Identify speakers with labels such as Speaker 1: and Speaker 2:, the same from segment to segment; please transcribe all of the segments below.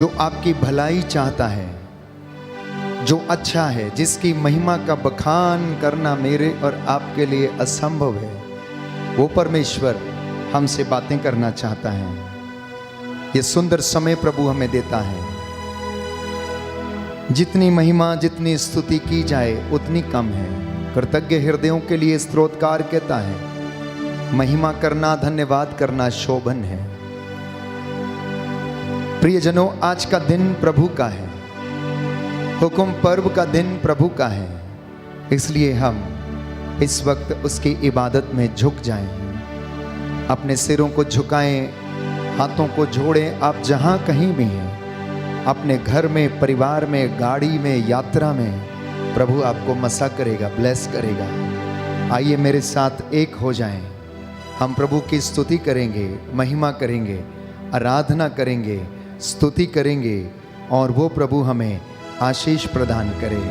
Speaker 1: जो आपकी भलाई चाहता है, जो अच्छा है, जिसकी महिमा का बखान करना मेरे और आपके लिए असंभव है, वो परमेश्वर हमसे बातें करना चाहता है। ये सुंदर समय प्रभु हमें देता है। जितनी महिमा, जितनी स्तुति की जाए उतनी कम है। कृतज्ञ हृदयों के लिए स्तोत्रकार कहता है, महिमा करना, धन्यवाद करना शोभन है। प्रियजनों, आज का दिन प्रभु का है, हुक्म पर्व का दिन प्रभु का है, इसलिए हम इस वक्त उसकी इबादत में झुक जाएं, अपने सिरों को झुकाएं, हाथों को जोड़ें। आप जहां कहीं भी हैं, अपने घर में, परिवार में, गाड़ी में, यात्रा में, प्रभु आपको मसा करेगा, ब्लेस करेगा। आइए मेरे साथ एक हो जाएं, हम प्रभु की स्तुति करेंगे, महिमा करेंगे, आराधना करेंगे, स्तुति करेंगे और वो प्रभु हमें आशीष प्रदान करे।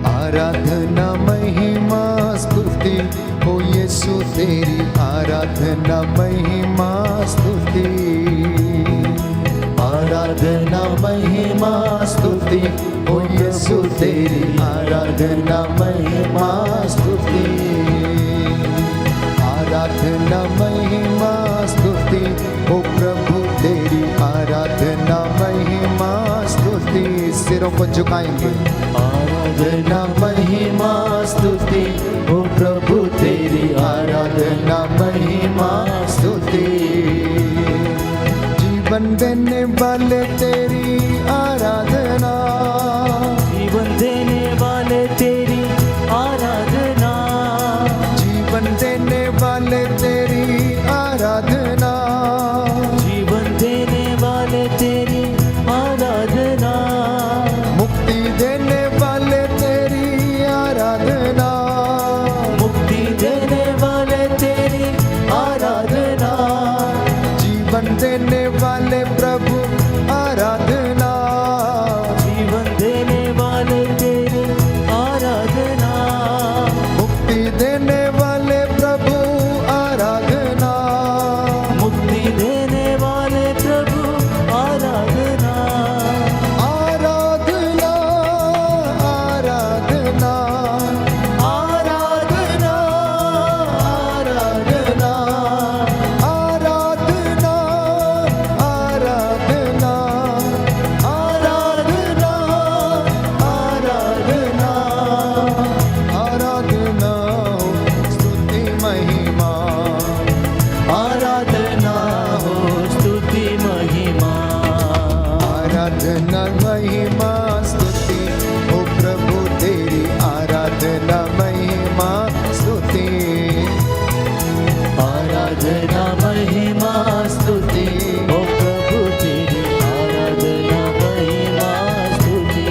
Speaker 1: आराधना महिमा स्तुति हो यीशु तेरी, आराधना महिमा स्तुति, आराधना महिमा स्तुति हो यीशु तेरी, आराधना महिमा स्तुति, आराधना महिमा स्तुति हो प्रभु तेरी, आराधना महिमा स्तुति। सिरों को झुकाएंगे। आराधना महिमा स्तुति हो प्रभु तेरी, आराधना महिमा स्तुति। जीवन देने वाले तेरी आराधना,
Speaker 2: जीवन देने वाले तेरी आराधना,
Speaker 1: जीवन देने वाले तेरी आराधना,
Speaker 2: जीवन देने वाले तेरी आराधना,
Speaker 1: मुक्ति देने वाले तेरी आराधना,
Speaker 2: मुक्ति देने वाले तेरी आराधना,
Speaker 1: जीवन देने वाले प्रभु आराधना,
Speaker 2: जीवन देने वाले तेरी आराधना,
Speaker 1: मुक्ति देने वाले प्रभु आराधना,
Speaker 2: मुक्ति देने वाले प्रभु आराधना,
Speaker 1: आराधना, आराधना, आराधना, आराधना, आराधना, आराधना, आराधना, आराधना, आराधना, स्तुति महिमा,
Speaker 2: आराधना हो स्तुति महिमा,
Speaker 1: आराधना महिमा स्तुति ओ प्रभु तेरी, आराधना महिमा स्तुति,
Speaker 2: आराधना महिमा स्तुति ओ प्रभु तेरी, आराधना महिमा स्तुति,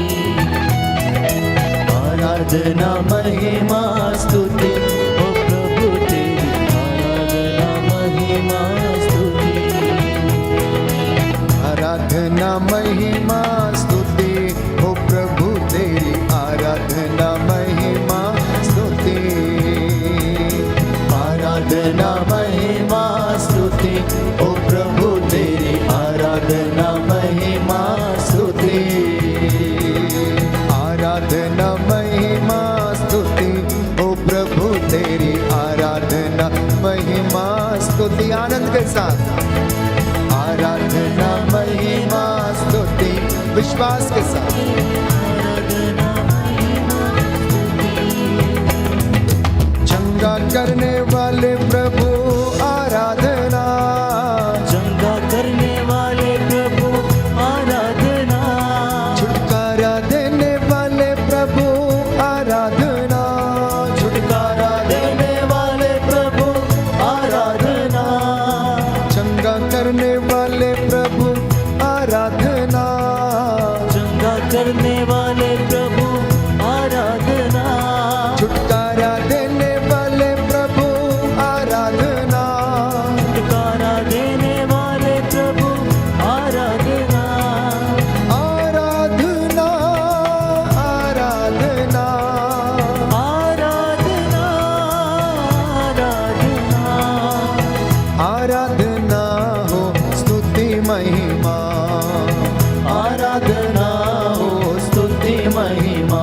Speaker 2: आराधना महिमा स्तुति ओ प्रभु तेरी, आराधना महिमा स्तुति,
Speaker 1: आराधना महिमा स्तुति ओ प्रभु तेरी, आराधना महिमा स्तुति,
Speaker 2: आराधना महिमा स्तुति ओ प्रभु तेरी, आराधना महिमा स्तुति,
Speaker 1: आराधना महिमा स्तुति ओ प्रभु तेरी, आराधना महिमा स्तुति। आनंद के साथ आराधना महिमा स्तुति, विश्वास के साथ। चंगा करने वाले प्रभु आराधना,
Speaker 2: चंगा करने वाले प्रभु आराधना,
Speaker 1: छुटकारा देने वाले प्रभु आराधना,
Speaker 2: छुटकारा देने वाले प्रभु आराधना,
Speaker 1: करने वाले प्रभु आराधना,
Speaker 2: चंगा करने वाले प्रभु आराधना,
Speaker 1: छुटकारा देने वाले प्रभु आराधना,
Speaker 2: छुटकारा देने वाले प्रभु आराधना,
Speaker 1: आराधना, आराधना,
Speaker 2: आराधना, आराधना,
Speaker 1: आराधना हो स्तुति महिमा,
Speaker 2: आराधना हो स्तुति महिमा,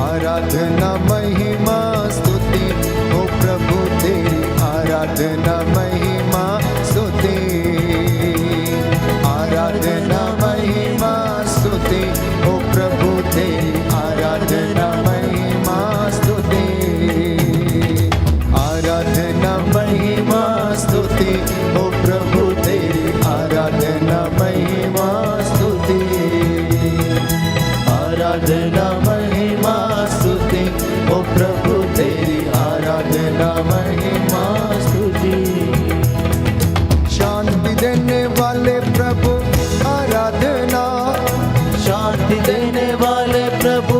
Speaker 1: आराधना महिमा स्तुति हो प्रभु तेरी, आराधना महिमा स्तुति, आराधना महिमा स्तुति हो प्रभु तेरी, आराधना महिमा स्तुति, आराधना महिमा स्तुति हो प्रभु तेरी, आराधना महिमा स्तुति, आराधना महिमा स्तुति ओ प्रभु तेरी, आराधना महिमा स्तुति, शांति देने वाले प्रभु आराधना,
Speaker 2: शांति देने वाले प्रभु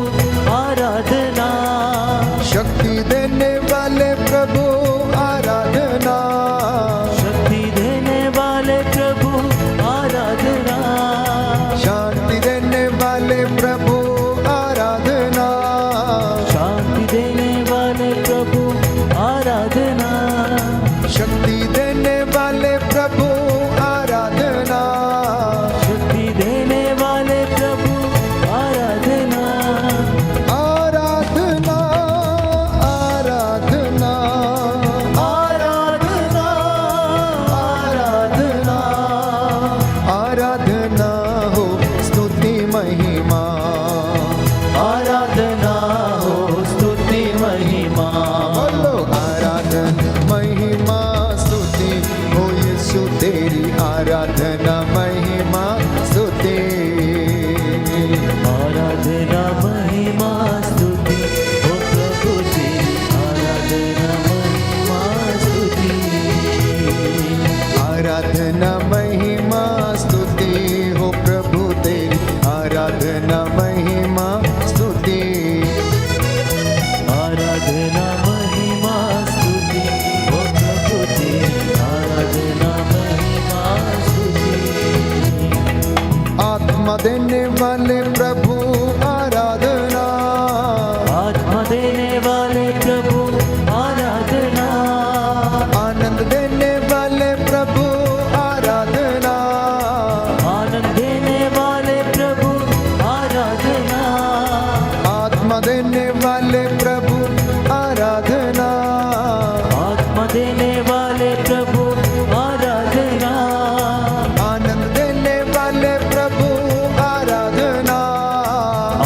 Speaker 2: आराधना,
Speaker 1: शक्ति देने वाले प्रभु आराधना,
Speaker 2: शक्ति देने वाले प्रभु आराधना,
Speaker 1: शांति देने वाले प्रभु आराधना,
Speaker 2: शांति देने वाले प्रभु आराधना,
Speaker 1: शक्ति देने वाले प्रभु आराधना,
Speaker 2: शक्ति देने वाले प्रभु आराधना,
Speaker 1: आराधना, आराधना,
Speaker 2: आराधना, आराधना,
Speaker 1: आराधना हो स्तुति महिमा,
Speaker 2: आराधना हो स्तुति महिमा,
Speaker 1: बोलो आराधना महिमा स्तुति हो यीशु तेरी, आराधना महिमा स्तुति,
Speaker 2: आराधना महिमा स्तुति हो प्रभु तेरी, आराधना महिमा स्तुति,
Speaker 1: आराधना महिमा स्तुति हो प्रभु तेरी, आराधना महिमा स्तुति,
Speaker 2: आराधना महिमा स्तुति हो प्रभु तेरी, आराधना महिमा स्तुति,
Speaker 1: आत्मा देने वाले प्रभु आराधना,
Speaker 2: आत्मा देने वाले प्रभु आराधना,
Speaker 1: आनंद देने वाले प्रभु आराधना,
Speaker 2: आनंद देने वाले प्रभु आराधना,
Speaker 1: आत्मा देने वाले प्रभु आराधना,
Speaker 2: आत्मा देने वाले प्रभु आराधना,
Speaker 1: आनंद देने वाले प्रभु आराधना,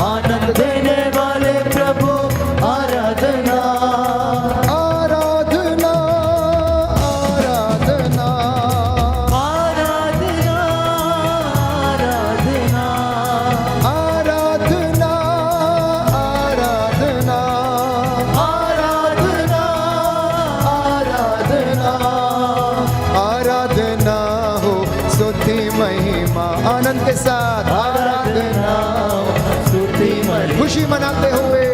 Speaker 2: आनंद देने वाले प्रभु आराधना,
Speaker 1: आराधना, आराधना,
Speaker 2: आराधना, आराधना,
Speaker 1: आराधना, आराधना,
Speaker 2: आराधना, आराधना,
Speaker 1: आराधना हो स्तुति महिमा, आनंद के साथ आराधना,
Speaker 2: स्तुति महिमा,
Speaker 1: खुशी मनाते हुए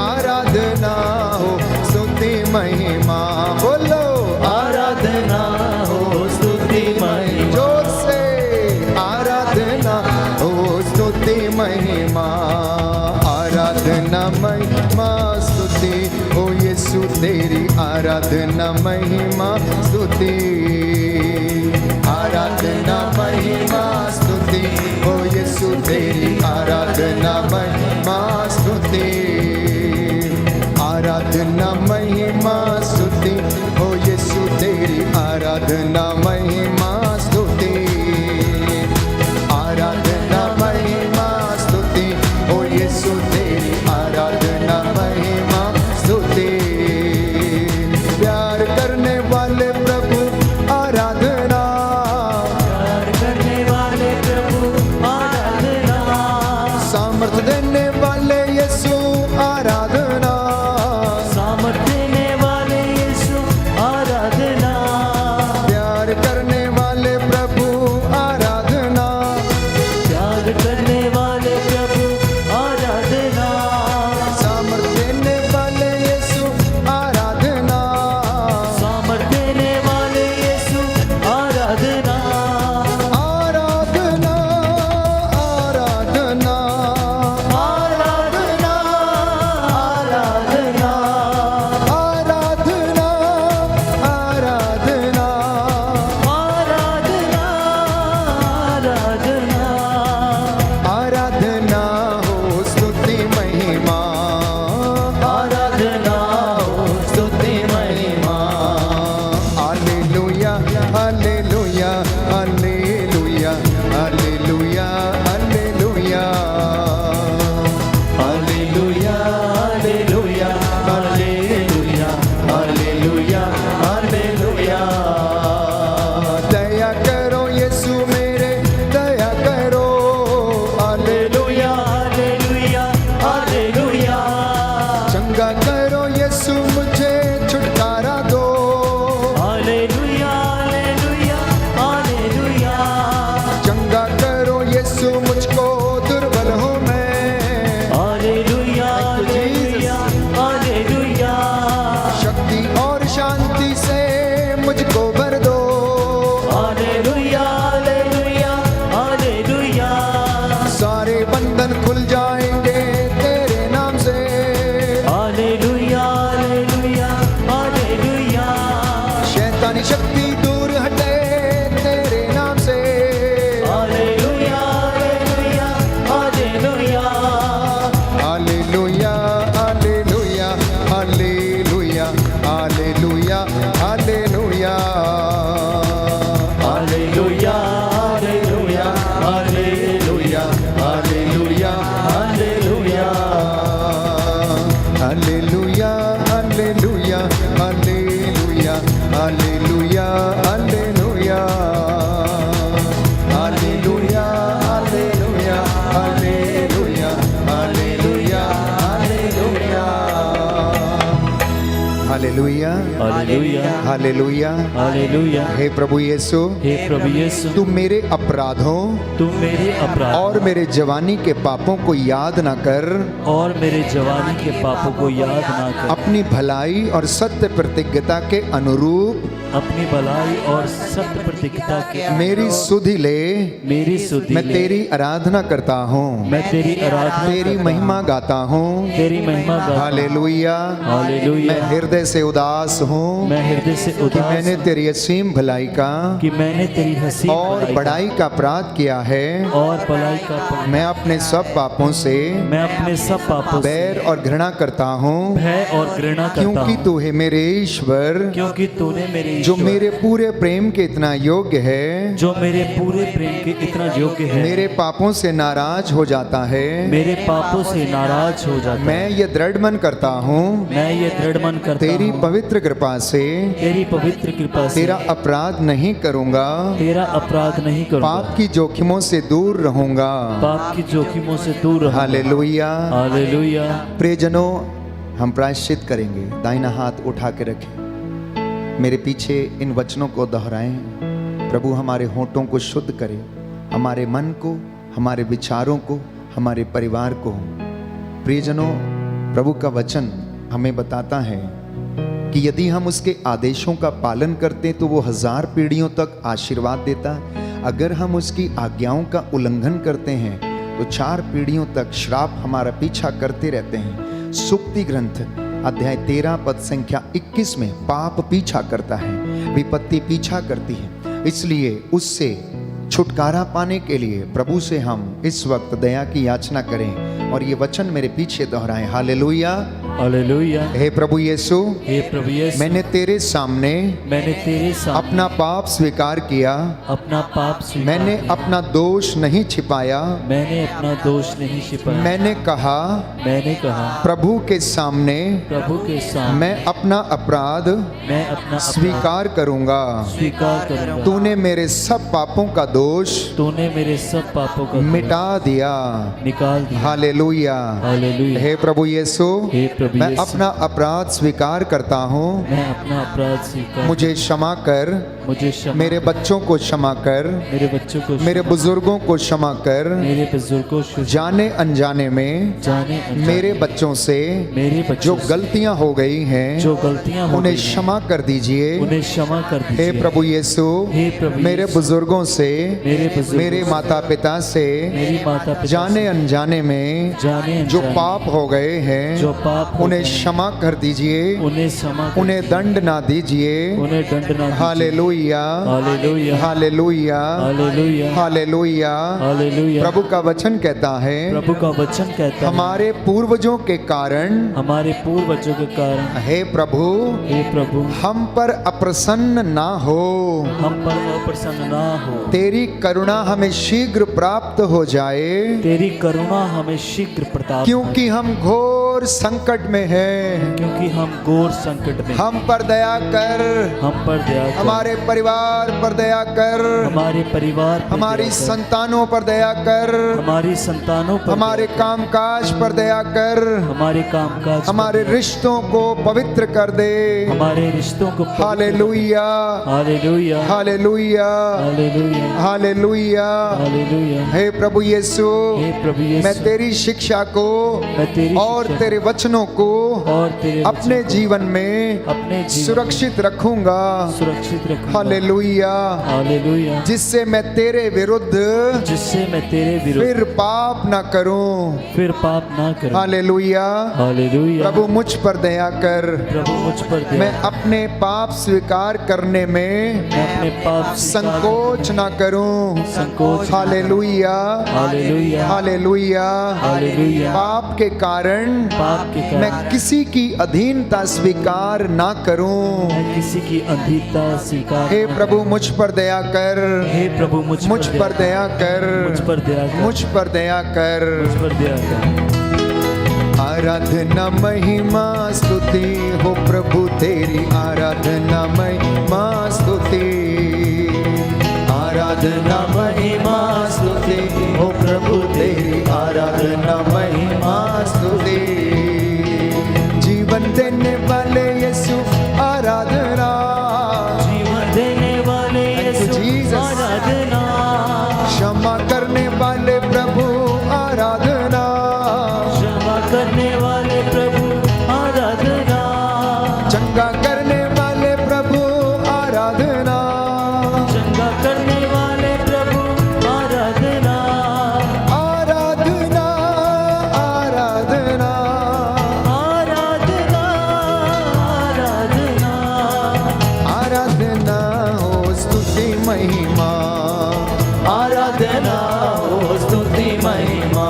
Speaker 1: आराधना हो स्तुति महिमा, बोलो
Speaker 2: आराधना हो स्तुति महिमा,
Speaker 1: जोर से आराधना हो स्तुति महिमा, आराधना महिमा स्तुति हो यीशु तेरी, आराधना महिमा स्तुति, आराधना महिमा स्तुति हो यीशु तेरी, आराधना महिमा स्तुति, आराधना महिमा स्तुति हो यीशु तेरी, आराधना महिमा स्तुति, आराधना महिमा स्तुति हो यीशु तेरी, आराधना महिमा स्तुति, प्यार करने वाले प्रभु आराधना,
Speaker 2: प्यार करने वाले प्रभु आराधना,
Speaker 1: सामर्थ देने वाले यीशु आराधना,
Speaker 2: सामर्थ देने वाले यीशु आराधना,
Speaker 1: प्यार
Speaker 2: हालेलुया
Speaker 1: हालेलुया।
Speaker 2: हालेलुया।
Speaker 1: हे प्रभु यीशु,
Speaker 2: हे प्रभु यीशु,
Speaker 1: तू मेरे अपराधों
Speaker 2: तू मेरे अपराध
Speaker 1: और मेरे जवानी के पापों को याद ना कर,
Speaker 2: और मेरे जवानी के पापों को याद ना कर।
Speaker 1: अपनी भलाई और सत्य प्रतिज्ञता के अनुरूप
Speaker 2: अपनी भलाई और सत्य प्रतिज्ञता के
Speaker 1: मेरी सुधि ले।
Speaker 2: मेरी सुधि
Speaker 1: मैं
Speaker 2: ले।
Speaker 1: तेरी आराधना करता हूँ,
Speaker 2: मैं तेरी आराधना
Speaker 1: तेरी
Speaker 2: करता
Speaker 1: महिमा
Speaker 2: हूँ।
Speaker 1: गाता हूँ।
Speaker 2: तेरी महिमा गाता हूँ।
Speaker 1: हालेलुया।
Speaker 2: हालेलुया।
Speaker 1: मैं हृदय से उदास हूँ
Speaker 2: मैं हृदय से
Speaker 1: कि
Speaker 2: उदास
Speaker 1: मैंने
Speaker 2: हूँ
Speaker 1: तेरी असीम भलाई का
Speaker 2: कि मैंने तेरी हसीन
Speaker 1: और
Speaker 2: भलाई
Speaker 1: बड़ाई का अपराध किया है।
Speaker 2: और भलाई का पाप।
Speaker 1: मैं अपने सब पापों से
Speaker 2: मैं अपने सब पापों से
Speaker 1: बैर और घृणा करता हूँ,
Speaker 2: भय और घृणा करता
Speaker 1: क्योंकि
Speaker 2: हूँ,
Speaker 1: तू है मेरे ईश्वर,
Speaker 2: क्योंकि तूने मेरे
Speaker 1: जो
Speaker 2: ईश्वर,
Speaker 1: मेरे पूरे प्रेम के इतना योग्य है,
Speaker 2: जो मेरे पूरे प्रेम के इतना योग्य है,
Speaker 1: मेरे पापों से नाराज हो जाता है।
Speaker 2: मेरे पापों से नाराज हो जाता है।
Speaker 1: मैं ये दृढ़ मन करता हूँ,
Speaker 2: मैं ये दृढ़ मन करता
Speaker 1: तेरी
Speaker 2: हूँ,
Speaker 1: पवित्र कृपा से
Speaker 2: तेरी पवित्र कृपा से
Speaker 1: तेरा अपराध नहीं करूँगा,
Speaker 2: तेरा अपराध नहीं करूँगा,
Speaker 1: पाप की जोखिमों से दूर रहूँगा।
Speaker 2: पाप की जोखिमों से दूर रहूँगा।
Speaker 1: हालेलुया।
Speaker 2: हालेलुया।
Speaker 1: प्रियजनों, हम प्रायश्चित करेंगे। दाहिना हाथ उठा के रखें, मेरे पीछे इन वचनों को दोहराएं। प्रभु हमारे होठों को शुद्ध करे, हमारे मन को, हमारे विचारों को, हमारे परिवार को। प्रियजनों, प्रभु का वचन हमें बताता है कि यदि हम उसके आदेशों का पालन करते तो वो 1000 पीढ़ियों तक आशीर्वाद देता। अगर हम उसकी आज्ञाओं का उल्लंघन करते हैं तो 4 पीढ़ियों तक श्राप हमारा पीछा करते रहते हैं। सुक्ति ग्रंथ अध्याय 13 पद संख्या 21 में पाप पीछा करता है, विपत्ति पीछा करती है। इसलिए उससे छुटकारा पाने के लिए प्रभु से हम इस वक्त दया की याचना करें और ये वचन मेरे पीछे दोहराएं। हालेलुया।
Speaker 2: हालेलुया।
Speaker 1: हे प्रभु यीशु,
Speaker 2: हे प्रभु यीशु,
Speaker 1: मैंने तेरे सामने
Speaker 2: तेरे सामने
Speaker 1: अपना पाप स्वीकार किया,
Speaker 2: अपना पाप स्वीकार
Speaker 1: मैंने
Speaker 2: किया।
Speaker 1: अपना दोष नहीं छिपाया।
Speaker 2: मैंने अपना दोष नहीं छिपाया।
Speaker 1: मैंने कहा प्रभु के सामने
Speaker 2: प्रभु के सामने
Speaker 1: मैं अपना अपराध
Speaker 2: मैं अपना
Speaker 1: स्वीकार करूंगा।
Speaker 2: स्वीकार करूंगा।
Speaker 1: तूने मेरे सब पापों का दोष
Speaker 2: तूने मेरे सब पापों का
Speaker 1: मिटा दिया।
Speaker 2: निकाल दिया।
Speaker 1: हालेलुया।
Speaker 2: हालेलुया।
Speaker 1: हे प्रभु यीशु,
Speaker 2: हे प्रभु
Speaker 1: मैं
Speaker 2: यीशु,
Speaker 1: अपना अपराध स्वीकार करता हूँ।
Speaker 2: मैं अपना अपराध स्वीकार
Speaker 1: मुझे क्षमा कर,
Speaker 2: मुझे क्षमा
Speaker 1: मेरे
Speaker 2: कर।
Speaker 1: बच्चों को क्षमा कर,
Speaker 2: मेरे बच्चों को
Speaker 1: मेरे बुजुर्गों को क्षमा कर।
Speaker 2: मेरे बुजुर्गों को
Speaker 1: जाने अनजाने में
Speaker 2: जाने अनजाने
Speaker 1: मेरे बच्चों से
Speaker 2: मेरे
Speaker 1: जो
Speaker 2: बच्चों से
Speaker 1: गलतियां हो गई हैं
Speaker 2: जो गलतियां हो
Speaker 1: उन्हें
Speaker 2: गई हैं,
Speaker 1: क्षमा कर दीजिए।
Speaker 2: उन्हें क्षमा कर
Speaker 1: हे
Speaker 2: दीजिए।
Speaker 1: प्रभु यीशु,
Speaker 2: हे प्रभु
Speaker 1: मेरे
Speaker 2: यीशु,
Speaker 1: बुजुर्गों से,
Speaker 2: मेरे बुजुर्गों
Speaker 1: मेरे
Speaker 2: से,
Speaker 1: माता पिता से
Speaker 2: मेरी माता पिता
Speaker 1: जाने
Speaker 2: से,
Speaker 1: अनजाने में
Speaker 2: जाने
Speaker 1: जो
Speaker 2: अनजाने
Speaker 1: पाप हो गए हैं
Speaker 2: जो पाप हो
Speaker 1: उन्हें
Speaker 2: गए,
Speaker 1: क्षमा कर दीजिए।
Speaker 2: उन्हें क्षमा कर
Speaker 1: उन्हें
Speaker 2: दीजिए।
Speaker 1: दंड ना दीजिए।
Speaker 2: उन्हें दंड ना दीजिए।
Speaker 1: Hallelujah.
Speaker 2: Hallelujah.
Speaker 1: Hallelujah.
Speaker 2: Hallelujah.
Speaker 1: Hallelujah.
Speaker 2: Hallelujah.
Speaker 1: प्रभु का वचन कहता है
Speaker 2: प्रभु का वचन कहता है
Speaker 1: हमारे पूर्वजों के कारण,
Speaker 2: हमारे पूर्वजों के कारण
Speaker 1: हे प्रभु,
Speaker 2: हे प्रभु
Speaker 1: हम पर अप्रसन्न ना हो।
Speaker 2: हम पर अप्रसन्न ना हो।
Speaker 1: तेरी करुणा हमें शीघ्र प्राप्त हो जाए,
Speaker 2: तेरी करुणा हमें शीघ्र प्रताप,
Speaker 1: क्योंकि हम घोर संकट में हैं।
Speaker 2: क्योंकि हम घोर संकट में।
Speaker 1: हम पर दया कर,
Speaker 2: हम पर दया कर।
Speaker 1: हमारे परिवार पर दया कर,
Speaker 2: हमारे परिवार पर
Speaker 1: हमारी
Speaker 2: दया कर।
Speaker 1: संतानों पर दया कर,
Speaker 2: हमारी संतानों पर
Speaker 1: हमारे
Speaker 2: दया कर।
Speaker 1: कामकाज पर दया कर,
Speaker 2: हमारे कामकाज पर
Speaker 1: हमारे
Speaker 2: दया कर।
Speaker 1: रिश्तों को पवित्र कर दे।
Speaker 2: हमारे रिश्तों को पवित्र-
Speaker 1: hallelujah.
Speaker 2: Hallelujah.
Speaker 1: Hallelujah.
Speaker 2: Hallelujah.
Speaker 1: Hallelujah.
Speaker 2: Hallelujah.
Speaker 1: हे प्रभु यीशु,
Speaker 2: हे प्रभु यीशु,
Speaker 1: मैं तेरी शिक्षा को
Speaker 2: मैं तेरी
Speaker 1: और
Speaker 2: शिक्षा
Speaker 1: तेरे वचनों को
Speaker 2: और तेरे
Speaker 1: अपने
Speaker 2: वचन को
Speaker 1: जीवन में
Speaker 2: अपने जीवन
Speaker 1: सुरक्षित रखूंगा।
Speaker 2: सुरक्षित रखूंगा।
Speaker 1: हालेलुया।
Speaker 2: हालेलुया।
Speaker 1: जिससे मैं तेरे विरुद्ध
Speaker 2: जिससे मैं तेरे विरुद्ध
Speaker 1: फिर पाप ना करूं।
Speaker 2: फिर पाप ना करूं।
Speaker 1: हालेलुया।
Speaker 2: हालेलुया।
Speaker 1: प्रभु मुझ पर दया कर।
Speaker 2: प्रभु मुझ पर दया
Speaker 1: मैं अपने पाप स्वीकार करने में
Speaker 2: मैं अपने पाप
Speaker 1: संकोच ना करूं।
Speaker 2: संकोच ना
Speaker 1: हालेलुया।
Speaker 2: हालेलुया।
Speaker 1: हालेलुया।
Speaker 2: हालेलुया।
Speaker 1: पाप के कारण
Speaker 2: पाप के कारण
Speaker 1: मैं किसी की अधीनता स्वीकार ना करूं।
Speaker 2: मैं किसी की अंधीनता स्वीकार
Speaker 1: हे
Speaker 2: न
Speaker 1: प्रभु मुझ पर दया कर।
Speaker 2: करूं। हे प्रभु मुझ
Speaker 1: पर दया कर।
Speaker 2: मुझ पर दया कर।
Speaker 1: मुझ पर दया कर।
Speaker 2: मुझ पर दया कर।
Speaker 1: आराधना महिमा स्तुति हो प्रभु तेरी, आराधना महिमा स्तुति। आराधना महिमा स्तुति हो प्रभु तेरी, आराधना महिमा स्तुति। जीवन देने वाले यीशु आराधना महिमा,
Speaker 2: आराधना हो स्तुति महिमा।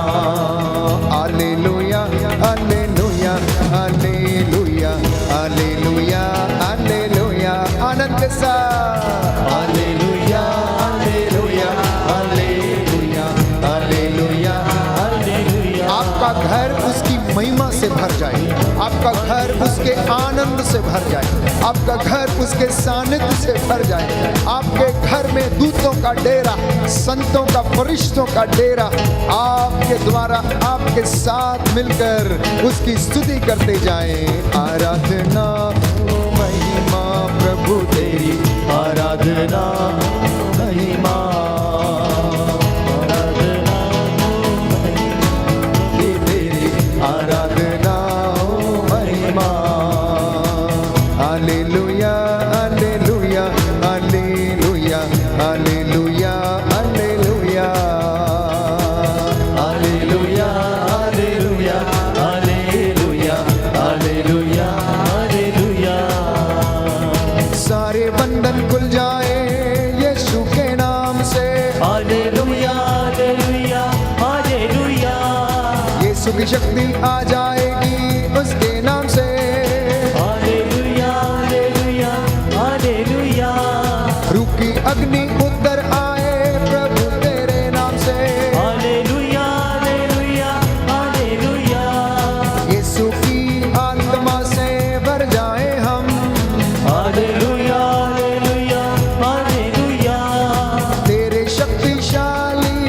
Speaker 1: Hallelujah hallelujah hallelujah hallelujah hallelujah. आनंद के साथ hallelujah hallelujah hallelujah hallelujah hallelujah. आपका घर उसकी महिमा से भर जाए, आपका घर उसके आनंद से भर जाए, आपका घर उसके सानिध्य से भर जाए। आपके घर में दूतों का डेरा, संतों का, फरिश्तों का डेरा आपके द्वारा आपके साथ मिलकर उसकी स्तुति करते जाए। आराधना महिमा प्रभु तेरी,
Speaker 2: आराधना महिमा, आराधना
Speaker 1: तेरी, आराधना महिमा। Hallelujah hallelujah hallelujah hallelujah hallelujah
Speaker 2: hallelujah hallelujah hallelujah hallelujah hallelujah.
Speaker 1: सारे बंधन खुल जाए यीशु के नाम से।
Speaker 2: Hallelujah hallelujah hallelujah.
Speaker 1: यीशु की शक्ति आ जाएगी उसके नाम से।
Speaker 2: Hallelujah hallelujah hallelujah.
Speaker 1: रूह की अग्नि उतर आए प्रभु तेरे नाम से।
Speaker 2: Hallelujah hallelujah hallelujah.
Speaker 1: यीशु की आत्मा से भर जाए हम।
Speaker 2: Hallelujah hallelujah hallelujah.
Speaker 1: तेरे शक्तिशाली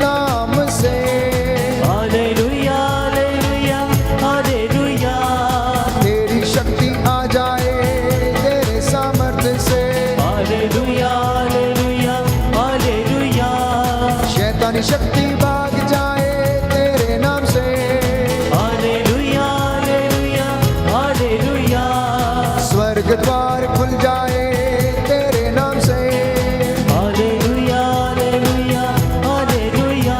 Speaker 1: नाम से।
Speaker 2: Hallelujah hallelujah hallelujah.
Speaker 1: तेरी शक्ति आ जाए तेरे सामर्थ्य से।
Speaker 2: Hallelujah hallelujah hallelujah.
Speaker 1: शैतानी शक्ति भाग जाए तेरे नाम से।
Speaker 2: Hallelujah hallelujah hallelujah.
Speaker 1: स्वर्ग द्वार खुल जाए तेरे नाम से।
Speaker 2: Hallelujah hallelujah hallelujah.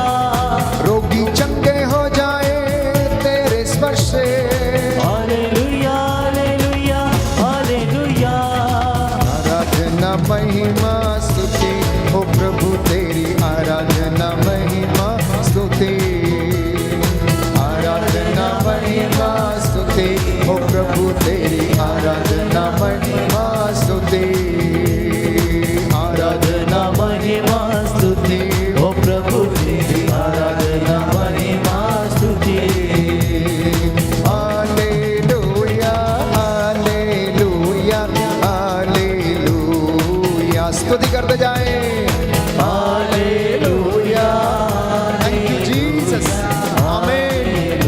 Speaker 1: रोगी चंगे हो जाए तेरे स्पर्श से।
Speaker 2: Hallelujah hallelujah hallelujah.
Speaker 1: आराधना महिमा स्तुति हो प्रभु तेरी, आराधना महिमा स्तुति। आराधना महिमा स्तुति हो प्रभु तेरी, आराधना महिमा स्तुति।
Speaker 2: आराधना महिमा स्तुति हो प्रभु तेरी, आराधना महिमा स्तुति।
Speaker 1: Hallelujah hallelujah hallelujah. स्तुति करते जाए।
Speaker 2: हालेलुया
Speaker 1: थैंक यू जीसस, आमीन।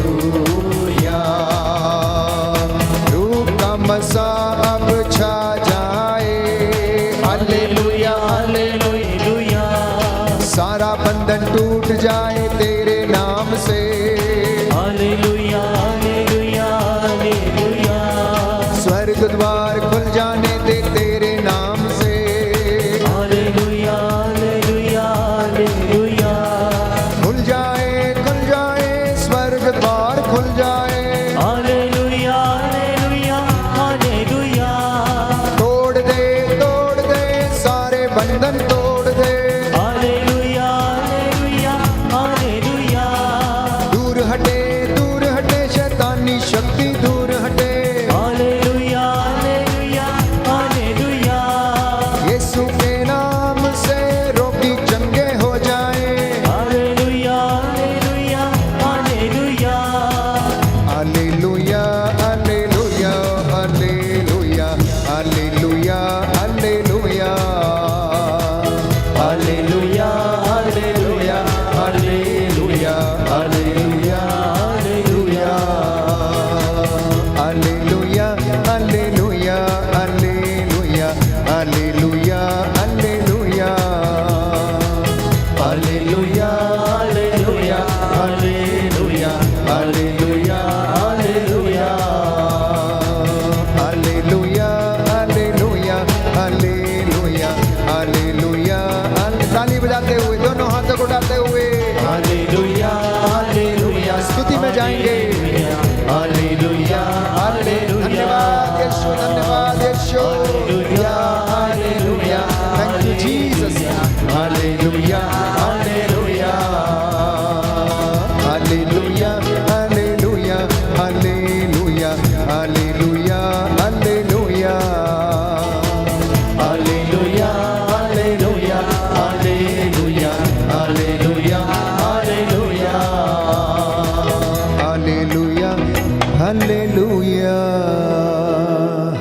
Speaker 1: रूह का मसा अब छा जाए।
Speaker 2: Hallelujah hallelujah.
Speaker 1: सारा बंधन टूट जाए तेरे नाम से।
Speaker 2: Hallelujah hallelujah hallelujah.
Speaker 1: स्वर्ग द्वार खुल जाने दे तेरे नाम से।
Speaker 2: Hallelujah hallelujah hallelujah.
Speaker 1: खुल जाए स्वर्ग द्वार खुल जाए।
Speaker 2: Hallelujah hallelujah hallelujah.
Speaker 1: तोड़ दे सारे बंधन तोड़ दे।
Speaker 2: Hallelujah hallelujah hallelujah.
Speaker 1: दूर हटे शैतानी शक्ति दूर हटे।
Speaker 2: Hallelujah hallelujah hallelujah.
Speaker 1: यीशु के नाम से रोगी चंगे हो जाए।
Speaker 2: Hallelujah hallelujah hallelujah.
Speaker 1: Hallelujah hallelujah hallelujah hallelujah hallelujah.
Speaker 2: Hallelujah hallelujah hallelujah hallelujah hallelujah.
Speaker 1: Hallelujah hallelujah hallelujah hallelujah hallelujah.
Speaker 2: Hallelujah hallelujah hallelujah hallelujah hallelujah.
Speaker 1: Hallelujah hallelujah hallelujah hallelujah. ताली hallelujah hallelujah hallelujah hallelujah hallelujah hallelujah hallelujah hallelujah hallelujah hallelujah hallelujah hallelujah hallelujah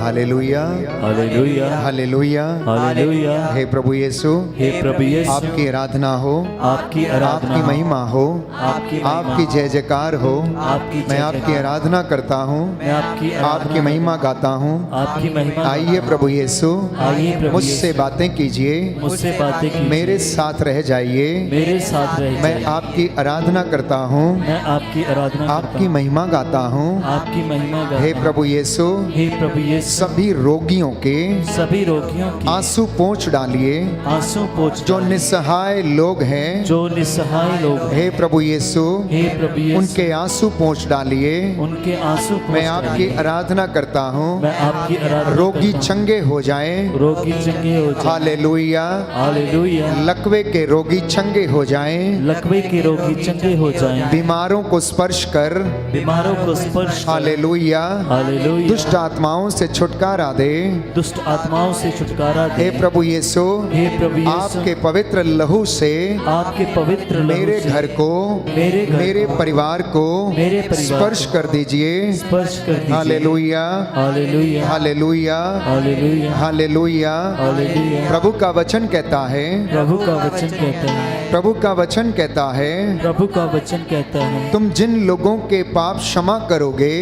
Speaker 1: hallelujah
Speaker 2: hallelujah
Speaker 1: hallelujah
Speaker 2: hallelujah.
Speaker 1: हे प्रभु यीशु,
Speaker 2: हे प्रभु यीशु,
Speaker 1: आपकी आराधना हो,
Speaker 2: आपकी आराधना
Speaker 1: आपकी
Speaker 2: हो,
Speaker 1: महिमा हो,
Speaker 2: आपकी महिमा
Speaker 1: आपकी
Speaker 2: हो,
Speaker 1: जय जयकार हो।
Speaker 2: आपकी
Speaker 1: मैं
Speaker 2: जय
Speaker 1: आपकी
Speaker 2: जयकार।
Speaker 1: आराधना करता हूँ,
Speaker 2: मैं आपकी आराधना
Speaker 1: आपकी महिमा गाता हूँ।
Speaker 2: आपकी महिमा
Speaker 1: आइए प्रभु यीशु,
Speaker 2: आइए प्रभु
Speaker 1: मुझसे
Speaker 2: यीशु,
Speaker 1: बातें कीजिए,
Speaker 2: मुझसे बातें कीजिए,
Speaker 1: मेरे साथ रह जाइए।
Speaker 2: मेरे साथ रह
Speaker 1: मैं
Speaker 2: जाइए।
Speaker 1: आपकी आराधना करता हूँ,
Speaker 2: मैं आपकी आराधना करता
Speaker 1: आपकी
Speaker 2: हूँ,
Speaker 1: महिमा गाता हूँ।
Speaker 2: आपकी महिमा गाता
Speaker 1: हे
Speaker 2: हूँ।
Speaker 1: प्रभु यीशु,
Speaker 2: हे प्रभु यीशु,
Speaker 1: सभी रोगियों के
Speaker 2: सभी रोगियों की
Speaker 1: आंसू पोंछ डालिए,
Speaker 2: आंसू पोंछ
Speaker 1: जो निस्सहाय लोग हैं।
Speaker 2: जो निस्सहाय लोग हैं।
Speaker 1: हे प्रभु यीशु,
Speaker 2: हे प्रभु यीशु,
Speaker 1: उनके आंसू पोंछ डालिए।
Speaker 2: उनके आंसू पोंछ
Speaker 1: मैं आपकी
Speaker 2: डालिए।
Speaker 1: आराधना करता हूँ,
Speaker 2: मैं आपकी आराधना
Speaker 1: रोगी
Speaker 2: करता हूँ।
Speaker 1: चंगे हो जाएं।
Speaker 2: रोगी चंगे हो जाए।
Speaker 1: हालेलुया।
Speaker 2: हालेलुया।
Speaker 1: लकवे के रोगी चंगे हो जाएं।
Speaker 2: लकवे के रोगी चंगे हो जाएं।
Speaker 1: बीमारों को स्पर्श कर।
Speaker 2: बीमारों को स्पर्श कर।
Speaker 1: हालेलुया।
Speaker 2: हालेलुया।
Speaker 1: दुष्ट आत्माओं से छुटकारा दे।
Speaker 2: दुष्ट आत्माओं से छुटकारा दे।
Speaker 1: हे प्रभु यीशु,
Speaker 2: हे प्रभु यीशु,
Speaker 1: आपके पवित्र लहू से
Speaker 2: आपके पवित्र लहू
Speaker 1: मेरे
Speaker 2: से
Speaker 1: घर को,
Speaker 2: मेरे घर
Speaker 1: मेरे
Speaker 2: को,
Speaker 1: परिवार को
Speaker 2: मेरे परिवार
Speaker 1: स्पर्श
Speaker 2: को
Speaker 1: कर दीजिए।
Speaker 2: स्पर्श कर दीजिए।
Speaker 1: Hallelujah
Speaker 2: hallelujah.
Speaker 1: Hallelujah
Speaker 2: hallelujah.
Speaker 1: Hallelujah.
Speaker 2: Hallelujah.
Speaker 1: प्रभु का वचन कहता है,
Speaker 2: प्रभु का वचन कहता है,
Speaker 1: प्रभु का वचन कहता है,
Speaker 2: प्रभु का वचन कहता है,
Speaker 1: तुम जिन लोगों के पाप क्षमा करोगे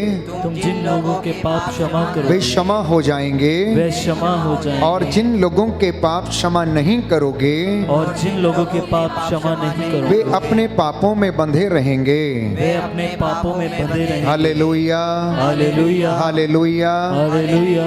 Speaker 2: तुम जिन लोगों के पाप क्षमा
Speaker 1: वे
Speaker 2: करोगे
Speaker 1: क्षमा हो जाएंगे,
Speaker 2: वे क्षमा हो जाएंगे।
Speaker 1: और जिन लोगों के पाप क्षमा नहीं करोगे
Speaker 2: और जिन लोगों के पाप क्षमा नहीं
Speaker 1: वे
Speaker 2: करोगे
Speaker 1: अपने पापों में बंधे रहेंगे।
Speaker 2: वे अपने पापों में बंधे रहेंगे।
Speaker 1: Hallelujah
Speaker 2: hallelujah.
Speaker 1: हालेलुया।
Speaker 2: हालेलुया।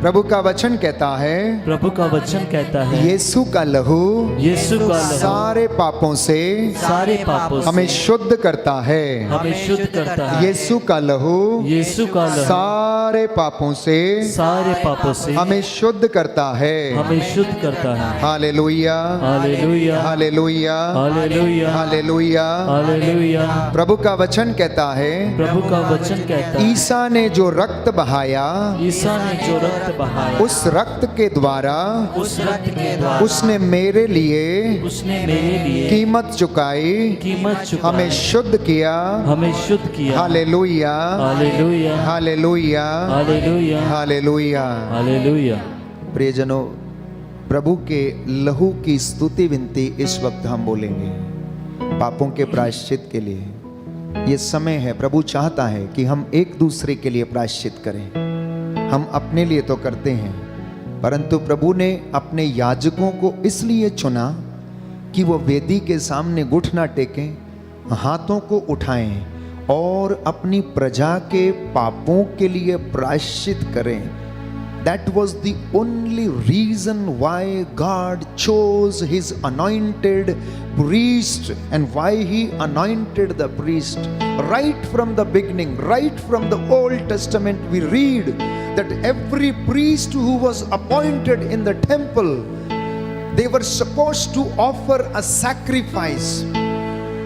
Speaker 1: प्रभु का वचन कहता है,
Speaker 2: प्रभु का वचन कहता है,
Speaker 1: यीशु का लहू
Speaker 2: यीशु का लहू
Speaker 1: सारे पापों से
Speaker 2: सारे पापों से
Speaker 1: हमें शुद्ध करता है।
Speaker 2: हमें शुद्ध करता है।
Speaker 1: यीशु का लहू
Speaker 2: यीशु का लहू
Speaker 1: सारे पापों से
Speaker 2: सारे पापों से
Speaker 1: हमें शुद्ध करता है।
Speaker 2: हमें शुद्ध करता है।
Speaker 1: Hallelujah
Speaker 2: hallelujah.
Speaker 1: Hallelujah
Speaker 2: hallelujah.
Speaker 1: Hallelujah.
Speaker 2: Hallelujah.
Speaker 1: प्रभु का वचन कहता है,
Speaker 2: प्रभु का वचन कहता है,
Speaker 1: ईसा ने जो रक्त बहाया
Speaker 2: ईसा ने जो रक्त बहाया
Speaker 1: उस रक्त के द्वारा
Speaker 2: उस रक्त के द्वारा
Speaker 1: उसने मेरे लिए
Speaker 2: उसने मेरे लिए
Speaker 1: कीमत चुकाई,
Speaker 2: कीमत चुकाई,
Speaker 1: हमें शुद्ध किया।
Speaker 2: हमें शुद्ध किया।
Speaker 1: Hallelujah
Speaker 2: hallelujah.
Speaker 1: Hallelujah
Speaker 2: hallelujah.
Speaker 1: Hallelujah.
Speaker 2: Hallelujah.
Speaker 1: प्रियजनों, प्रभु के लहू की स्तुति विनती इस वक्त हम बोलेंगे पापों के प्रायश्चित के लिए। ये समय है, प्रभु चाहता है कि हम एक दूसरे के लिए प्रायश्चित करें। हम अपने लिए तो करते हैं, परंतु प्रभु ने अपने याजकों को इसलिए चुना कि वो वेदी के सामने घुटना टेकें, हाथों को उठाएं और अपनी प्रजा के पापों के लिए प्रायश्चित करें। That was the only reason why God chose his anointed priest and why he anointed the priest. Right from the beginning, right from the Old Testament, we read that every priest who was appointed in the temple, they were supposed to offer a sacrifice.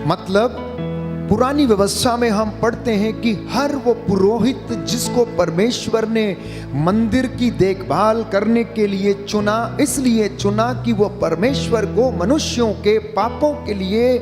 Speaker 1: मतलब पुरानी व्यवस्था में हम पढ़ते हैं कि हर वो पुरोहित जिसको परमेश्वर ने मंदिर की देखभाल करने के लिए चुना, इसलिए चुना कि वो परमेश्वर को मनुष्यों के पापों के लिए,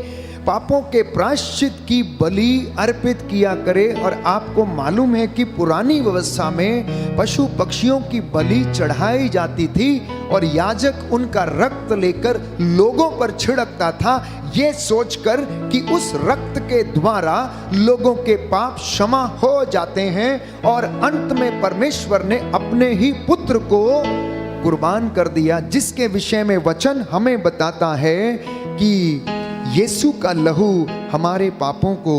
Speaker 1: पापों के प्रायश्चित की बलि अर्पित किया करे। और आपको मालूम है कि पुरानी व्यवस्था में पशु पक्षियों की बलि चढ़ाई जाती थी और याजक उनका रक्त लेकर लोगों पर छिड़कता था, ये सोचकर कि उस रक्त के द्वारा लोगों के पाप क्षमा हो जाते हैं। और अंत में परमेश्वर ने अपने ही पुत्र को कुर्बान कर दिया, जिसके विषय में वचन हमें बताता है कि यीशु का लहू हमारे पापों को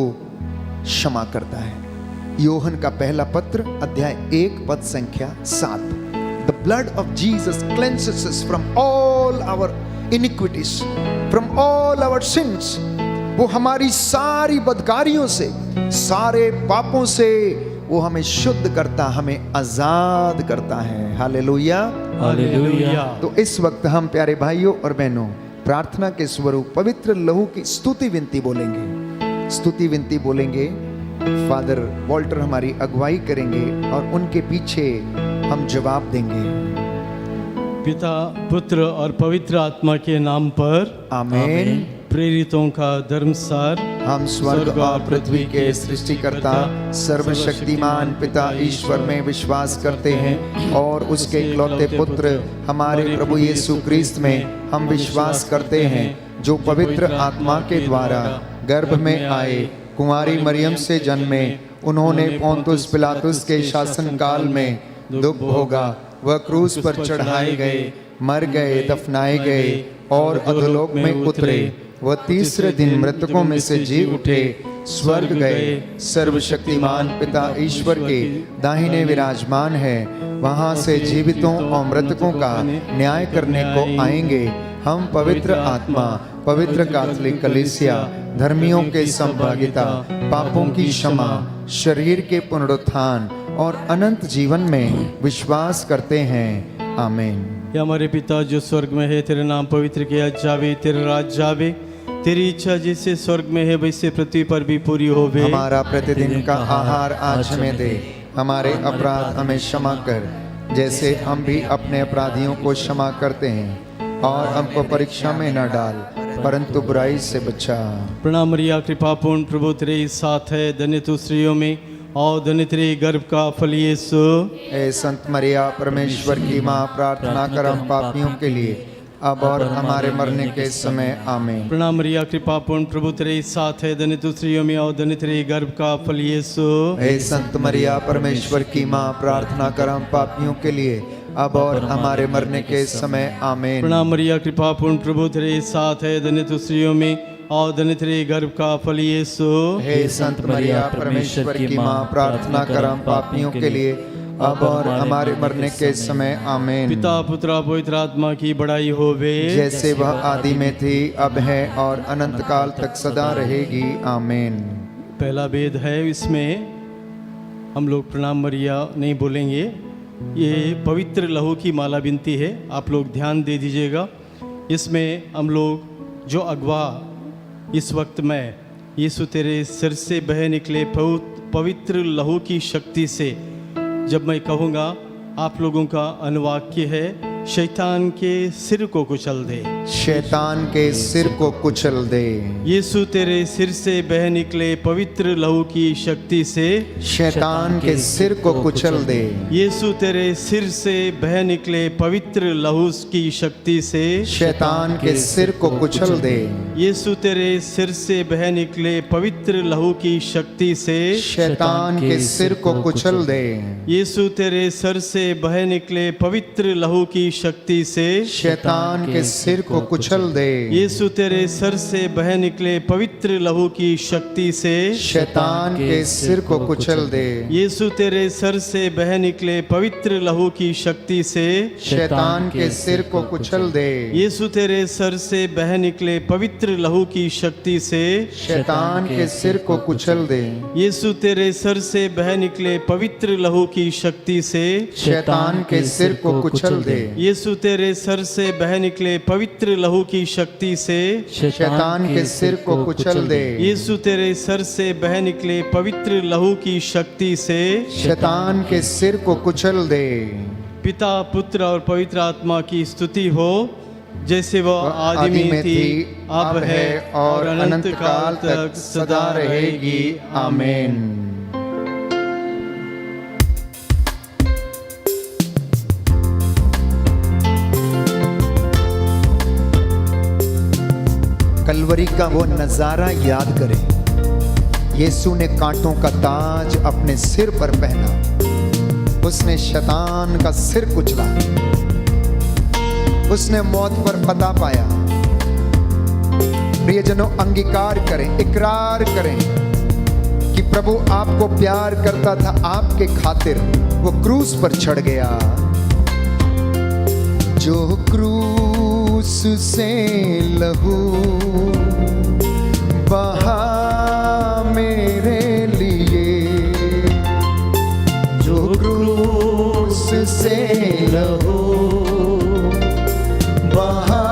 Speaker 1: क्षमा करता है। योहन का पहला पत्र अध्याय 1 पद संख्या 7। The blood of Jesus cleanses us from all our iniquities, from all our sins. वो हमारी सारी बदकारियों से, सारे पापों से वो हमें शुद्ध करता, हमें आजाद करता है। हालेलुया।
Speaker 2: हालेलुया।
Speaker 1: तो इस वक्त हम प्यारे भाइयों और बहनों प्रार्थना के स्वरूप पवित्र लहू की स्तुति विनती बोलेंगे। स्तुति विनती बोलेंगे, फादर वॉल्टर हमारी अगुवाई करेंगे और उनके पीछे हम जवाब देंगे।
Speaker 3: पिता, पुत्र और पवित्र आत्मा के नाम पर
Speaker 1: आमीन।
Speaker 3: प्रेरितों का धर्मसार।
Speaker 1: हम स्वर्ग और पृथ्वी के सृष्टिकर्ता सर्वशक्तिमान पिता ईश्वर में विश्वास करते हैं और उसके इकलौते पुत्र हमारे प्रभु यीशु क्रिस्त में हम विश्वास करते हैं, जो पवित्र आत्मा के द्वारा गर्भ में आए, कुंवारी मरियम से जन्मे, उन्होंने पोंतुस पिलातुस के शासन काल में दुख भोगा, वह क्रूस पर चढ़ाए गए, मर गए, दफनाए गए और अधोलोक में उतरे, वह तीसरे दिन मृतकों में से जी उठे, स्वर्ग गए, सर्वशक्तिमान पिता ईश्वर के दाहिने विराजमान है, वहां से जीवितों और मृतकों का न्याय करने को आएंगे। हम पवित्र आत्मा, पवित्र कैथोलिक कलीसिया, धर्मियों के संभागिता, पापों की क्षमा, शरीर के पुनरुत्थान और अनंत जीवन में विश्वास करते हैं। आमीन।
Speaker 3: या हमारे पिता जो स्वर्ग में है, तेरा नाम पवित्र किया जावे, तेरा राज जावे, तेरी इच्छा जैसे स्वर्ग में है वैसे पृथ्वी पर भी पूरी होवे।
Speaker 1: हमारा प्रतिदिन का आहार आज हमें दे, हमारे अपराध हमें क्षमा कर, जैसे हम भी अपने अपराधियों को क्षमा करते हैं, और हमको परीक्षा में न डाल, परंतु बुराई से बचा।
Speaker 3: प्रणाम मरिया, कृपापूर्ण प्रभु तेरे साथ है, धन्य तू स्त्रियों में और धन्य तेरे गर्भ का फल यीशु।
Speaker 1: ए संत मरिया, परमेश्वर की माँ, प्रार्थना कर हम पापियों के लिए, अब और हमारे मरने के समय। आमीन।
Speaker 3: प्रणाम मरिया, कृपापूर्ण प्रभु तेरे साथ है, धन्य तू स्त्रियों में और धन्य तेरे गर्भ का फल यीशु।
Speaker 1: हे संत मरिया, परमेश्वर की माँ, प्रार्थना कर हम पापियों के लिए, अब और हमारे मरने के समय। आमीन।
Speaker 3: प्रणाम मरिया, कृपापूर्ण प्रभु तेरे साथ है, धन्य तू स्त्रियों में और धन्य तेरे गर्भ का फल यीशु।
Speaker 1: हे संत मरिया, परमेश्वर की माँ, प्रार्थना कर हम पापियों के लिए, अब और हमारे मरने के समय। आमीन।
Speaker 3: पिता, पुत्र और पवित्र आत्मा की बड़ाई होवे,
Speaker 1: जैसे वह आदि में थी, अब है और अनंत काल तक सदा रहेगी। आमीन।
Speaker 3: पहला वेद है, इसमें हम लोग प्रणाम मरिया नहीं बोलेंगे, ये पवित्र लहू की माला विनती है, आप लोग ध्यान दे दीजिएगा। इसमें हम लोग जो अगवा इस वक्त में यीशु तेरे सिर से बह निकले पवित्र लहू की शक्ति से, जब मैं कहूँगा आप लोगों का अनुवाक्य है, शैतान के सिर को कुचल दे,
Speaker 1: शैतान के सिर को कुचल दे।
Speaker 3: यीशु तेरे सिर से बह निकले पवित्र लहू की शक्ति से,
Speaker 1: शैतान के सिर को कुचल दे।
Speaker 3: यीशु तेरे सिर से बह निकले पवित्र लहू की शक्ति से,
Speaker 1: शैतान के सिर को कुचल दे।
Speaker 3: यीशु तेरे सिर से बह निकले पवित्र लहू की शक्ति से,
Speaker 1: शैतान के सिर को कुचल दे।
Speaker 3: यीशु तेरे सिर से बह निकले पवित्र लहू की शक्ति से,
Speaker 1: शैतान के सिर को कुचल दे।
Speaker 3: यीशु तेरे सिर से बह निकले पवित्र लहू की शक्ति से,
Speaker 1: शैतान के सिर को कुचल दे।
Speaker 3: यीशु तेरे सिर से बह निकले पवित्र लहू की शक्ति से,
Speaker 1: शैतान के सिर को कुचल दे।
Speaker 3: यीशु तेरे सिर से बह निकले पवित्र लहू की शक्ति से,
Speaker 1: शैतान के सिर को कुचल दे।
Speaker 3: यीशु तेरे सिर से बह निकले पवित्र लहू की शक्ति से,
Speaker 1: शैतान के सिर को कुचल दे।
Speaker 3: यीशु तेरे सिर से बह निकले पवित्र लहू की शक्ति से,
Speaker 1: शैतान के सिर को कुचल दे।
Speaker 3: यीशु तेरे सिर से बह निकले पवित्र लहू की शक्ति से,
Speaker 1: शैतान के सिर को कुचल दे।
Speaker 3: पिता, पुत्र और पवित्र आत्मा की स्तुति हो, जैसे वह आदि में थी, अब है और अनंत काल तक सदा रहेगी। आमीन।
Speaker 1: कलवरी का वो नजारा याद करें। यीशु ने कांटों का ताज अपने सिर पर पहना, उसने शैतान का सिर कुचला, उसने मौत पर फतह पाया। प्रियजनों, अंगीकार करें, इकरार करें कि प्रभु आपको प्यार करता था, आपके खातिर वो क्रूस पर चढ़ गया। जो क्रूस से लहू बहा मेरे लिए, जो क्रूस से लहू बहा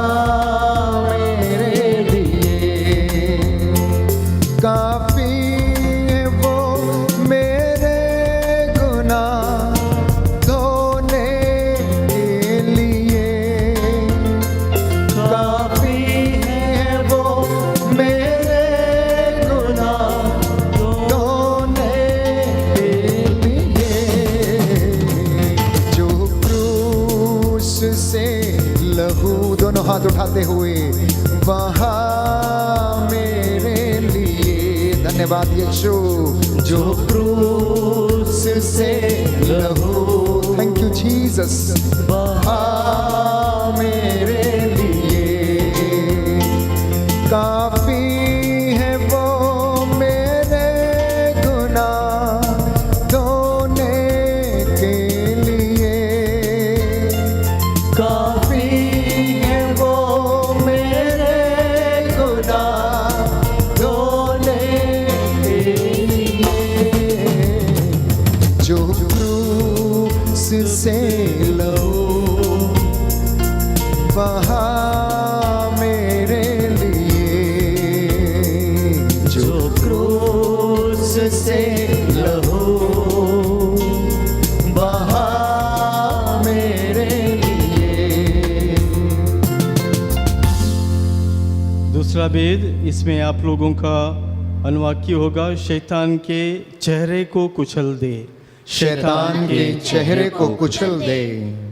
Speaker 1: आवाज उठाते हुए वहाँ मेरे लिए। धन्यवाद यीशु जो क्रूस से लहू, थैंक यू जीसस, वहाँ मेरे लिए काफी है वो मेरे गुनाह धोने के लिए। काफी है वो मेरे गुनाह धोने के लिए, जो क्रूस से लहू बहा मेरे लिए, जो क्रूस से लहू बहा मेरे लिए।
Speaker 3: दूसरा वेद, इसमें आप लोगों का अनुवाक्य होगा, शैतान के चेहरे को कुचल दे।
Speaker 1: शैतान के चेहरे को कुचल दे।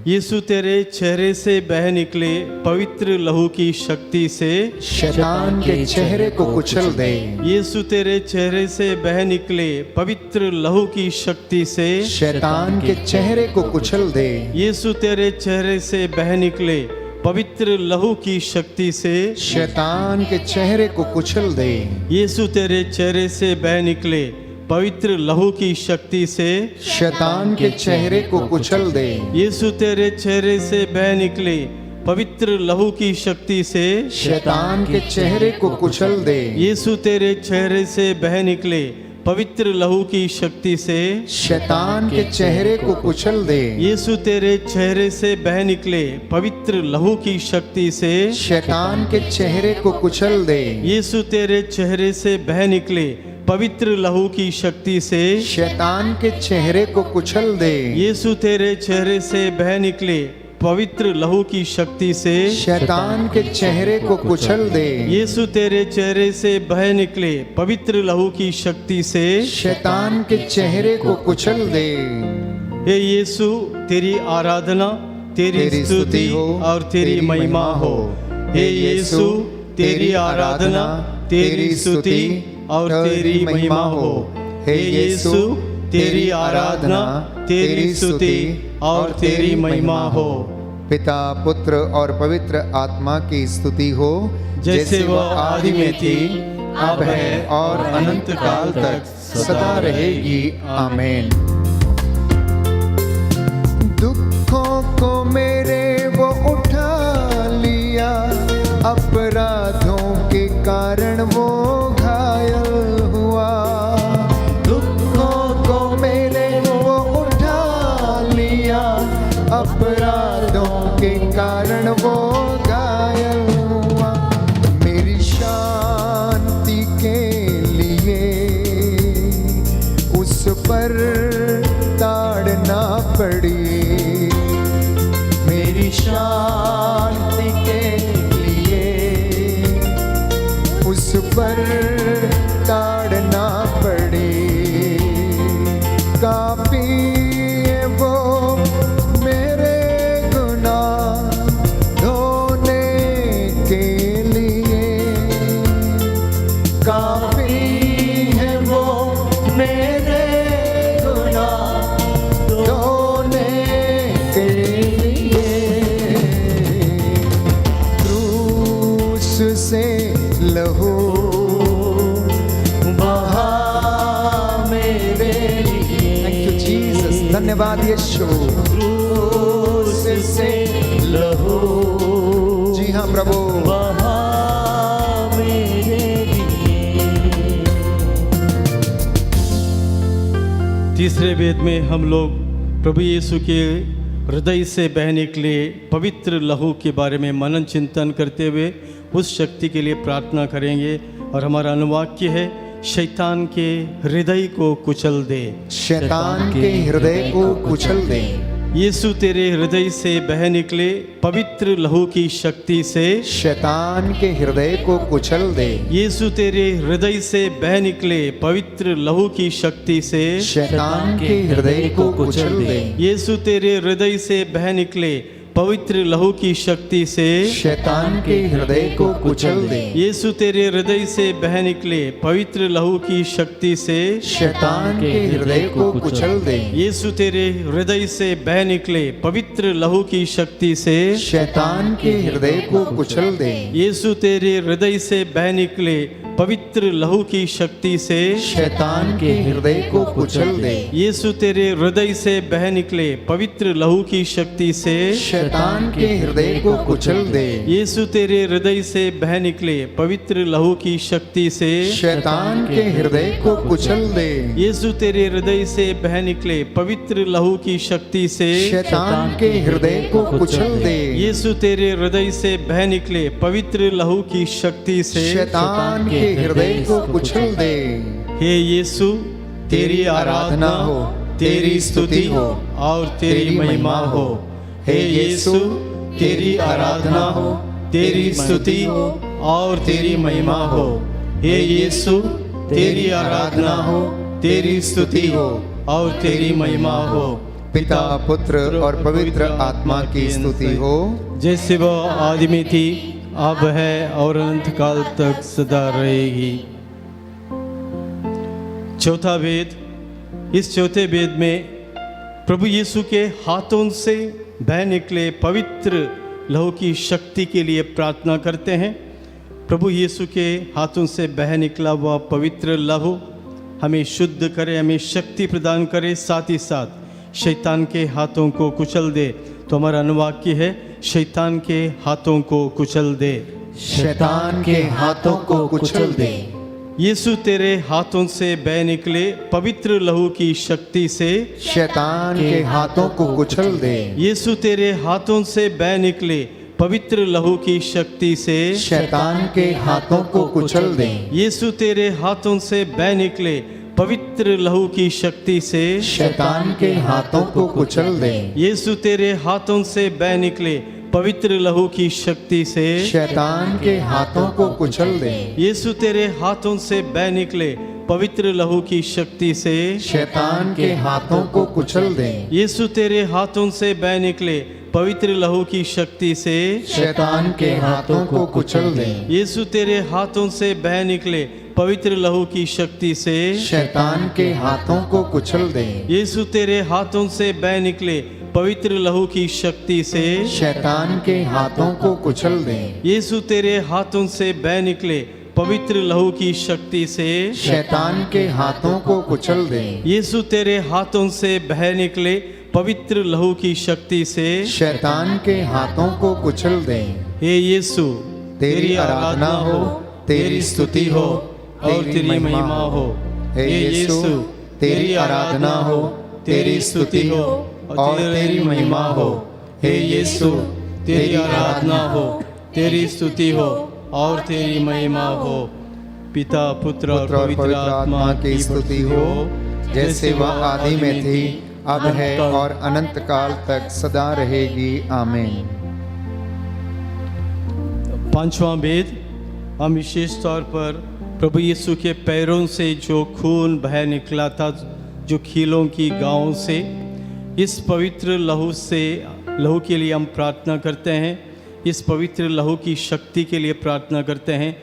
Speaker 3: यीशु तेरे चेहरे से बह निकले पवित्र लहू की शक्ति से।
Speaker 1: शैतान के चेहरे को कुचल दे।
Speaker 3: यीशु तेरे चेहरे से बह निकले पवित्र लहू की शक्ति से।
Speaker 1: शैतान के चेहरे को कुचल दे।
Speaker 3: यीशु तेरे चेहरे से बह निकले पवित्र लहू की शक्ति से।
Speaker 1: शैतान के चेहरे को कुचल दे।
Speaker 3: यीशु तेरे चेहरे से बह निकले पवित्र लहू की शक्ति से।
Speaker 1: शैतान के चेहरे को कुचल दे।
Speaker 3: यीशु तेरे चेहरे से बह निकले पवित्र लहू की शक्ति से।
Speaker 1: शैतान के चेहरे को कुचल दे।
Speaker 3: यीशु तेरे चेहरे से बह निकले पवित्र लहू की शक्ति से।
Speaker 1: शैतान के चेहरे को कुचल दे।
Speaker 3: यीशु तेरे चेहरे से बह निकले पवित्र लहू की शक्ति से।
Speaker 1: शैतान के चेहरे को कुचल दे।
Speaker 3: यीशु तेरे चेहरे से बह निकले पवित्र लहू की शक्ति से।
Speaker 1: शैतान के चेहरे को कुचल दे।
Speaker 3: यीशु तेरे चेहरे से बह निकले पवित्र लहू की शक्ति से।
Speaker 1: शैतान के चेहरे को कुचल दे।
Speaker 3: यीशु तेरे चेहरे से बह निकले पवित्र लहू की शक्ति से।
Speaker 1: शैतान के चेहरे को कुचल दे।
Speaker 3: हे यीशु, तेरी आराधना, तेरी स्तुति और तेरी महिमा हो। हे यीशु, तेरी आराधना, तेरी स्तुति और तेरी महिमा हो। हे यीशु, तेरी आराधना, तेरी स्तुति और तेरी महिमा हो।
Speaker 1: पिता, पुत्र और पवित्र आत्मा की स्तुति हो,
Speaker 3: जैसे वह आदि में थी,
Speaker 1: अब है और अनंत काल तक सदा रहेगी। आमीन। दुखों को मेरे वो उठा लिया, अपराधों के कारण वो घायल हुआ। दुखों को मेरे वो उठा लिया, अपराधों के कारण वो घायल हुआ। मेरी शांति के लिए उस पर ताड़ना पड़ी। मेरी शांति के उस पर ताड़ना पड़ी। काफी है वो मेरे गुनाह धोने के लिए। काफी है वो मेरे गुनाह धोने के लिए। क्रूस से लहू बहा मेरे लिए। थैंक यू जीसस, धन्यवाद यीशु। क्रूस से लहू, जी हाँ प्रभु,
Speaker 2: बहा मेरे लिए।
Speaker 3: तीसरे वेद में हम लोग प्रभु यीशु के हृदय से बह निकले पवित्र लहू के बारे में मनन चिंतन करते हुए उस शक्ति के लिए प्रार्थना करेंगे। और हमारा अनुवाक्य है, शैतान के हृदय को कुचल दे।
Speaker 1: शैतान के हृदय को कुचल दे।
Speaker 3: यीशु तेरे हृदय से बह निकले पवित्र लहू की शक्ति से।
Speaker 1: शैतान के हृदय को कुचल दे।
Speaker 3: यीशु तेरे हृदय से बह निकले पवित्र लहू की शक्ति से।
Speaker 1: शैतान के हृदय को कुचल दे।
Speaker 3: यीशु तेरे हृदय से बह निकले पवित्र लहू की शक्ति से
Speaker 1: शैतान के हृदय को कुचल दे।
Speaker 3: यीशु तेरे हृदय से बह निकले पवित्र लहू की शक्ति से
Speaker 1: शैतान के हृदय को कुचल दे।
Speaker 3: यीशु तेरे हृदय से बह निकले पवित्र लहू की शक्ति से
Speaker 1: शैतान के हृदय को कुचल दे।
Speaker 3: यीशु तेरे हृदय से बह निकले पवित्र लहू की शक्ति से
Speaker 1: शैतान के हृदय को कुचल दे।
Speaker 3: यीशु तेरे हृदय से बह निकले पवित्र लहू की शक्ति से
Speaker 1: शैतान के हृदय को कुचल दे।
Speaker 3: यीशु तेरे हृदय से बह निकले पवित्र लहू की शक्ति से
Speaker 1: शैतान के हृदय को कुचल दे।
Speaker 3: यीशु तेरे हृदय से बह निकले पवित्र लहू की शक्ति से
Speaker 1: शैतान के हृदय को कुचल दे।
Speaker 3: यीशु तेरे हृदय से बह निकले पवित्र लहू की शक्ति से
Speaker 1: शैतान के हृदय को कुचल दे।
Speaker 3: हे यीशु तेरी आराधना हो, तेरी स्तुति हो और तेरी महिमा हो। हे यीशु तेरी आराधना हो, तेरी स्तुति हो और तेरी महिमा हो। हे यीशु तेरी आराधना हो, तेरी स्तुति हो और तेरी महिमा हो।
Speaker 1: पिता पुत्र और पवित्र आत्मा की स्तुति हो,
Speaker 3: जैसे वह आदि में थी, अब है और अनंत काल तक सदा रहेगी। चौथा वेद। इस चौथे वेद में प्रभु यीशु के हाथों से बह निकले पवित्र लहू की शक्ति के लिए प्रार्थना करते हैं। प्रभु यीशु के हाथों से बह निकला हुआ पवित्र लहू हमें शुद्ध करे, हमें शक्ति प्रदान करे, साथ ही साथ शैतान के हाथों को कुचल दे। तो हमारा अनुवाक्य है, शैतान के हाथों को कुचल दे।
Speaker 1: शैतान के हाथों को कुचल दे।
Speaker 3: यीशु तेरे हाथों से बह निकले पवित्र लहू की शक्ति से
Speaker 1: शैतान के हाथों को कुचल दे।
Speaker 3: यीशु तेरे हाथों से बह निकले पवित्र लहू की शक्ति से
Speaker 1: शैतान के हाथों को कुचल दे।
Speaker 3: यीशु तेरे हाथों से बह निकले पवित्र लहू की शक्ति से
Speaker 1: शैतान के हाथों को कुचल दे।
Speaker 3: यीशु तेरे हाथों से बह निकले पवित्र लहू की शक्ति से
Speaker 1: शैतान के हाथों को कुचल दे।
Speaker 3: यीशु तेरे हाथों से बह निकले पवित्र लहू की शक्ति से
Speaker 1: शैतान के हाथों को कुचल दे।
Speaker 3: यीशु तेरे हाथों से बह निकले पवित्र लहू की शक्ति से
Speaker 1: शैतान के हाथों को कुचल दे।
Speaker 3: यीशु तेरे हाथों से बह निकले पवित्र लहू की शक्ति से
Speaker 1: शैतान के हाथों को कुचल दे।
Speaker 3: यीशु तेरे हाथों से बह निकले पवित्र लहू की शक्ति से
Speaker 1: शैतान के हाथों को कुचल दे।
Speaker 3: यीशु तेरे हाथों से बह निकले पवित्र लहू की शक्ति से
Speaker 1: शैतान के हाथों को कुचल दे।
Speaker 3: यीशु तेरे हाथों से बह निकले पवित्र लहू की शक्ति से
Speaker 1: शैतान के हाथों को कुचल दे।
Speaker 3: हे यीशु
Speaker 1: तेरी आराधना हो, तेरी स्तुति हो
Speaker 3: और तेरी महिमा हो।
Speaker 1: हे यीशु तेरी आराधना हो, तेरी स्तुति हो और तेरी महिमा हो। हे यीशु
Speaker 3: तेरी आराधना हो, तेरी स्तुति हो और तेरी महिमा हो। पिता पुत्र और पवित्र आत्मा की स्तुति हो,
Speaker 1: जैसे वह आदि में थी, अब है और अनंत काल तक सदा रहेगी। आमीन।
Speaker 3: पांचवां वेद। हम विशेष तौर पर प्रभु यीशु के पैरों से जो खून बह निकला था, जो खीलों की गांवों से, इस पवित्र लहू के लिए हम प्रार्थना करते हैं। इस पवित्र लहू की शक्ति के लिए प्रार्थना करते हैं।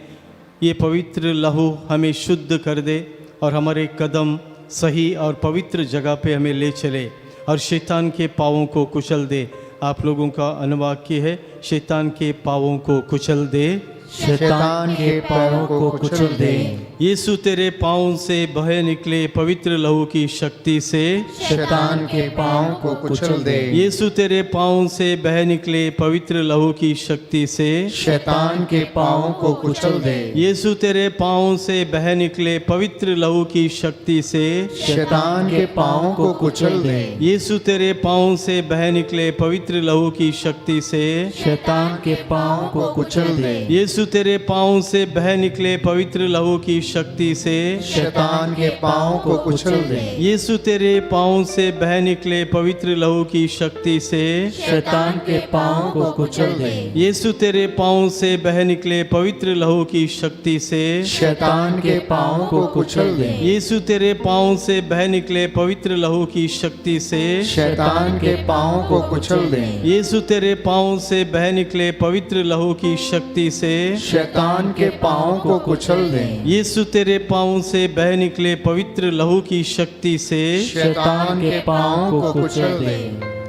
Speaker 3: ये पवित्र लहू हमें शुद्ध कर दे और हमारे कदम सही और पवित्र जगह पे हमें ले चले और शैतान के पाँवों को कुचल दे। आप लोगों का अनुवाक्य है, शैतान के पाँवों को कुचल दे।
Speaker 1: शैतान के पाँवों को कुचल दे।
Speaker 3: यीशु तेरे पाँव से बह निकले पवित्र लहू की शक्ति से
Speaker 1: शैतान के पाँव को कुचल दे।
Speaker 3: यीशु तेरे पाँव से बह निकले पवित्र लहू की शक्ति से
Speaker 1: शैतान के पाँव को कुचल दे।
Speaker 3: यीशु तेरे पाँव से बह निकले पवित्र लहू की शक्ति से
Speaker 1: शैतान के पाँव को कुचल दे।
Speaker 3: यीशु तेरे पाँव से बह निकले पवित्र लहू की शक्ति से
Speaker 1: शैतान के पाँव को कुचल दे।
Speaker 3: यीशु यीशु तेरे पाँव से बह निकले पवित्र लहू की शक्ति से
Speaker 1: शैतान के पाँव को कुचल दे।
Speaker 3: यीशु तेरे पाँव से बह निकले पवित्र लहू की शक्ति से
Speaker 2: शैतान के पाँव को कुचल दे।
Speaker 3: यीशु तेरे पाँव से बह निकले पवित्र लहू की शक्ति से
Speaker 1: शैतान के पाँव को कुचल दे।
Speaker 3: यीशु तेरे पाँव से बह निकले पवित्र लहू की शक्ति से
Speaker 1: शैतान के पाँव को कुचल दे।
Speaker 3: यीशु तेरे पाँव से बह निकले पवित्र लहू की शक्ति से
Speaker 1: शैतान के पाँव को कुचल दे।
Speaker 3: यीशु तेरे पाँव से बह निकले पवित्र लहू की शक्ति से
Speaker 1: शैतान के पाँव को कुचल दे।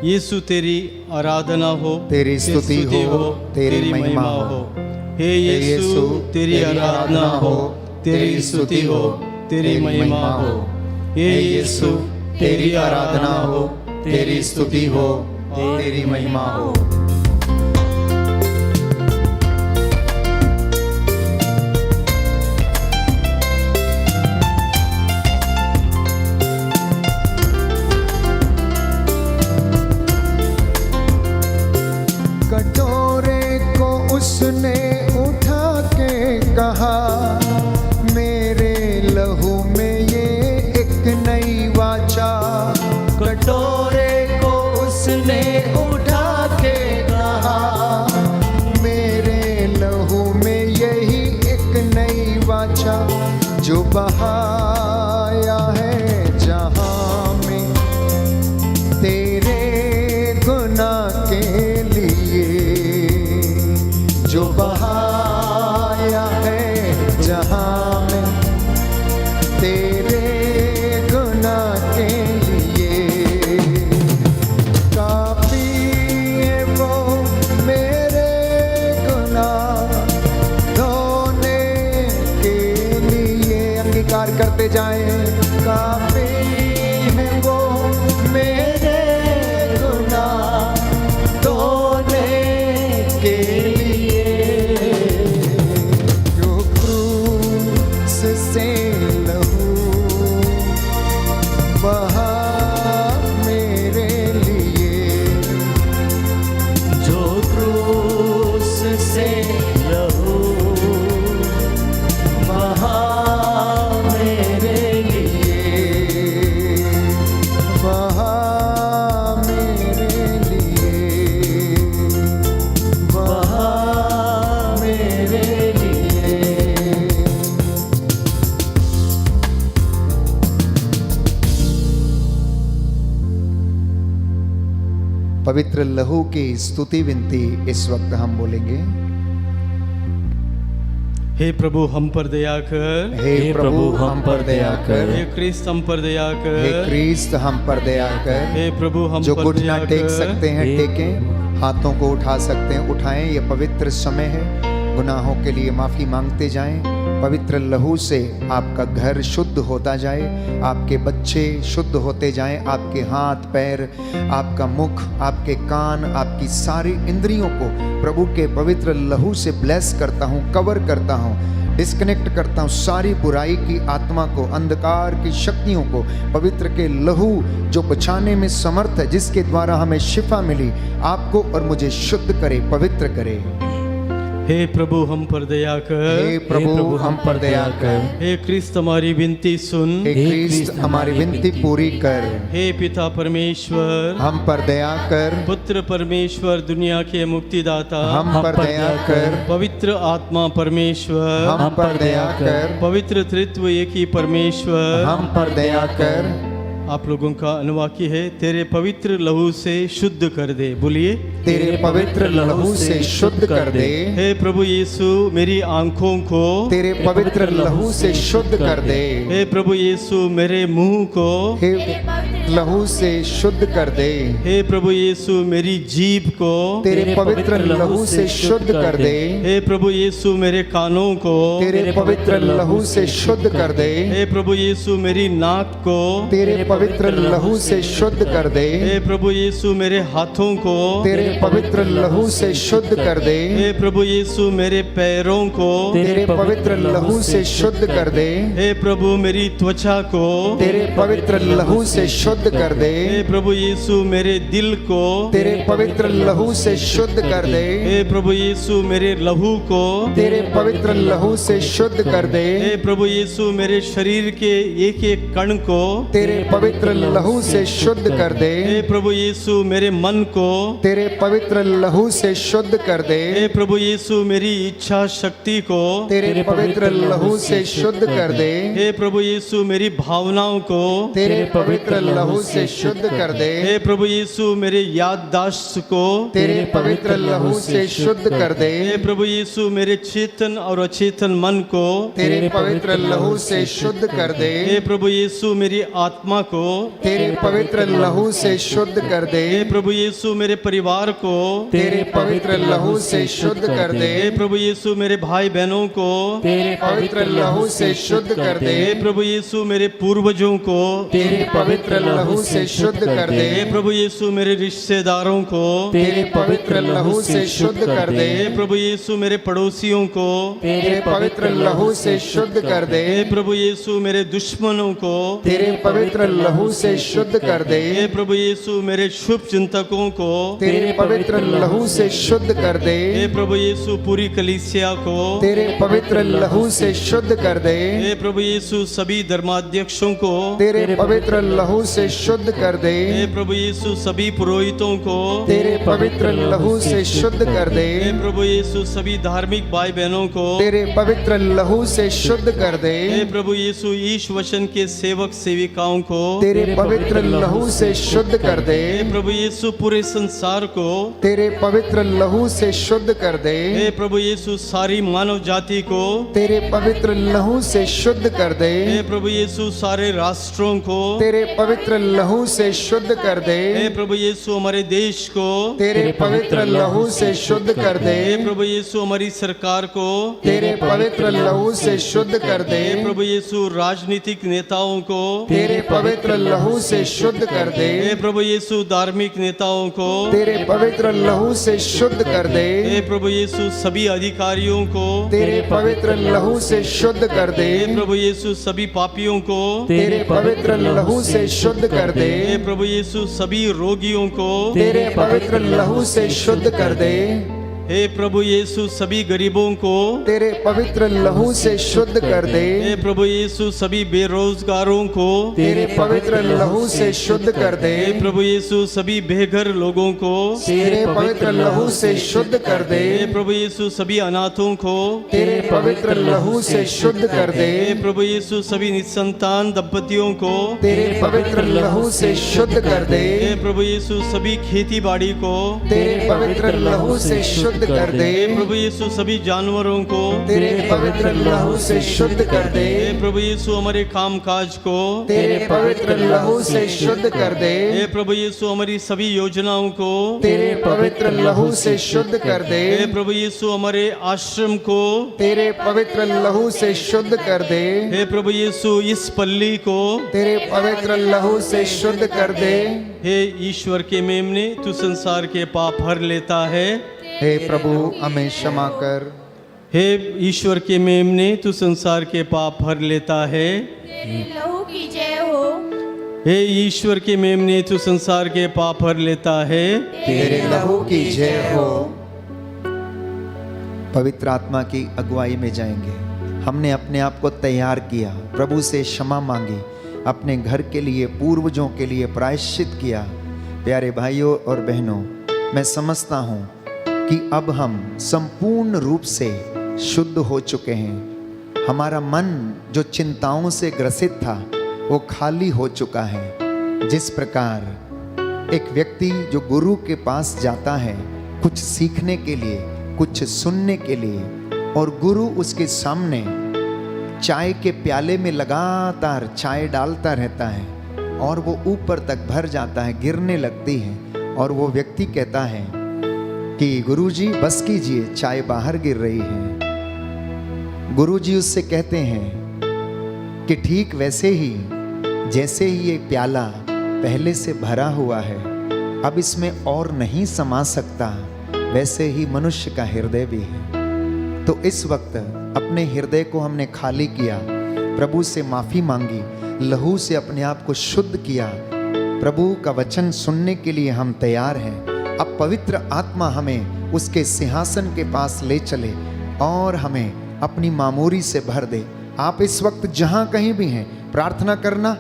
Speaker 3: यीशु तेरी आराधना हो,
Speaker 1: तेरी स्तुति हो, तेरी महिमा हो।
Speaker 3: हे यीशु तेरी आराधना हो, तेरी स्तुति हो, तेरी महिमा हो। हे यीशु तेरी आराधना हो,
Speaker 1: तेरी स्तुति हो, तेरी महिमा हो। कटोरे को उसने उठा के कहा, मेरे लहू में ये एक नई वाचा। कटोरे को उसने उठा के कहा, मेरे लहू में यही एक नई वाचा। जो बहाया है जहां में तेरे गुनाह के लिए, जो बहाया है जहां में तेरे गुनाह के लिए। काफी है वो मेरे गुनाह धोने के लिए। अंगीकार करते जाएं। काफी है वो मेरे गुनाह धोने के लिए, जो क्रूस से लहू बहा मेरे लिए।
Speaker 2: जो क्रूस से लहू बहा मेरे लिए,
Speaker 1: बहा मेरे लिए,
Speaker 2: बहा मेरे लिए।
Speaker 1: पवित्र लहू की स्तुति विनती इस वक्त हम बोलेंगे।
Speaker 3: हे प्रभु हम पर दया कर,
Speaker 1: हे प्रभु हम पर दया कर।
Speaker 3: हे क्रिस्त हम पर दया कर,
Speaker 1: हे क्रिस्त हम पर दया कर।
Speaker 3: हे प्रभु हम
Speaker 1: जो
Speaker 3: पर
Speaker 1: घुटना
Speaker 3: दया
Speaker 1: टेक
Speaker 3: कर।
Speaker 1: सकते हैं
Speaker 2: हे
Speaker 1: टेकें, हाथों को उठा सकते हैं उठाएं। ये पवित्र समय है, गुनाहों के लिए माफ़ी मांगते जाएं। पवित्र लहू से आपका घर शुद्ध होता जाए, आपके बच्चे शुद्ध होते जाएं, आपके हाथ पैर, आपका मुख, आपके कान, आपकी सारी इंद्रियों को प्रभु के पवित्र लहू से ब्लेस करता हूँ, कवर करता हूँ, डिस्कनेक्ट करता हूँ सारी बुराई की आत्मा को, अंधकार की शक्तियों को। पवित्र के लहू जो बचाने में समर्थ है, जिसके द्वारा हमें शिफा मिली, आपको और मुझे शुद्ध करे, पवित्र करे।
Speaker 3: हे प्रभु हम पर दया कर,
Speaker 1: हे प्रभु हम पर दया कर।
Speaker 3: हे क्रिस्त हमारी विनती सुन,
Speaker 1: हे क्रिस्त हमारी विनती पूरी कर।
Speaker 3: हे पिता परमेश्वर
Speaker 1: हम पर दया कर,
Speaker 3: पुत्र परमेश्वर दुनिया के मुक्तिदाता,
Speaker 1: हम पर दया कर,
Speaker 3: पवित्र आत्मा परमेश्वर,
Speaker 1: हम पर दया कर,
Speaker 3: पवित्र त्रित्व एक ही परमेश्वर,
Speaker 1: हम पर दया कर।
Speaker 3: आप लोगों का अनुवाक्य है, तेरे पवित्र लहू से शुद्ध कर दे। बोलिए,
Speaker 1: तेरे पवित्र लहू से शुद्ध कर दे।
Speaker 3: हे प्रभु यीशु मेरी आंखों को,
Speaker 1: तेरे पवित्र लहू से शुद्ध कर दे।
Speaker 3: हे प्रभु यीशु मेरे मुंह को,
Speaker 1: हे लहू से शुद्ध कर दे।
Speaker 3: हे प्रभु यीशु मेरी जीभ को,
Speaker 1: तेरे पवित्र लहू से शुद्ध कर दे।
Speaker 3: हे प्रभु यीशु मेरे कानों को,
Speaker 1: तेरे पवित्र लहू से शुद्ध कर दे।
Speaker 3: हे प्रभु यीशु मेरी नाक को,
Speaker 1: तेरे पवित्र लहू से शुद्ध कर दे।
Speaker 3: हे प्रभु यीशु मेरे हाथों को,
Speaker 1: तेरे पवित्र लहू से शुद्ध कर दे।
Speaker 3: हे प्रभु यीशु मेरे पैरों को
Speaker 1: तेरे पवित्र लहू से शुद्ध कर दे।
Speaker 3: हे प्रभु मेरी त्वचा को
Speaker 1: तेरे पवित्र लहू से शुद्ध कर दे।
Speaker 3: हे प्रभु यीशु मेरे दिल को
Speaker 1: तेरे पवित्र लहू से शुद्ध कर दे।
Speaker 3: हे प्रभु यीशु मेरे लहू को
Speaker 1: तेरे पवित्र लहू से शुद्ध कर दे।
Speaker 3: हे प्रभु यीशु मेरे शरीर के एक एक कण को
Speaker 1: तेरे पवित्र लहू से शुद्ध कर दे।
Speaker 3: हे प्रभु यीशु मेरे मन को
Speaker 1: तेरे पवित्र लहू से शुद्ध कर दे।
Speaker 3: हे प्रभु यीशु मेरी इच्छा शक्ति को
Speaker 1: तेरे पवित्र लहू से शुद्ध कर दे।
Speaker 3: हे प्रभु यीशु मेरी भावनाओं को
Speaker 1: तेरे पवित्र लहू से शुद्ध कर दे।
Speaker 3: हे प्रभु यीशु मेरे याददाश्त को
Speaker 1: तेरे पवित्र लहू से शुद्ध कर दे।
Speaker 3: हे प्रभु यीशु मेरे चेतन और अचेतन मन को
Speaker 1: तेरे पवित्र लहू से शुद्ध कर दे।
Speaker 3: हे प्रभु यीशु मेरी आत्मा को
Speaker 1: तेरे पवित्र लहू से शुद्ध कर दे।
Speaker 3: हे प्रभु यीशु मेरे परिवार को
Speaker 1: तेरे पवित्र लहू से शुद्ध कर दे।
Speaker 3: हे प्रभु यीशु मेरे भाई बहनों को
Speaker 1: तेरे पवित्र लहू से शुद्ध कर दे।
Speaker 3: हे प्रभु यीशु मेरे पूर्वजों को
Speaker 1: तेरे पवित्र लहू से शुद्ध कर दे।
Speaker 3: हे प्रभु यीशु मेरे रिश्तेदारों को
Speaker 1: तेरे पवित्र लहू से शुद्ध कर दे।
Speaker 3: हे प्रभु यीशु मेरे पड़ोसियों को
Speaker 1: तेरे पवित्र लहू से शुद्ध कर दे।
Speaker 3: हे प्रभु यीशु मेरे दुश्मनों को
Speaker 1: तेरे पवित्र लहू से शुद्ध कर दे।
Speaker 3: हे प्रभु यीशु मेरे शुभ चिंतकों को
Speaker 1: तेरे पवित्र लहू से शुद्ध कर दे।
Speaker 3: हे प्रभु यीशु पूरी कलीसिया को
Speaker 1: तेरे पवित्र लहू से शुद्ध कर दे।
Speaker 3: हे प्रभु यीशु सभी धर्माध्यक्षों को
Speaker 1: तेरे पवित्र लहू से शुद्ध कर दे।
Speaker 3: हे प्रभु यीशु सभी पुरोहितों को
Speaker 1: तेरे पवित्र लहू से शुद्ध कर दे।
Speaker 3: हे प्रभु यीशु सभी धार्मिक भाई बहनों को
Speaker 1: तेरे पवित्र लहू से शुद्ध कर दे।
Speaker 3: हे प्रभु यीशु ईश वचन के सेवक सेविकाओं को
Speaker 1: तेरे पवित्र लहू से शुद्ध कर दे।
Speaker 3: हे प्रभु यीशु पूरे संसार को
Speaker 1: तेरे पवित्र लहू से शुद्ध कर दे।
Speaker 3: हे प्रभु यीशु सारी मानव जाति को
Speaker 1: तेरे पवित्र लहू से शुद्ध कर दे।
Speaker 3: हे प्रभु यीशु सारे राष्ट्रों को
Speaker 1: तेरे पवित्र लहू से शुद्ध कर दे।
Speaker 3: हे प्रभु यीशु हमारे देश को
Speaker 1: तेरे पवित्र लहू से शुद्ध कर दे।
Speaker 3: हे प्रभु यीशु हमारी सरकार को
Speaker 1: तेरे पवित्र लहू से शुद्ध कर दे।
Speaker 3: हे प्रभु यीशु राजनीतिक नेताओं को
Speaker 1: तेरे पवित्र लहू से शुद्ध कर दे।
Speaker 3: हे प्रभु यीशु धार्मिक नेताओं को
Speaker 1: तेरे पवित्र लहू से शुद्ध कर दे।
Speaker 3: हे प्रभु यीशु सभी अधिकारियों को
Speaker 1: तेरे पवित्र लहू से शुद्ध कर दे।
Speaker 3: हे प्रभु यीशु सभी पापियों को
Speaker 1: तेरे पवित्र लहू से शुद्ध कर दे।
Speaker 3: हे प्रभु यीशु सभी रोगियों को
Speaker 1: तेरे पवित्र लहू से शुद्ध कर दे।
Speaker 3: हे प्रभु यीशु सभी गरीबों को
Speaker 1: तेरे पवित्र लहू से शुद्ध कर दे।
Speaker 3: हे प्रभु यीशु सभी बेरोजगारों को
Speaker 1: तेरे पवित्र लहू से शुद्ध कर दे।
Speaker 3: हे प्रभु यीशु सभी बेघर लोगों को
Speaker 1: तेरे पवित्र लहू से शुद्ध कर दे।
Speaker 3: हे प्रभु यीशु सभी अनाथों को
Speaker 1: तेरे पवित्र लहू से शुद्ध कर दे।
Speaker 3: हे प्रभु यीशु सभी निसंतान दंपतियों को
Speaker 1: तेरे पवित्र लहू से शुद्ध कर दे।
Speaker 3: हे प्रभु यीशु सभी खेती बाड़ी को
Speaker 1: तेरे पवित्र लहू से शुद्ध कर दे।
Speaker 3: हे प्रभु यीशु सभी जानवरों को
Speaker 1: तेरे पवित्र लहू से शुद्ध कर दे।
Speaker 3: हे प्रभु यीशु हमारे काम काज को
Speaker 1: तेरे पवित्र लहू से शुद्ध कर दे।
Speaker 3: हे प्रभु यीशु हमारी सभी योजनाओं को
Speaker 1: तेरे पवित्र लहू से शुद्ध कर दे।
Speaker 3: हे प्रभु यीशु हमारे आश्रम को
Speaker 1: तेरे पवित्र लहू से शुद्ध कर दे।
Speaker 3: हे प्रभु यीशु इस पल्ली को
Speaker 1: तेरे पवित्र लहू से शुद्ध कर दे।
Speaker 3: हे ईश्वर के मेमने तू संसार के पाप हर लेता है।
Speaker 1: हे प्रभु हमें क्षमा कर।
Speaker 3: हे ईश्वर के मेमने तू संसार के पाप हर लेता है।
Speaker 4: तेरे लहू की जय हो।
Speaker 3: हे ईश्वर के मेमने तू संसार के पाप हर लेता है।
Speaker 1: तेरे लहू की जय हो। पवित्र आत्मा की अगुवाई में जाएंगे। हमने अपने आप को तैयार किया, प्रभु से क्षमा मांगी, अपने घर के लिए, पूर्वजों के लिए प्रायश्चित किया। प्यारे भाइयों और बहनों, मैं समझता हूँ कि अब हम संपूर्ण रूप से शुद्ध हो चुके हैं। हमारा मन जो चिंताओं से ग्रसित था वो खाली हो चुका है। जिस प्रकार एक व्यक्ति जो गुरु के पास जाता है कुछ सीखने के लिए, कुछ सुनने के लिए, और गुरु उसके सामने चाय के प्याले में लगातार चाय डालता रहता है और वो ऊपर तक भर जाता है, गिरने लगती है, और वो व्यक्ति कहता है कि गुरुजी बस कीजिए, चाय बाहर गिर रही है। गुरुजी उससे कहते हैं कि ठीक वैसे ही जैसे ही ये प्याला पहले से भरा हुआ है अब इसमें और नहीं समा सकता, वैसे ही मनुष्य का हृदय भी है। तो इस वक्त अपने हृदय को हमने खाली किया, प्रभु से माफी मांगी, लहू से अपने आप को शुद्ध किया, प्रभु का वचन सुनने के लिए हम तैयार हैं। अब पवित्र आत्मा हमें उसके सिंहासन के पास ले चले और हमें अपनी मामूरी से भर दे। आप इस वक्त जहां कहीं भी हैं प्रार्थना करना,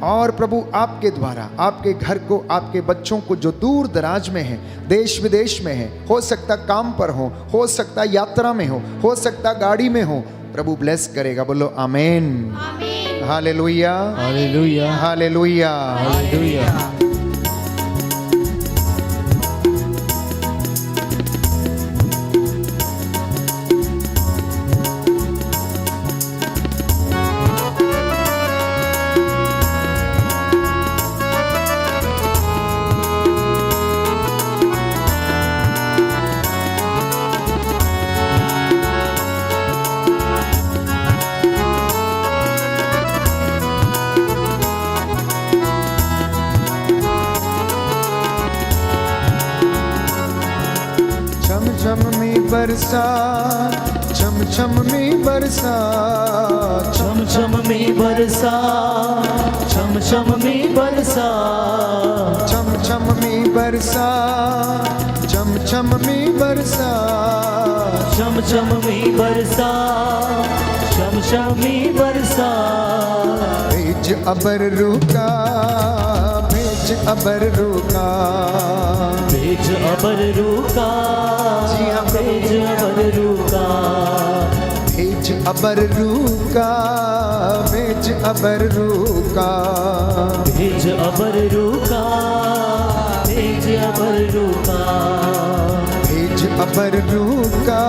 Speaker 1: और प्रभु आपके द्वारा आपके घर को, आपके बच्चों को जो दूर दराज में है, देश विदेश में है, हो सकता काम पर हो सकता यात्रा में हो सकता गाड़ी में हो, प्रभु ब्लेस करेगा। बोलो आमेन,
Speaker 4: आमीन।
Speaker 1: Hallelujah,
Speaker 2: hallelujah,
Speaker 1: hallelujah.
Speaker 2: हालेलुया।
Speaker 1: छम छम में बरसा, छम छम में बरसा,
Speaker 2: छम छम में बरसा, छम छम में बरसा,
Speaker 1: छम छम में बरसा, छम छम में बरसा,
Speaker 2: छम छम में बरसा, छम छम में बरसा।
Speaker 1: भेज अबर रुका, भेज अबर रुका,
Speaker 2: भेज अबर रुका,
Speaker 1: जी हाँ,
Speaker 2: भेज अबर रुका,
Speaker 1: भेज अबर रुका, भेज अबर रुका,
Speaker 2: भेज अबर रुका, भेज अबर रुका,
Speaker 1: भेज अबर रुका,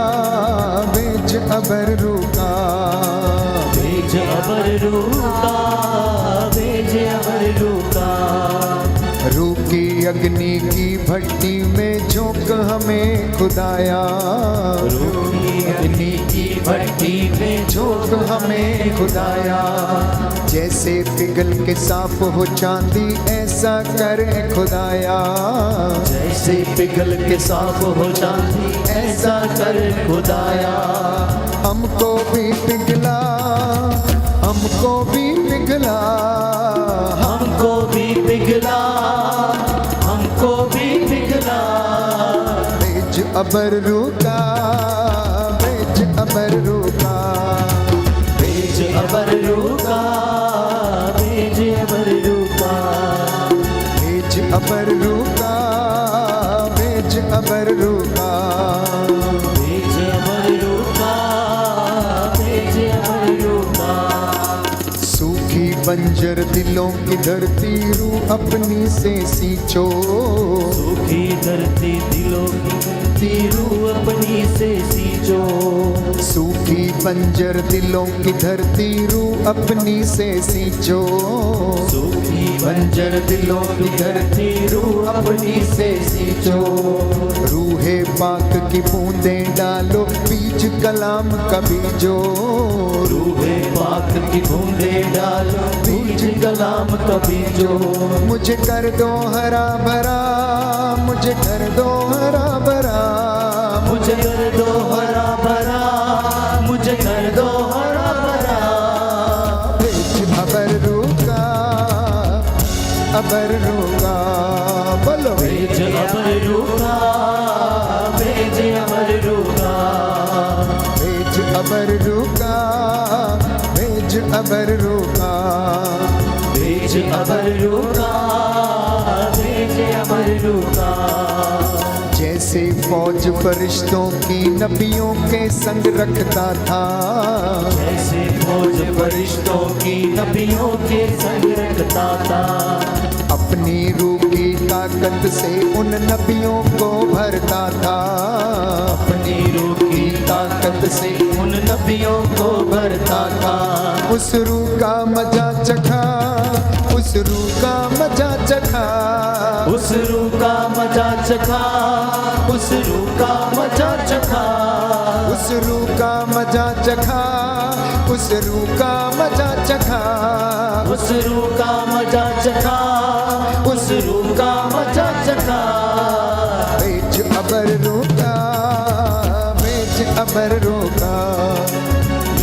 Speaker 1: भेज अबर रुका,
Speaker 2: भेज अबर रुका, भेज अबर रुका।
Speaker 1: रूकी अग्नि की भट्टी में झोंक हमें खुदाया,
Speaker 2: रूखी अग्नि की भट्टी में
Speaker 1: झोंक हमें खुदाया, जैसे पिघल के साफ हो चांदी ऐसा कर खुदाया,
Speaker 2: जैसे पिघल के साफ हो चांदी ऐसा कर खुदाया।
Speaker 1: हमको भी पिघला, हमको भी पिघला,
Speaker 2: हमको भी पिघला, हमको भी पिघला।
Speaker 1: भेज अबर रुका, भेज अबर रुका,
Speaker 2: भेज अबर रुका, भेज अबर रुका,
Speaker 1: भेज अबर रुका, भेज अबर रुका,
Speaker 2: भेज अबर रुका, भेज अबर रुका।
Speaker 1: सूखी बंजर दिलों की धरती रूह अपनी से सींचो,
Speaker 2: सूखी धरती दिलों की रूह अपनी से सींचो,
Speaker 1: सूखी बंजर दिलों की धरती रूह अपनी से सींचो,
Speaker 2: सूखी बंजर दिलों की धरती रूह अपनी से सींचो।
Speaker 1: रूहे पाक की बूंदें डालो बीज कलाम का बीजो,
Speaker 2: रूहे पाक की बूंदें डालो बीज कलाम का बीजो।
Speaker 1: मुझे कर दो हरा भरा, मुझे कर दो हरा भरा,
Speaker 2: मुझे कर दो हरा भरा, मुझे कर दो हरा भरा।
Speaker 1: भेज अबर रुका, अबर रुका, बोलो
Speaker 2: भेज अबर रुका, भेज अबर रुका,
Speaker 1: भेज अबर रुका, भेज अबर रुका,
Speaker 2: भेज अबर रुका, भेज अबर रुका।
Speaker 1: जैसे फौज फरिश्तों की नबियों के संग रखता था,
Speaker 2: जैसे फौज फरिश्तों की नबियों के संग रखता था,
Speaker 1: अपनी रूह की ताकत से उन नबियों को भरता था,
Speaker 2: अपनी रूह की ताकत से उन नबियों को भरता था।
Speaker 1: उस रूह का मजा चखा, उस रूह का मजा चखा,
Speaker 2: उस रूह का मजा चखा, उस रूह का मजा चखा,
Speaker 1: उस रूह का मजा चखा, उस रूह का मजा चखा,
Speaker 2: उस रूह का मजा चखा, उस रूह का मजा चखा।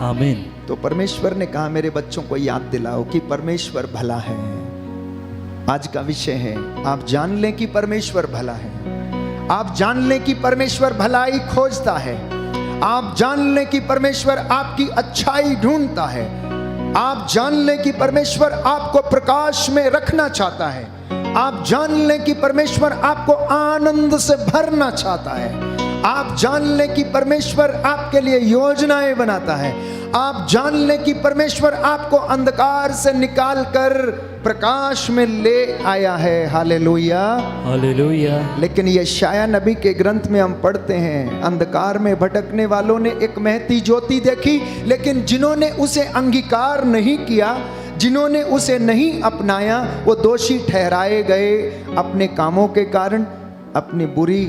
Speaker 2: आमीन।
Speaker 1: तो परमेश्वर ने कहा मेरे बच्चों को याद दिलाओ कि परमेश्वर भला है। आज का विषय है आप जान लें कि परमेश्वर भला है। आप जान लें कि परमेश्वर भलाई खोजता है। आप जान लें कि परमेश्वर आपकी अच्छाई ढूंढता है। आप जान लें कि परमेश्वर आपको प्रकाश में रखना चाहता है। आप जान लें कि परमेश्वर आपको आनंद से भरना चाहता है। आप जान लें कि परमेश्वर आपके लिए योजनाएं बनाता है। आप जान लें कि परमेश्वर आपको अंधकार से निकालकर प्रकाश में ले आया है। Hallelujah,
Speaker 2: hallelujah.
Speaker 1: लेकिन यशाया नबी के ग्रंथ में हम पढ़ते हैं अंधकार में भटकने वालों ने एक महती ज्योति देखी, लेकिन जिन्होंने उसे अंगीकार नहीं किया, जिन्होंने उसे नहीं अपनाया, वो दोषी ठहराए गए अपने कामों के कारण, अपनी बुरी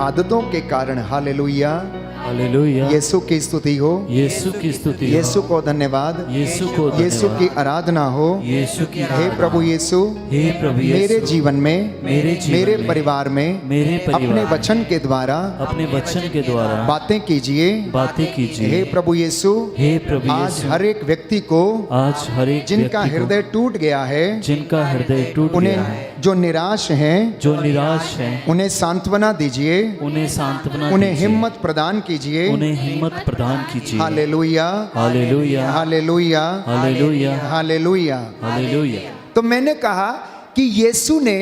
Speaker 1: आदतों के कारण। Hallelujah,
Speaker 2: hallelujah.
Speaker 1: यीशु की स्तुति हो,
Speaker 2: यीशु की स्तुति हो।
Speaker 1: यीशु को धन्यवाद,
Speaker 2: यीशु को
Speaker 1: यीशु की आराधना हो।
Speaker 2: यीशु की
Speaker 1: हे प्रभु यीशु,
Speaker 2: हे प्रभु यीशु,
Speaker 1: मेरे जीवन में, मेरे परिवार में,
Speaker 2: मेरे परिवार
Speaker 1: अपने वचन के द्वारा,
Speaker 2: अपने वचन के द्वारा
Speaker 1: बातें कीजिए,
Speaker 2: बातें कीजिए।
Speaker 1: हे प्रभु यीशु,
Speaker 2: हे प्रभु
Speaker 1: आज
Speaker 2: यीशु,
Speaker 1: हर एक व्यक्ति को,
Speaker 2: आज हर एक
Speaker 1: जिनका
Speaker 2: व्यक्ति को,
Speaker 1: हृदय टूट गया है,
Speaker 2: जिनका हृदय टूट गया है,
Speaker 1: उन्हें जो निराश हैं,
Speaker 2: जो निराश है,
Speaker 1: उन्हें सांत्वना दीजिए,
Speaker 2: उन्हें सांत्वना
Speaker 1: उन्हें
Speaker 2: दीजिए,
Speaker 1: हिम्मत प्रदान कीजिए।
Speaker 2: उन्हें हिम्मत प्रदान कीजिए।
Speaker 1: Hallelujah,
Speaker 2: hallelujah,
Speaker 1: hallelujah,
Speaker 2: hallelujah,
Speaker 1: hallelujah.
Speaker 2: Hallelujah.
Speaker 1: तो मैंने कहा कि यीशु ने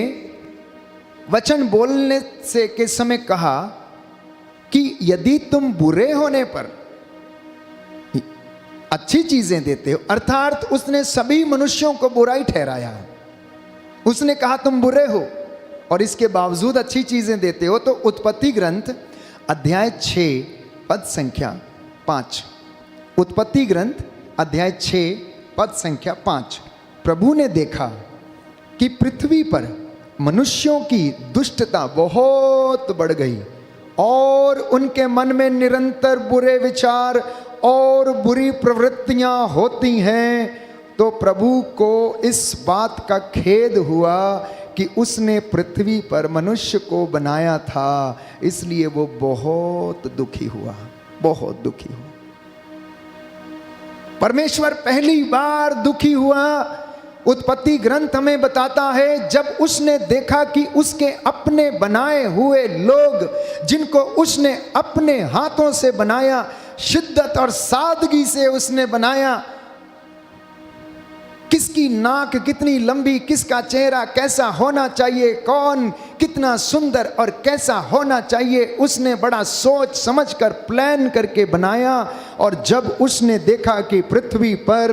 Speaker 1: वचन बोलने से के समय कहा कि यदि तुम बुरे होने पर अच्छी चीजें देते हो, अर्थात उसने सभी मनुष्यों को बुराई ठहराया। उसने कहा तुम बुरे हो और इसके बावजूद अच्छी चीजें देते हो। तो उत्पत्ति ग्रंथ अध्याय 6 पद संख्या 5, उत्पत्ति ग्रंथ अध्याय 6 पद संख्या 5। प्रभु ने देखा कि पृथ्वी पर मनुष्यों की दुष्टता बहुत बढ़ गई और उनके मन में निरंतर बुरे विचार और बुरी प्रवृत्तियां होती हैं। तो प्रभु को इस बात का खेद हुआ कि उसने पृथ्वी पर मनुष्य को बनाया था, इसलिए वो बहुत दुखी हुआ, बहुत दुखी हुआ। परमेश्वर पहली बार दुखी हुआ। उत्पत्ति ग्रंथ हमें बताता है जब उसने देखा कि उसके अपने बनाए हुए लोग, जिनको उसने अपने हाथों से बनाया, शिद्दत और सादगी से उसने बनाया, किसकी नाक कितनी लंबी, किसका चेहरा कैसा होना चाहिए, कौन कितना सुंदर और कैसा होना चाहिए, उसने बड़ा सोच समझकर प्लान करके बनाया। और जब उसने देखा कि पृथ्वी पर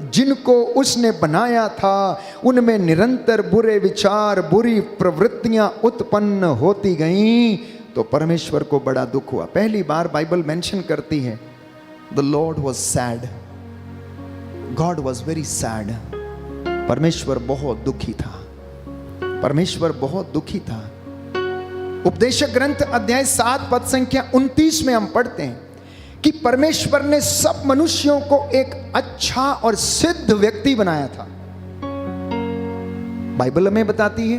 Speaker 1: जिनको उसने बनाया था उनमें निरंतर बुरे विचार, बुरी प्रवृत्तियां उत्पन्न होती गईं, तो परमेश्वर को बड़ा दुख हुआ। पहली बार बाइबल मेंशन करती है the Lord was sad, God was very sad. परमेश्वर बहुत दुखी था, परमेश्वर बहुत दुखी था। उपदेशक ग्रंथ अध्याय 7 पद संख्या 29 में हम पढ़ते हैं कि परमेश्वर ने सब मनुष्यों को एक अच्छा और सिद्ध व्यक्ति बनाया था। बाइबल हमें बताती है,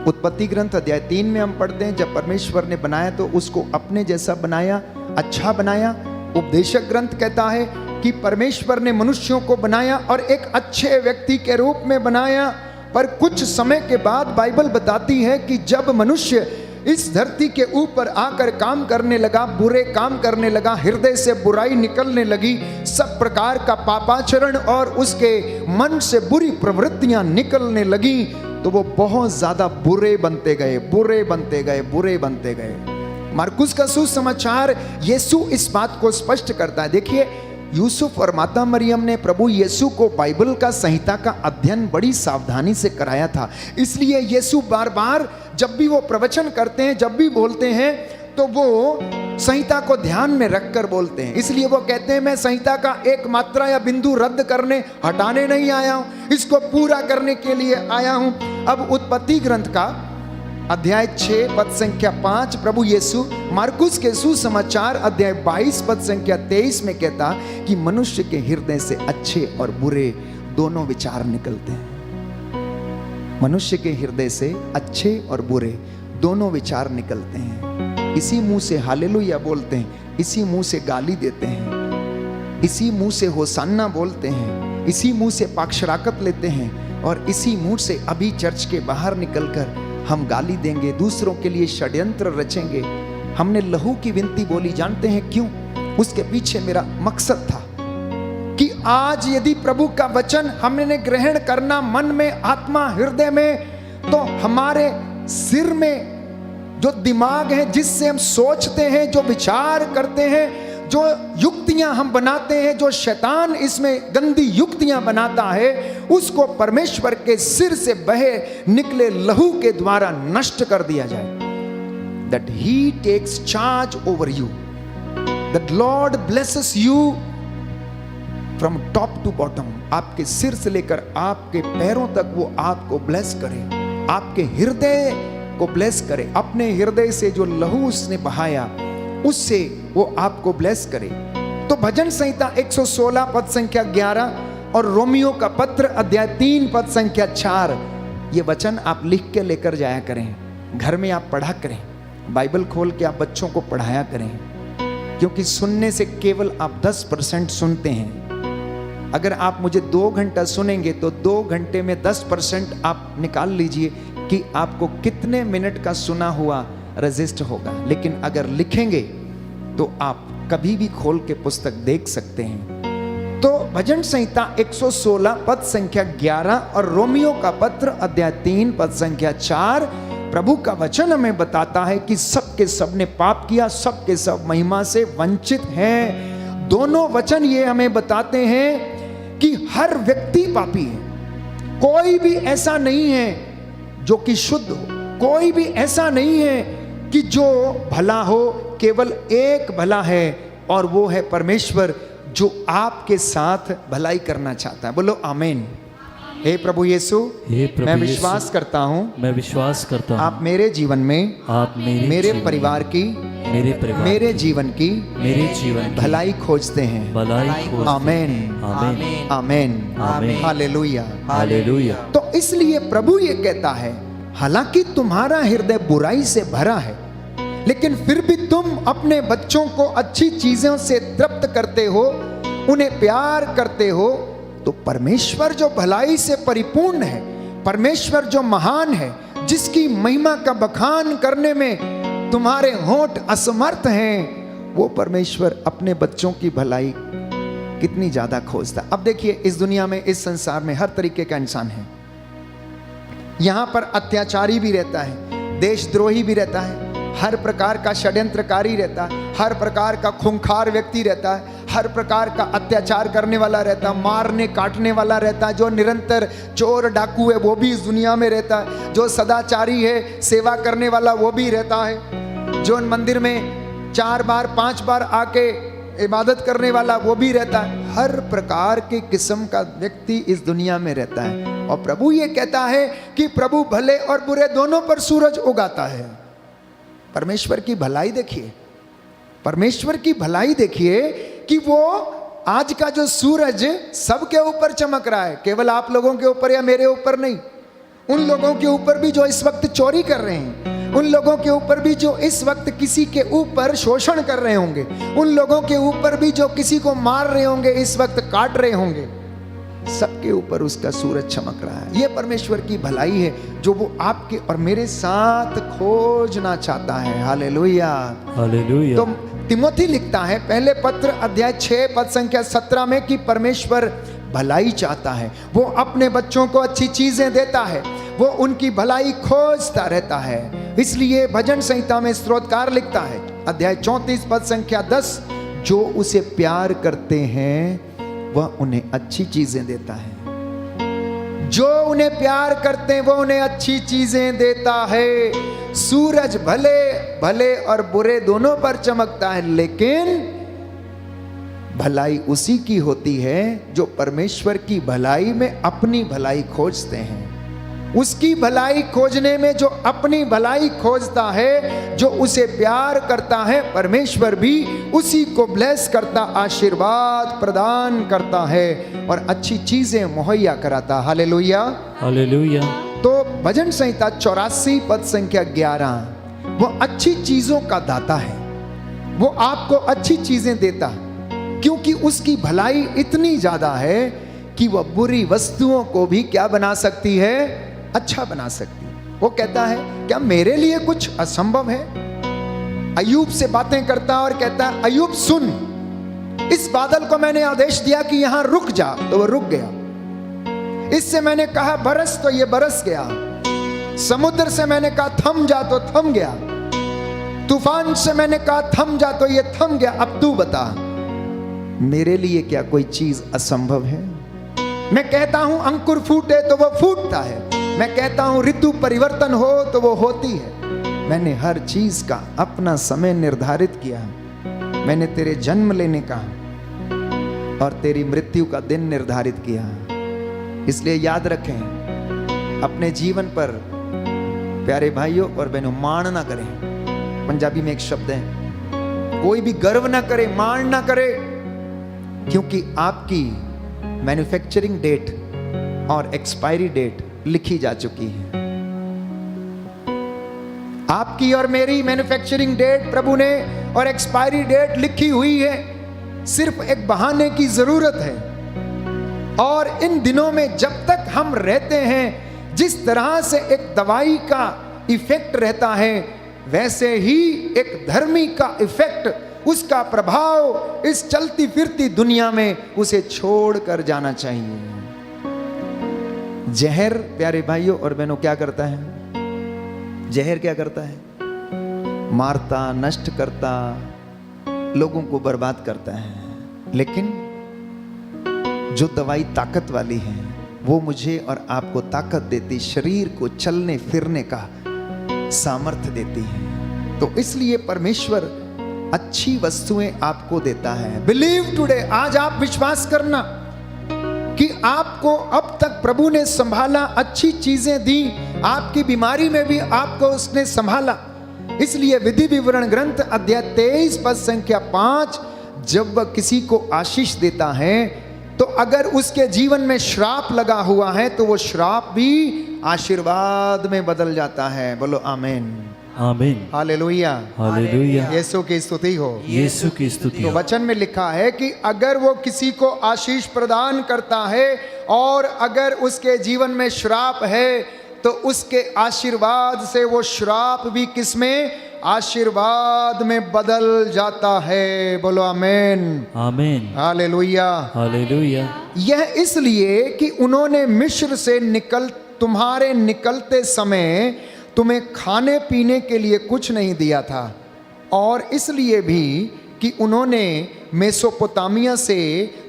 Speaker 1: उत्पत्ति ग्रंथ अध्याय 3 में हम पढ़ते हैं जब परमेश्वर ने बनाया तो उसको अपने जैसा बनाया, अच्छा बनाया। उपदेशक ग्रंथ कहता है कि परमेश्वर ने मनुष्यों को बनाया और एक अच्छे व्यक्ति के रूप में बनाया। पर कुछ समय के बाद बाइबल बताती है कि जब मनुष्य इस धरती के ऊपर आकर काम करने लगा, बुरे काम करने लगा, हृदय से बुराई निकलने लगी, सब प्रकार का पापाचरण और उसके मन से बुरी प्रवृत्तियां निकलने लगी, तो वो बहुत ज्यादा बुरे बनते गए, बुरे बनते गए, बुरे बनते गए। मार्कुस का सुसमाचार यीशु इस बात को स्पष्ट करता है। देखिए, यूसुफ और माता मरियम ने प्रभु यीशु को बाइबल का संहिता का अध्ययन बड़ी सावधानी से कराया था। इसलिए यीशु बार बार जब भी वो प्रवचन करते हैं, जब भी बोलते हैं, तो वो संहिता को ध्यान में रखकर बोलते हैं। इसलिए वो कहते हैं मैं संहिता का एक मात्रा या बिंदु रद्द करने, हटाने नहीं आया हूं, इसको पूरा करने के लिए आया हूं। अब उत्पत्ति ग्रंथ का अध्याय 6 पद संख्या 5 प्रभु यीशु मार्कुस के सुसमाचार अध्याय 22 पद संख्या 23 में कहता कि मनुष्य के हृदय से अच्छे और बुरे दोनों विचार निकलते हैं। मनुष्य के हृदय से अच्छे और बुरे दोनों विचार निकलते हैं। इसी मुंह से हालेलुया बोलते हैं, इसी मुंह से गाली देते हैं। इसी मुंह से होसान्ना बोलते हैं, इसी मुंह से पाक्षराकत लेते हैं और इसी मुंह से अभी चर्च के बाहर निकलकर हम गाली देंगे, दूसरों के लिए षड्यंत्र रचेंगे। हमने लहू की विनती बोली, जानते हैं क्यों? उसके पीछे मेरा मकसद था कि आज यदि प्रभु का वचन हमने ग्रहण करना मन में, आत्मा, हृदय में, तो हमारे सिर में जो दिमाग है, जिससे हम सोचते हैं, जो विचार करते हैं, जो युक्तियां हम बनाते हैं, जो शैतान इसमें गंदी युक्तियां बनाता है, उसको परमेश्वर के सिर से बहे निकले लहू के द्वारा नष्ट कर दिया जाए। That he takes charge over you. That Lord blesses you from top to bottom. आपके सिर से लेकर आपके पैरों तक वो आपको ब्लेस करे, आपके हृदय को ब्लेस करे। अपने हृदय से जो लहू उसने बहाया उससे वो आपको ब्लेस करे। तो भजन संहिता 116 पद संख्या 11 और रोमियो का पत्र अध्याय 3 पद संख्या 4, ये वचन आप लिख के लेकर जाया करें, घर में आप पढ़ा करें, बाइबल खोल के आप बच्चों को पढ़ाया करें, क्योंकि सुनने से केवल आप 10% सुनते हैं। अगर आप मुझे 2 घंटा सुनेंगे तो 2 घंटे में 10% आप निकाल लीजिए कि आपको कितने मिनट का सुना हुआ रजिस्ट होगा। लेकिन अगर लिखेंगे तो आप कभी भी खोल के पुस्तक देख सकते हैं। तो भजन संहिता 116 पद संख्या 11 और रोमियो का पत्र अध्याय 3 पद संख्या 4, प्रभु का वचन हमें बताता है कि सबके सब ने पाप किया, सबके सब महिमा से वंचित हैं। दोनों वचन ये हमें बताते हैं कि हर व्यक्ति पापी है, कोई भी ऐसा नहीं है जो कि शुद्ध हो, कोई भी ऐसा नहीं है कि जो भला हो। केवल एक भला है और वो है परमेश्वर, जो आपके साथ भलाई करना चाहता है। बोलो आमीन। हे प्रभु यीशु, मैं विश्वास करता हूँ,
Speaker 2: मैं विश्वास करता हूँ
Speaker 1: आप मेरे जीवन में,
Speaker 2: आप
Speaker 1: मेरे परिवार की, मेरे जीवन की भलाई खोजते हैं। आमीन,
Speaker 2: आमीन,
Speaker 1: आमीन,
Speaker 2: आमीन,
Speaker 1: हालेलुया,
Speaker 2: हालेलुया।
Speaker 1: तो इसलिए प्रभु ये कहता है, हालांकि तुम्हारा हृदय बुराई से भरा है, लेकिन फिर भी तुम अपने बच्चों को अच्छी चीजों से तृप्त करते हो, उन्हें प्यार करते हो, तो परमेश्वर जो भलाई से परिपूर्ण है, परमेश्वर जो महान है, जिसकी महिमा का बखान करने में तुम्हारे होंठ असमर्थ हैं, वो परमेश्वर अपने बच्चों की भलाई कितनी ज्यादा खोजता। अब देखिए, इस दुनिया में, इस संसार में हर तरीके का इंसान है। यहां पर अत्याचारी भी रहता है, देशद्रोही भी रहता है, हर प्रकार का षड्यंत्रकारी रहता है, हर प्रकार का खूंखार व्यक्ति रहता है, हर प्रकार का अत्याचार करने वाला रहता है, मारने काटने वाला रहता है, जो निरंतर चोर डाकू है वो भी इस दुनिया में रहता है, जो सदाचारी है, सेवा करने वाला वो भी रहता है, जो मंदिर में 4 बार 5 बार आके इबादत करने वाला वो भी रहता है। हर प्रकार के किस्म का व्यक्ति इस दुनिया में रहता है। और प्रभु ये कहता है कि प्रभु भले और बुरे दोनों पर सूरज उगाता है। परमेश्वर की भलाई देखिए, परमेश्वर की भलाई देखिए कि वो आज का जो सूरज सबके ऊपर चमक रहा है, केवल आप लोगों के ऊपर या मेरे ऊपर नहीं, उन लोगों के ऊपर भी जो इस वक्त चोरी कर रहे हैं, उन लोगों के ऊपर भी जो इस वक्त किसी के ऊपर शोषण कर रहे होंगे, उन लोगों के ऊपर भी जो किसी को मार रहे होंगे, इस वक्त काट रहे होंगे, सबके ऊपर उसका सूरज चमक रहा है। ये परमेश्वर की भलाई है जो वो आपके और मेरे साथ खोजना चाहता है। Hallelujah, hallelujah. तो तिमोथी लिखता है पहले पत्र अध्याय 6 पद संख्या 17 में कि परमेश्वर भलाई चाहता है, वो अपने बच्चों को अच्छी चीजें देता है, वो उनकी भलाई खोजता रहता है। इसलिए भजन संहिता में स्तोत्रकार लिखता है अध्याय 34 पद संख्या 10, जो उसे प्यार करते हैं वह उन्हें अच्छी चीजें देता है। जो उन्हें प्यार करते हैं वो उन्हें अच्छी चीजें देता है। सूरज भले भले और बुरे दोनों पर चमकता है, लेकिन भलाई उसी की होती है जो परमेश्वर की भलाई में अपनी भलाई खोजते हैं। उसकी भलाई खोजने में जो अपनी भलाई खोजता है, जो उसे प्यार करता है, परमेश्वर भी उसी को ब्लेस करता, आशीर्वाद प्रदान करता है और अच्छी चीजें मुहैया कराता। Hallelujah, hallelujah. तो भजन संहिता 84 पद संख्या 11, वो अच्छी चीजों का दाता है, वो आपको अच्छी चीजें देता है। क्योंकि उसकी भलाई इतनी ज्यादा है कि वह बुरी वस्तुओं को भी क्या बना सकती है, अच्छा बना सकती है। वो कहता है क्या मेरे लिए कुछ असंभव है? अय्यूब से बातें करता है और कहता है अय्यूब सुन, इस बादल को मैंने आदेश दिया कि यहां रुक जा तो वह रुक गया, इससे मैंने कहा बरस तो ये बरस गया, समुद्र से मैंने कहा थम जा तो थम गया, तूफान से मैंने कहा थम जा तो ये थम गया। अब तू बता मेरे लिए क्या कोई चीज असंभव है? मैं कहता हूं अंकुर फूटे तो वह फूटता है, मैं कहता हूं ऋतु परिवर्तन हो तो वो होती है। मैंने हर चीज का अपना समय निर्धारित किया, मैंने तेरे जन्म लेने का और तेरी मृत्यु का दिन निर्धारित किया। इसलिए याद रखें अपने जीवन पर प्यारे भाइयों और बहनों, माण ना करें। पंजाबी में एक शब्द है, कोई भी गर्व ना करे, माण ना करे, क्योंकि आपकी मैन्युफैक्चरिंग डेट और एक्सपायरी डेट लिखी जा चुकी है। आपकी और मेरी मैन्युफैक्चरिंग डेट प्रभु ने और एक्सपायरी डेट लिखी हुई है, सिर्फ एक बहाने की जरूरत है। और इन दिनों में जब तक हम रहते हैं, जिस तरह से एक दवाई का इफेक्ट रहता है, वैसे ही एक धर्मी का इफेक्ट, उसका प्रभाव इस चलती फिरती दुनिया में उसे छोड़ कर जाना चाहिए। जहर प्यारे भाइयों और बहनों क्या करता है? जहर क्या करता है? मारता, नष्ट करता, लोगों को बर्बाद करता है। लेकिन जो दवाई ताकत वाली है वो मुझे और आपको ताकत देती, शरीर को चलने फिरने का सामर्थ्य देती है। तो इसलिए परमेश्वर अच्छी वस्तुएं आपको देता है। बिलीव टुडे, आज आप विश्वास करना कि आपको अब तक प्रभु ने संभाला, अच्छी चीजें दी, आपकी बीमारी में भी आपको उसने संभाला। इसलिए विधि विवरण ग्रंथ अध्याय 23 पद संख्या 5, जब वह किसी को आशीष देता है तो अगर उसके जीवन में श्राप लगा हुआ है तो वो श्राप भी आशीर्वाद में बदल जाता है। बोलो आमीन,
Speaker 2: आमीन,
Speaker 1: हालेलुया,
Speaker 2: हालेलुया,
Speaker 1: यीशु की स्तुति हो,
Speaker 2: यीशु की स्तुति
Speaker 1: तो
Speaker 2: हो।
Speaker 1: वचन में लिखा है कि अगर वो किसी को आशीष प्रदान करता है और अगर उसके जीवन में श्राप है तो उसके आशीर्वाद से वो श्राप भी किसमें, आशीर्वाद में बदल जाता है। बोलो आमीन,
Speaker 2: आमीन,
Speaker 1: हालेलुया,
Speaker 2: हालेलुया।
Speaker 1: यह इसलिए कि उन्होंने मिस्र से तुम्हारे निकलते समय तुम्हें खाने पीने के लिए कुछ नहीं दिया था, और इसलिए भी कि उन्होंने मेसोपोटामिया से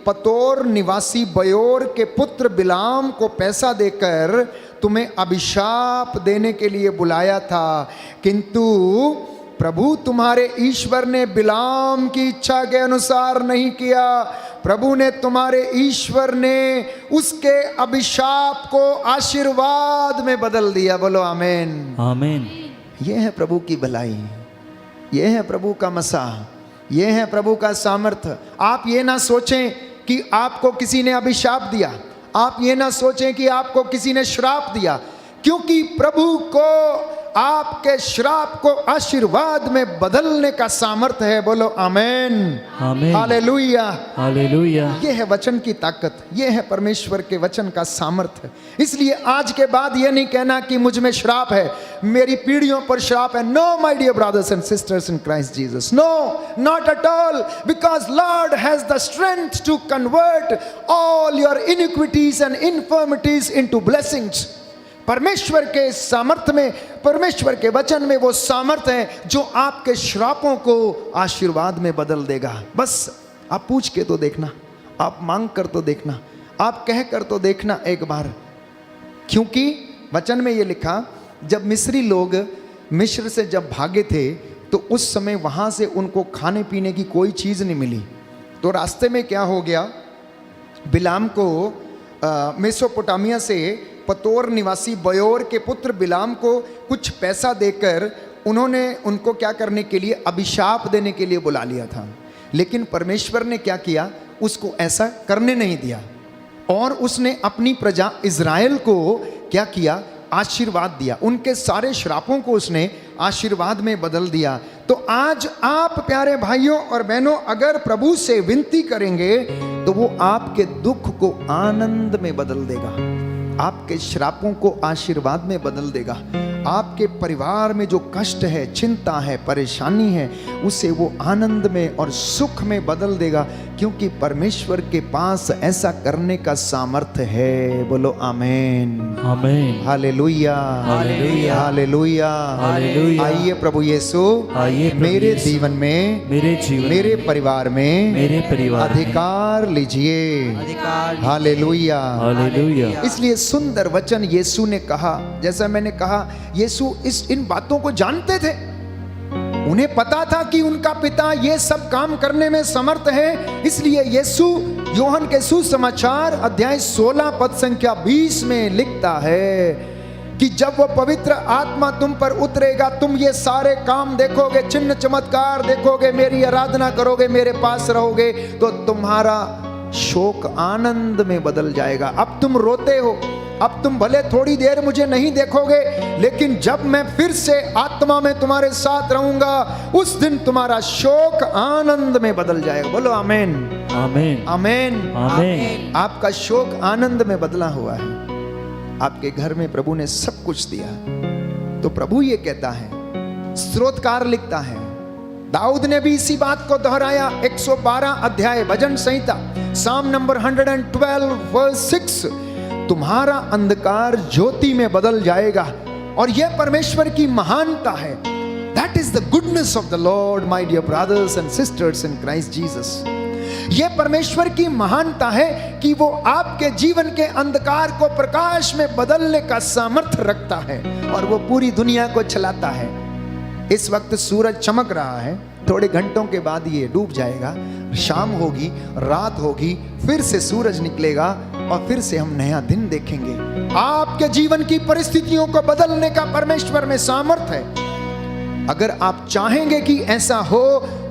Speaker 1: पतोर निवासी बयोर के पुत्र बिलाम को पैसा देकर तुम्हें अभिशाप देने के लिए बुलाया था, किंतु प्रभु तुम्हारे ईश्वर ने बिलाम की इच्छा के अनुसार नहीं किया। प्रभु ने तुम्हारे ईश्वर ने उसके अभिशाप को आशीर्वाद में बदल दिया। बोलो आमीन,
Speaker 2: आमीन।
Speaker 1: यह है प्रभु की भलाई, यह है प्रभु का मसाह, यह है प्रभु का सामर्थ्य। आप ये ना सोचें कि आपको किसी ने अभिशाप दिया, आप ये ना सोचें कि आपको किसी ने श्राप दिया, क्योंकि प्रभु को आपके श्राप को आशीर्वाद में बदलने का सामर्थ्य है। बोलो आमीन,
Speaker 2: आमीन,
Speaker 1: हालेलुया,
Speaker 2: हालेलुया।
Speaker 1: यह है वचन की ताकत, यह है परमेश्वर के वचन का सामर्थ्य। इसलिए आज के बाद यह नहीं कहना कि मुझ में श्राप है, मेरी पीढ़ियों पर श्राप है। No my dear brothers and sisters in Christ Jesus, no, not at all, because Lord has the strength to convert all your iniquities and infirmities into blessings. परमेश्वर के सामर्थ्य में, परमेश्वर के वचन में वो सामर्थ्य है जो आपके श्रापों को आशीर्वाद में बदल देगा। बस आप पूछ के तो देखना, आप मांग कर तो देखना, आप कह कर तो देखना एक बार। क्योंकि वचन में ये लिखा, जब मिस्री लोग मिस्र से जब भागे थे तो उस समय वहाँ से उनको खाने पीने की कोई चीज़ नहीं मिली। तो रास्ते में क्या हो गया, बिलाम को मेसोपोटामिया से पतोर निवासी बयोर के पुत्र बिलाम को कुछ पैसा देकर उन्होंने उनको क्या करने के लिए, अभिशाप देने के लिए बुला लिया था। लेकिन परमेश्वर ने क्या किया, उसको ऐसा करने नहीं दिया और उसने अपनी प्रजा इज़राइल को क्या किया, आशीर्वाद दिया। उनके सारे श्रापों को उसने आशीर्वाद में बदल दिया। तो तो आज आप प्यारे भाइयों और बहनों अगर प्रभु से विनती करेंगे तो वो आपके दुख को आनंद में बदल देगा, आपके श्रापों को आशीर्वाद में बदल देगा, आपके परिवार में जो कष्ट है, चिंता है, परेशानी है, उसे वो आनंद में और सुख में बदल देगा, क्योंकि परमेश्वर के पास ऐसा करने का सामर्थ्य है। बोलो आमेन,
Speaker 2: आमेन,
Speaker 1: हालेलुया,
Speaker 2: हालेलुया,
Speaker 1: हालेलुया,
Speaker 2: हालेलुया।
Speaker 1: आइए प्रभु यीशु
Speaker 2: आइए प्रभु
Speaker 1: मेरे
Speaker 2: यीशु,
Speaker 1: जीवन में,
Speaker 2: मेरे जीवन,
Speaker 1: मेरे परिवार में,
Speaker 2: मेरे परिवार में
Speaker 1: अधिकार लीजिए। Hallelujah,
Speaker 2: hallelujah.
Speaker 1: इसलिए सुंदर वचन यीशु ने कहा, जैसा मैंने कहा यीशु इन बातों को जानते थे, उन्हें पता था कि उनका पिता ये सब काम करने में समर्थ है। इसलिए यीशु योहन के सुसमाचार अध्याय 16 पद संख्या 20 में लिखता है कि जब वो पवित्र आत्मा तुम पर उतरेगा, तुम ये सारे काम देखोगे, चिन्ह चमत्कार देखोगे, मेरी आराधना करोगे, मेरे पास रहोगे, तो तुम्हारा शोक आनंद में बदल जाएगा। अब तुम रोते हो, अब तुम भले थोड़ी देर मुझे नहीं देखोगे, लेकिन जब मैं फिर से आत्मा में तुम्हारे साथ रहूंगा, उस दिन तुम्हारा शोक आनंद में बदल जाएगा। बोलो आमेन,
Speaker 2: आमेन,
Speaker 1: आमेन,
Speaker 2: आमेन।
Speaker 1: आपका शोक आनंद में बदला हुआ है। आपके घर में प्रभु ने सब कुछ दिया। तो प्रभु ये कहता है, स्तोत्रकार लिखता है, दाऊद ने भी इसी बात को दोहराया। 112 अध्याय भजन संहिता साम नंबर 112 वर्स 6, तुम्हारा अंधकार ज्योति में बदल जाएगा। और यह परमेश्वर की महानता है। That is the goodness of the Lord my dear brothers and sisters in Christ Jesus. यह परमेश्वर की महानता है कि वो आपके जीवन के अंधकार को प्रकाश में बदलने का सामर्थ्य रखता है और वो पूरी दुनिया को चलाता है। इस वक्त सूरज चमक रहा है, थोड़े घंटों के बाद ये डूब जाएगा, शाम होगी, रात होगी, फिर से सूरज निकलेगा और फिर से हम नया दिन देखेंगे। आपके जीवन की परिस्थितियों को बदलने का परमेश्वर में सामर्थ्य है। अगर आप चाहेंगे कि ऐसा हो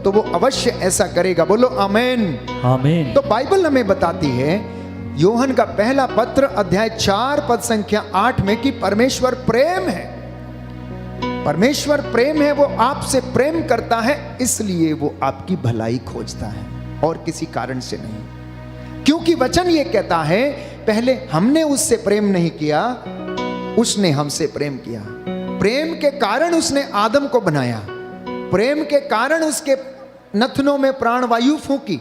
Speaker 1: तो वो अवश्य ऐसा करेगा। बोलो आमेन,
Speaker 2: आमेन।
Speaker 1: तो बाइबल हमें बताती है, योहन का पहला पत्र अध्याय 4 पद संख्या 8 में कि परमेश्वर प्रेम है। परमेश्वर प्रेम है, वो आपसे प्रेम करता है, इसलिए वो आपकी भलाई खोजता है और किसी कारण से नहीं। क्योंकि वचन ये कहता है, पहले हमने उससे प्रेम नहीं किया, उसने हमसे प्रेम किया। प्रेम के कारण उसने आदम को बनाया, प्रेम के कारण उसके नथनों में प्राणवायु फूंकी,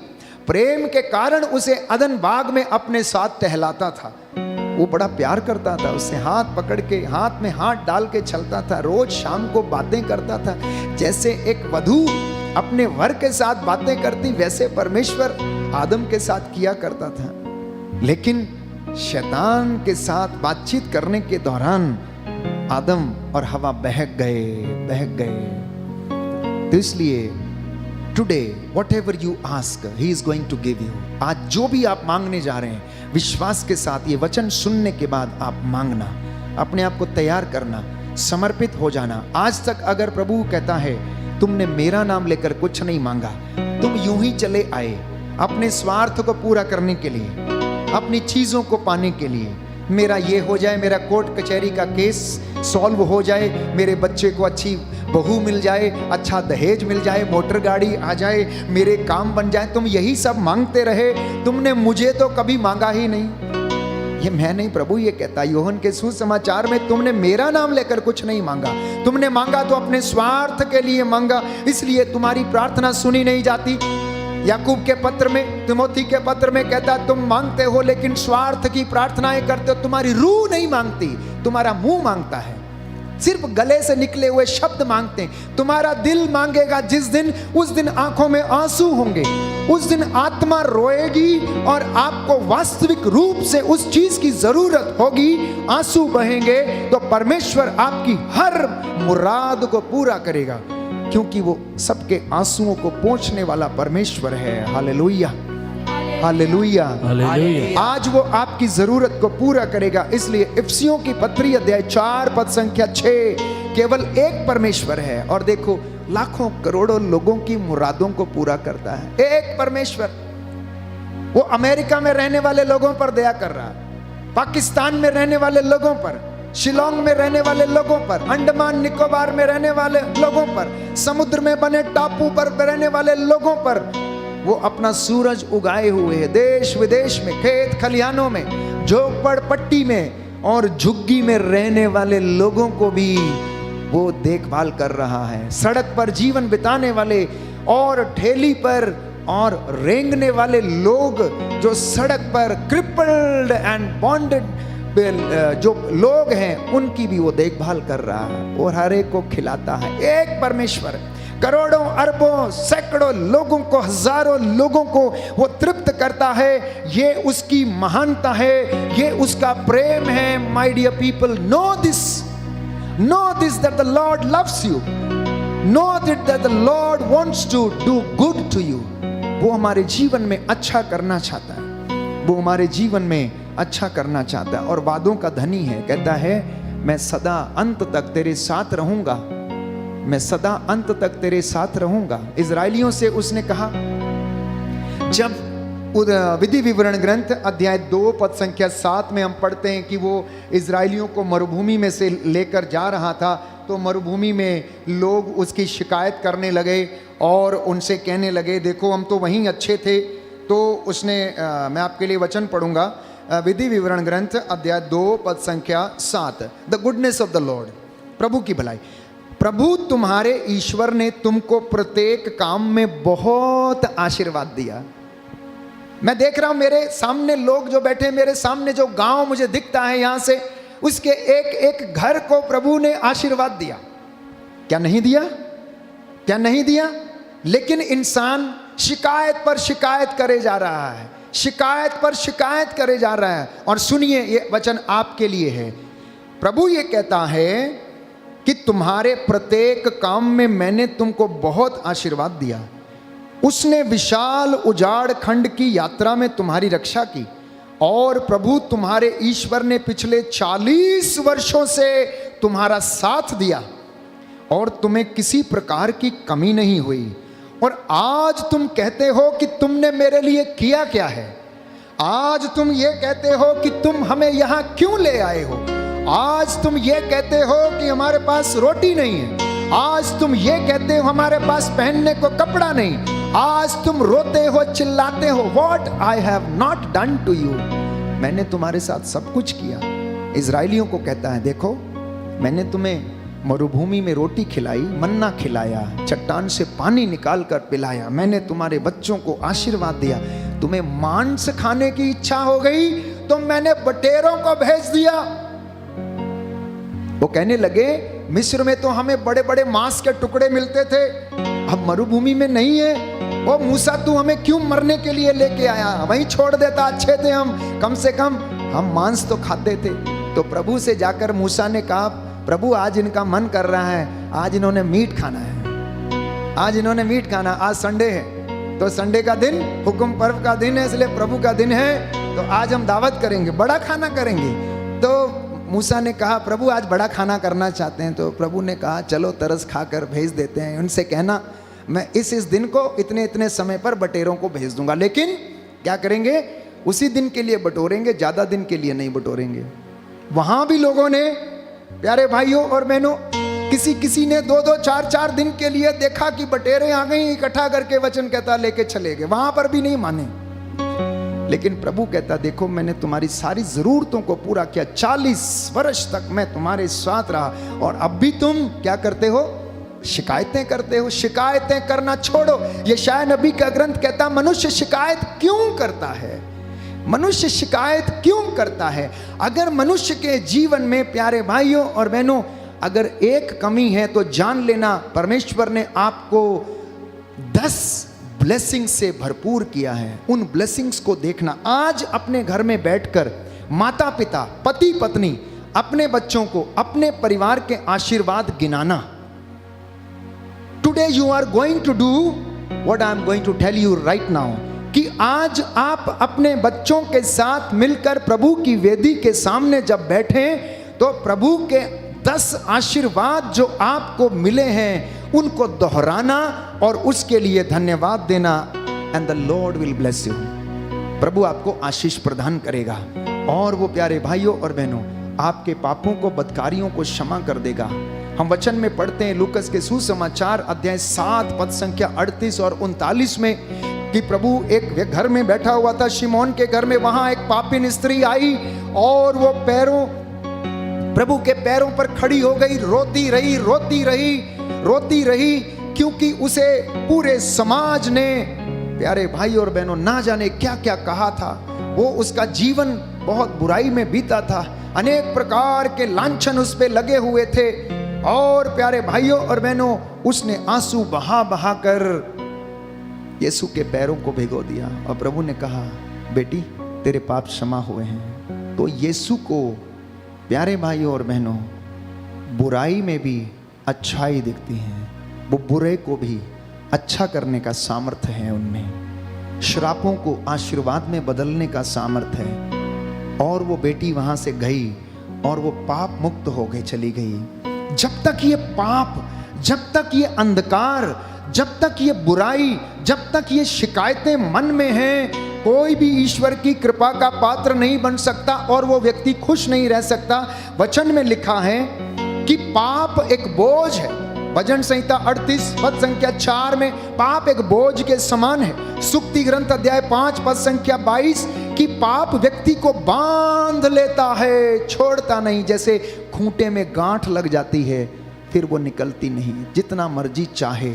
Speaker 1: प्रेम के कारण उसे अदन बाग में अपने साथ टहलाता था। वो बड़ा प्यार करता था, उससे हाथ पकड़ के हाथ में हाथ डाल के चलता था, रोज शाम को बातें करता था। जैसे एक वधू अपने वर के साथ बातें करती, वैसे परमेश्वर आदम के साथ किया करता था। लेकिन शैतान के साथ बातचीत करने के दौरान आदम और हवा बहक गए। तो इसलिए today whatever you ask he is going to give you. आज जो भी आप मांगने जा रहे हैं, विश्वास के साथ ये वचन सुनने के बाद आप मांगना, अपने आप को तैयार करना, समर्पित हो जाना। आज तक अगर प्रभु कहता है तुमने मेरा नाम लेकर कुछ नहीं मांगा, तुम यूं ही चले आए अपने स्वार्थ को पूरा करने के लिए, अपनी चीजों को पाने के लिए, मेरा ये हो जाए, मेरा कोर्ट कचहरी का केस सॉल्व हो जाए, मेरे बच्चे को अच्छी बहू मिल जाए, अच्छा दहेज मिल जाए, मोटर गाड़ी आ जाए, मेरे काम बन जाए, तुम यही सब मांगते रहे, तुमने मुझे तो कभी मांगा ही नहीं। ये मैं नहीं, प्रभु ये कहता योहन के सुसमाचार में, तुमने मेरा नाम लेकर कुछ नहीं मांगा, तुमने मांगा तो अपने स्वार्थ के लिए मांगा, इसलिए तुम्हारी प्रार्थना सुनी नहीं जाती। याकूब के पत्र में, तिमोथी के पत्र में कहता, तुम मांगते हो लेकिन स्वार्थ की प्रार्थनाएं करते हो, तुम्हारी रूह नहीं मांगती, तुम्हारा मुंह मांगता है, सिर्फ गले से निकले हुए शब्द मांगते हैं। तुम्हारा दिल मांगेगा जिस दिन, उस दिन आंखों में आंसू होंगे, उस दिन आत्मा रोएगी और आपको वास्तविक रूप से उस चीज की जरूरत होगी, आंसू बहेंगे, तो परमेश्वर आपकी हर मुराद को पूरा करेगा, क्योंकि वो सबके आंसुओं को पोंछने वाला परमेश्वर है। Hallelujah, hallelujah,
Speaker 2: hallelujah.
Speaker 1: आज वो आपकी जरूरत को पूरा करेगा। इसलिए इफिसियों की पत्री अध्याय 4 पद संख्या 6, केवल एक परमेश्वर है और देखो लाखों करोड़ों लोगों की मुरादों को पूरा करता है। एक परमेश्वर, वो अमेरिका में रहने वाले लोगों पर दया कर रहा है, पाकिस्तान में रहने वाले लोगों पर, शिलोंग में रहने वाले लोगों पर, अंडमान निकोबार में रहने वाले लोगों पर, समुद्र में बने टापू पर रहने वाले लोगों पर वो अपना सूरज उगाए हुए है। देश विदेश में, खेत खलिहानों में, झोपड़ पट्टी में और झुग्गी में रहने वाले लोगों को भी वो देखभाल कर रहा है। सड़क पर जीवन बिताने वाले और ठेली पर और रेंगने वाले लोग, जो सड़क पर क्रिपल्ड एंड बॉन्डेड जो लोग हैं, उनकी भी वो देखभाल कर रहा है और हर एक को खिलाता है। एक परमेश्वर करोड़ों अरबों सैकड़ों लोगों को, हजारों लोगों को वो तृप्त करता है। ये उसकी महानता है, ये उसका प्रेम है। My dear people, know this that the Lord loves you, know that the Lord wants to do good to you. वो हमारे जीवन में अच्छा करना चाहता है, वो हमारे जीवन में अच्छा करना चाहता है और वादों का धनी है। कहता है मैं सदा अंत तक तेरे साथ रहूंगा, मैं सदा अंत तक तेरे साथ रहूंगा। इजराइलियों से उसने कहा, जब विधि विवरण ग्रंथ अध्याय 2 पद संख्या 7 में हम पढ़ते हैं कि वो इजराइलियों को मरुभूमि में से लेकर जा रहा था, तो मरुभूमि में लोग उसकी शिकायत करने लगे और उनसे कहने लगे देखो हम तो वहीं अच्छे थे। तो उसने मैं आपके लिए वचन पढ़ूंगा, विधि विवरण ग्रंथ अध्याय 2 पद संख्या 7। The goodness of the Lord, प्रभु की भलाई। प्रभु तुम्हारे ईश्वर ने तुमको प्रत्येक काम में बहुत आशीर्वाद दिया। मैं देख रहा हूं मेरे सामने लोग जो बैठे, मेरे सामने जो गांव मुझे दिखता है यहां से, उसके एक एक घर को प्रभु ने आशीर्वाद दिया। क्या नहीं दिया? क्या नहीं दिया? लेकिन इंसान शिकायत पर शिकायत करे जा रहा है, शिकायत पर शिकायत करे जा रहा है। और सुनिए, ये वचन आपके लिए है। प्रभु ये कहता है कि तुम्हारे प्रत्येक काम में मैंने तुमको बहुत आशीर्वाद दिया। उसने विशाल उजाड़ खंड की यात्रा में तुम्हारी रक्षा की और प्रभु तुम्हारे ईश्वर ने पिछले 40 वर्षों से तुम्हारा साथ दिया और तुम्हें किसी प्रकार की कमी नहीं हुई। और आज तुम कहते हो कि तुमने मेरे लिए किया क्या है? आज तुम ये कहते हो कि तुम हमें यहाँ क्यों ले आए हो? आज तुम ये कहते हो कि हमारे पास रोटी नहीं है। आज तुम ये कहते हो हमारे पास पहनने को कपड़ा नहीं। आज तुम रोते हो, चिल्लाते हो, What I have not done to you, मैंने तुम्हारे साथ सब कुछ किया। इजराइलियों को कहता है देखो, मैंने तुम्हें मरुभूमि में रोटी खिलाई, मन्ना खिलाया, चट्टान से पानी निकाल कर पिलाया, मैंने तुम्हारे बच्चों को आशीर्वाद दिया। तुम्हें मांस खाने की इच्छा हो गई तो मैंने बटेरों को भेज दिया। वो कहने लगे मिस्र में तो हमें बड़े बड़े मांस के टुकड़े मिलते थे, अब मरुभूमि में नहीं है। ओ मूसा, तू हमें क्यों मरने के लिए लेके आया? वहीं छोड़ देता, अच्छे थे हम, कम से कम हम मांस तो खाते थे। तो प्रभु से जाकर मूसा ने कहा, प्रभु आज इनका मन कर रहा है, आज इन्होंने मीट खाना है, आज इन्होंने मीट खाना। आज संडे है, तो संडे का दिन हुक्म पर्व का दिन है, इसलिए प्रभु का दिन है, तो आज हम दावत करेंगे, बड़ा खाना करेंगे। तो मूसा ने कहा, प्रभु आज बड़ा खाना करना चाहते हैं। तो प्रभु ने कहा चलो तरस खाकर भेज देते हैं। उनसे कहना मैं इस दिन को इतने इतने समय पर बटेरों को भेज दूंगा, लेकिन क्या करेंगे? उसी दिन के लिए बटोरेंगे, ज़्यादा दिन के लिए नहीं बटोरेंगे। वहाँ भी लोगों ने, प्यारे भाइयों और बहनों, किसी ने 2-2 4-4 दिन के लिए देखा कि बटेरे आ गई, इकट्ठा करके वचन कहता लेके चले गए, वहाँ पर भी नहीं माने। लेकिन प्रभु कहता देखो, मैंने तुम्हारी सारी ज़रूरतों को पूरा किया, 40 वर्ष तक मैं तुम्हारे साथ रहा और अब भी तुम क्या करते हो? शिकायतें करते हो। शिकायतें करना छोड़ो। यशायाह नबी का ग्रंथ कहता मनुष्य शिकायत क्यों करता है? मनुष्य शिकायत क्यों करता है? अगर मनुष्य के जीवन में, प्यारे भाइयों और बहनों, अगर एक कमी है तो जान लेना परमेश्वर ने आपको 10 ब्लेसिंग्स से भरपूर किया है। उन ब्लेसिंग्स को देखना। आज अपने घर में बैठकर माता पिता, पति पत्नी, अपने बच्चों को, अपने परिवार के आशीर्वाद गिनाना। Today you are going to do what I am going to tell you right now, कि आज आप अपने बच्चों के साथ मिलकर प्रभु की वेदी के सामने जब बैठे तो प्रभु के 10 आशीर्वाद जो आपको मिले हैं उनको दोहराना और उसके लिए धन्यवाद देना। And the Lord will bless you. प्रभु आपको आशीष प्रदान करेगा। और वो प्यारे भाइयों और बहनों, आपके पापों को, बदकारियों को क्षमा कर देगा। हम वचन में पढ़ते हैं लूकस के सुसमाचार अध्याय 7 पद संख्या 38 और 39 में कि प्रभु एक घर में बैठा हुआ था, शिमोन के घर में। वहां एक पापिन स्त्री आई और वो प्रभु के पैरों पर खड़ी हो गई, रोती रही क्योंकि उसे पूरे समाज ने, प्यारे भाई और बहनों, ना जाने क्या क्या कहा था। वो उसका जीवन बहुत बुराई में बीता था, अनेक प्रकार के लांछन उस पे लगे हुए थे। और प्यारे भाइयों और बहनों, उसने आंसू बहा बहा कर यीशु के पैरों को भिगो दिया और प्रभु ने कहा, बेटी तेरे पाप क्षमा हुए हैं। तो यीशु को, प्यारे भाइयों और बहनों, बुराई में भी अच्छाई दिखती है। वो बुरे को भी अच्छा करने का सामर्थ्य है उनमें, श्रापों को आशीर्वाद में बदलने का सामर्थ्य है। और वो बेटी वहां से गई और वो पाप मुक्त हो गई, चली गई। जब तक ये पाप, जब तक ये अंधकार, जब तक ये बुराई, जब तक ये शिकायतें मन में हैं, कोई भी ईश्वर की कृपा का पात्र नहीं बन सकता और वो व्यक्ति खुश नहीं रह सकता। वचन में लिखा है कि पाप एक बोझ है। भजन संहिता 38 पद संख्या 4 में पाप एक बोझ के समान है। सुक्ति ग्रंथ अध्याय 5 पद संख्या 22 कि पाप व्यक्ति को बांध लेता है, छोड़ता नहीं। जैसे खूंटे में गांठ लग जाती है, फिर वो निकलती नहीं। जितना मर्जी चाहे,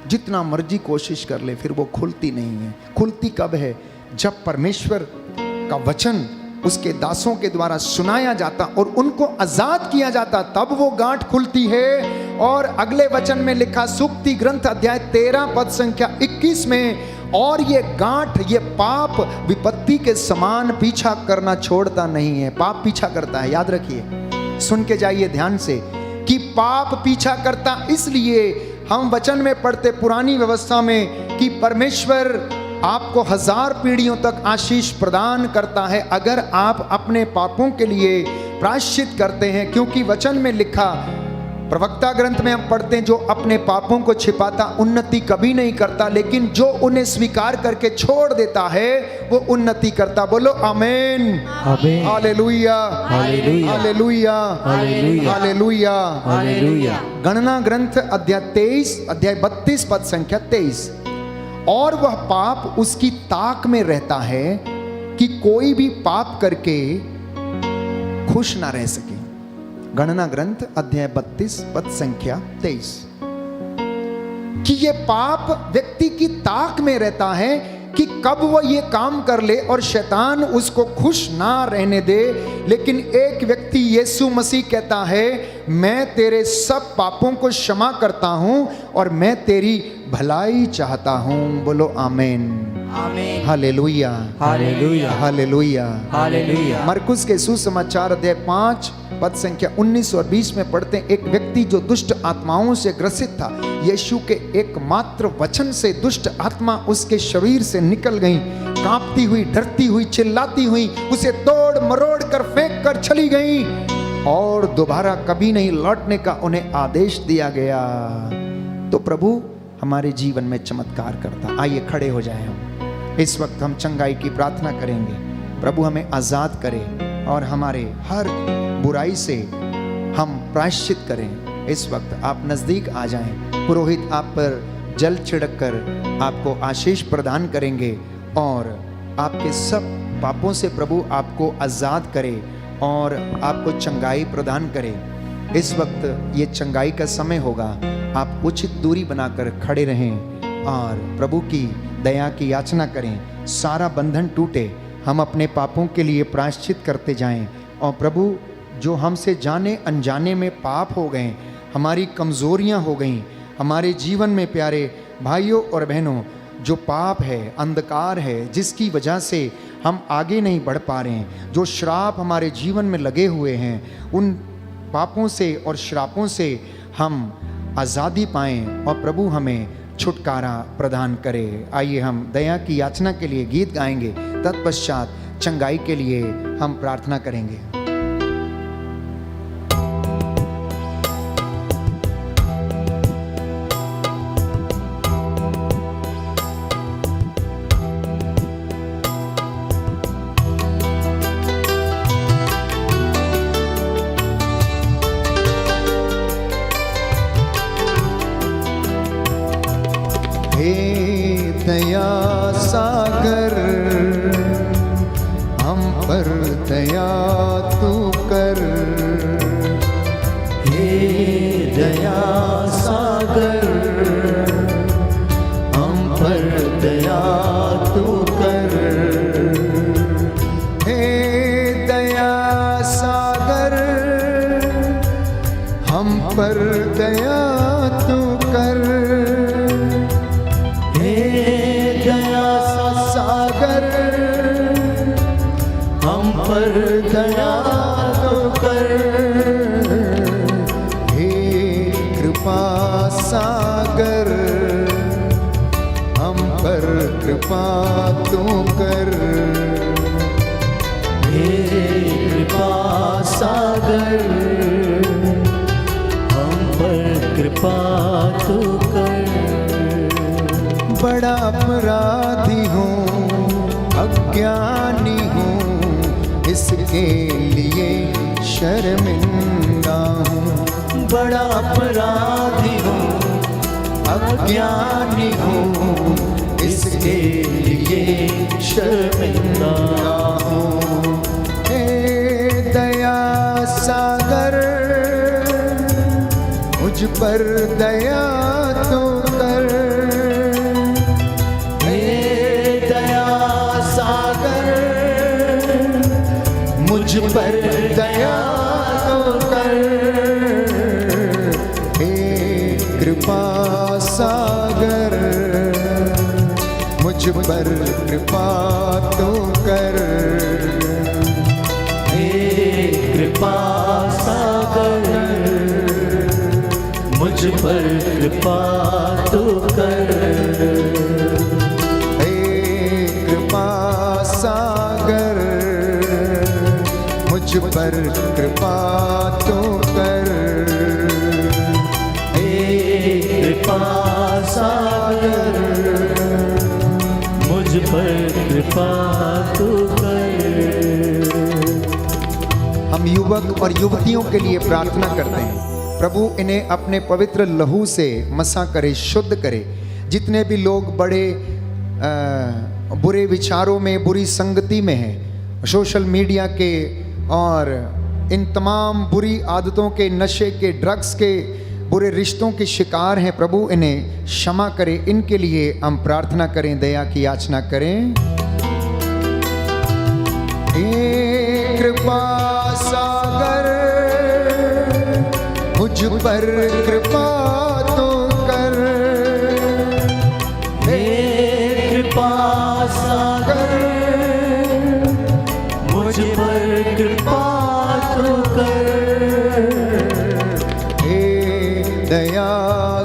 Speaker 1: जितना मर्जी कोशिश कर ले, फिर वो खुलती नहीं है। खुलती कब है? जब परमेश्वर का वचन उसके दासों के द्वारा सुनाया जाता और उनको आजाद किया जाता, तब वो गांठ खुलती है। और अगले वचन में लिखा सुक्ति ग्रंथ अध्याय 13 पद संख्या 21 में, और ये गांठ, ये पाप विपत्ति के समान पीछा करना छोड़ता नहीं है। पाप पीछा करता है, याद रखिए, सुन के जाइए ध्यान से, कि पाप पीछा करता। इसलिए हम वचन में पढ़ते पुरानी व्यवस्था में कि परमेश्वर आपको 1000 पीढ़ियों तक आशीष प्रदान करता है अगर आप अपने पापों के लिए प्रायश्चित करते हैं। क्योंकि वचन में लिखा, प्रवक्ता ग्रंथ में हम पढ़ते हैं, जो अपने पापों को छिपाता उन्नति कभी नहीं करता, लेकिन जो उन्हें स्वीकार करके छोड़ देता है वो उन्नति करता। बोलो आमीन,
Speaker 2: आमीन,
Speaker 1: hallelujah,
Speaker 2: hallelujah,
Speaker 1: hallelujah,
Speaker 2: hallelujah,
Speaker 1: hallelujah,
Speaker 2: hallelujah.
Speaker 1: गणना ग्रंथ अध्याय 32 पद संख्या 23, और वह पाप उसकी ताक में रहता है कि कोई भी पाप करके खुश ना रह सके। गणना ग्रंथ अध्याय 32 पद संख्या 23, कि ये पाप व्यक्ति की ताक में रहता है कि कब वो ये काम कर ले और शैतान उसको खुश ना रहने दे। लेकिन एक व्यक्ति यीशु मसीह कहता है, मैं तेरे सब पापों को क्षमा करता हूं और मैं तेरी भलाई चाहता हूं। बोलो आमीन,
Speaker 2: आमीन,
Speaker 1: हालेलुया,
Speaker 2: हालेलुया,
Speaker 1: हालेलुया,
Speaker 2: हालेलुया।
Speaker 1: मरकुस के सुसमाचार अध्याय 5 पद संख्या 19 और 20 में पढ़ते हैं, एक व्यक्ति जो दुष्ट आत्माओं से ग्रसित था, यीशु के एकमात्र वचन से दुष्ट आत्मा उसके शरीर से निकल गई, कांपती हुई, डरती हुई, चिल्लाती हुई, उसे तोड़ मरोड़ कर फेंक कर चली गई और दोबारा कभी नहीं लौटने का उन्हें आदेश दिया गया। तो प्रभु हमारे जीवन में चमत्कार करता। आइए खड़े हो जाएं हम। इस वक्त हम चंगाई की प्रार्थना करेंगे। प्रभु हमें आजाद करे और हमारे हर बुराई से हम प्रायश्चित करें। इस वक्त आप नजदीक आ जाएं। पुरोहित आप पर जल छिड़क कर आपको आशीष प्रदान करेंगे और आपके सब पापों से प्रभु आपको आजाद करे और आपको चंगाई प्रदान करे। इस वक्त ये चंगाई का समय होगा। आप उचित दूरी बनाकर खड़े रहें और प्रभु की दया की याचना करें। सारा बंधन टूटे, हम अपने पापों के लिए प्रायश्चित करते जाएं और प्रभु जो हमसे जाने अनजाने में पाप हो गए, हमारी कमज़ोरियां हो गईं, हमारे जीवन में प्यारे भाइयों और बहनों जो पाप है, अंधकार है, जिसकी वजह से हम आगे नहीं बढ़ पा रहे हैं, जो श्राप हमारे जीवन में लगे हुए हैं, उन पापों से और श्रापों से हम आज़ादी पाएं और प्रभु हमें छुटकारा प्रदान करे। आइए हम दया की याचना के लिए गीत गाएंगे, तत्पश्चात चंगाई के लिए हम प्रार्थना करेंगे। दया तू कर,
Speaker 2: हे दया सागर हम पर दया तू कर,
Speaker 1: हे दया सागर हम पर दया तू कर,
Speaker 2: हे दया
Speaker 1: सागर
Speaker 2: हम पर दया तू कर,
Speaker 1: हे कृपा सागर हम पर कृपा तू कर,
Speaker 2: हे कृपा सागर हम पर कृपा तू कर।
Speaker 1: बड़ा अपराधी हूँ अज्ञानी हूँ इसके लिए शर्मिंदा हूँ,
Speaker 2: बड़ा अपराधी हूँ
Speaker 1: अज्ञानी हूँ
Speaker 2: इसके लिए शर्मिंदा
Speaker 1: हूँ। हे दया सागर मुझ पर दया तो कर,
Speaker 2: हे दया सागर
Speaker 1: मुझ पर दया तो कर, हे कृपा सागर मुझ पर कृपा तो कर,
Speaker 2: हे कृपा सागर मुझ पर कृपा तू कर,
Speaker 1: हे कृपा सागर मुझ पर कृपा तो कर,
Speaker 2: हे कृपा सागर मुझ पर कृपा तू कर।
Speaker 1: हम युवक और युवतियों के लिए प्रार्थना करते हैं, प्रभु इन्हें अपने पवित्र लहू से मसा करे, शुद्ध करे। जितने भी लोग बड़े बुरे विचारों में, बुरी संगति में हैं, सोशल मीडिया के और इन तमाम बुरी आदतों के, नशे के, ड्रग्स के, बुरे रिश्तों के शिकार हैं, प्रभु इन्हें क्षमा करे। इनके लिए हम प्रार्थना करें, दया की याचना करें। हे कृपा सागर मुझ पर कृपा तो कर,
Speaker 2: हे कृपा सागर मुझ पर कृपा तू कर,
Speaker 1: हे दया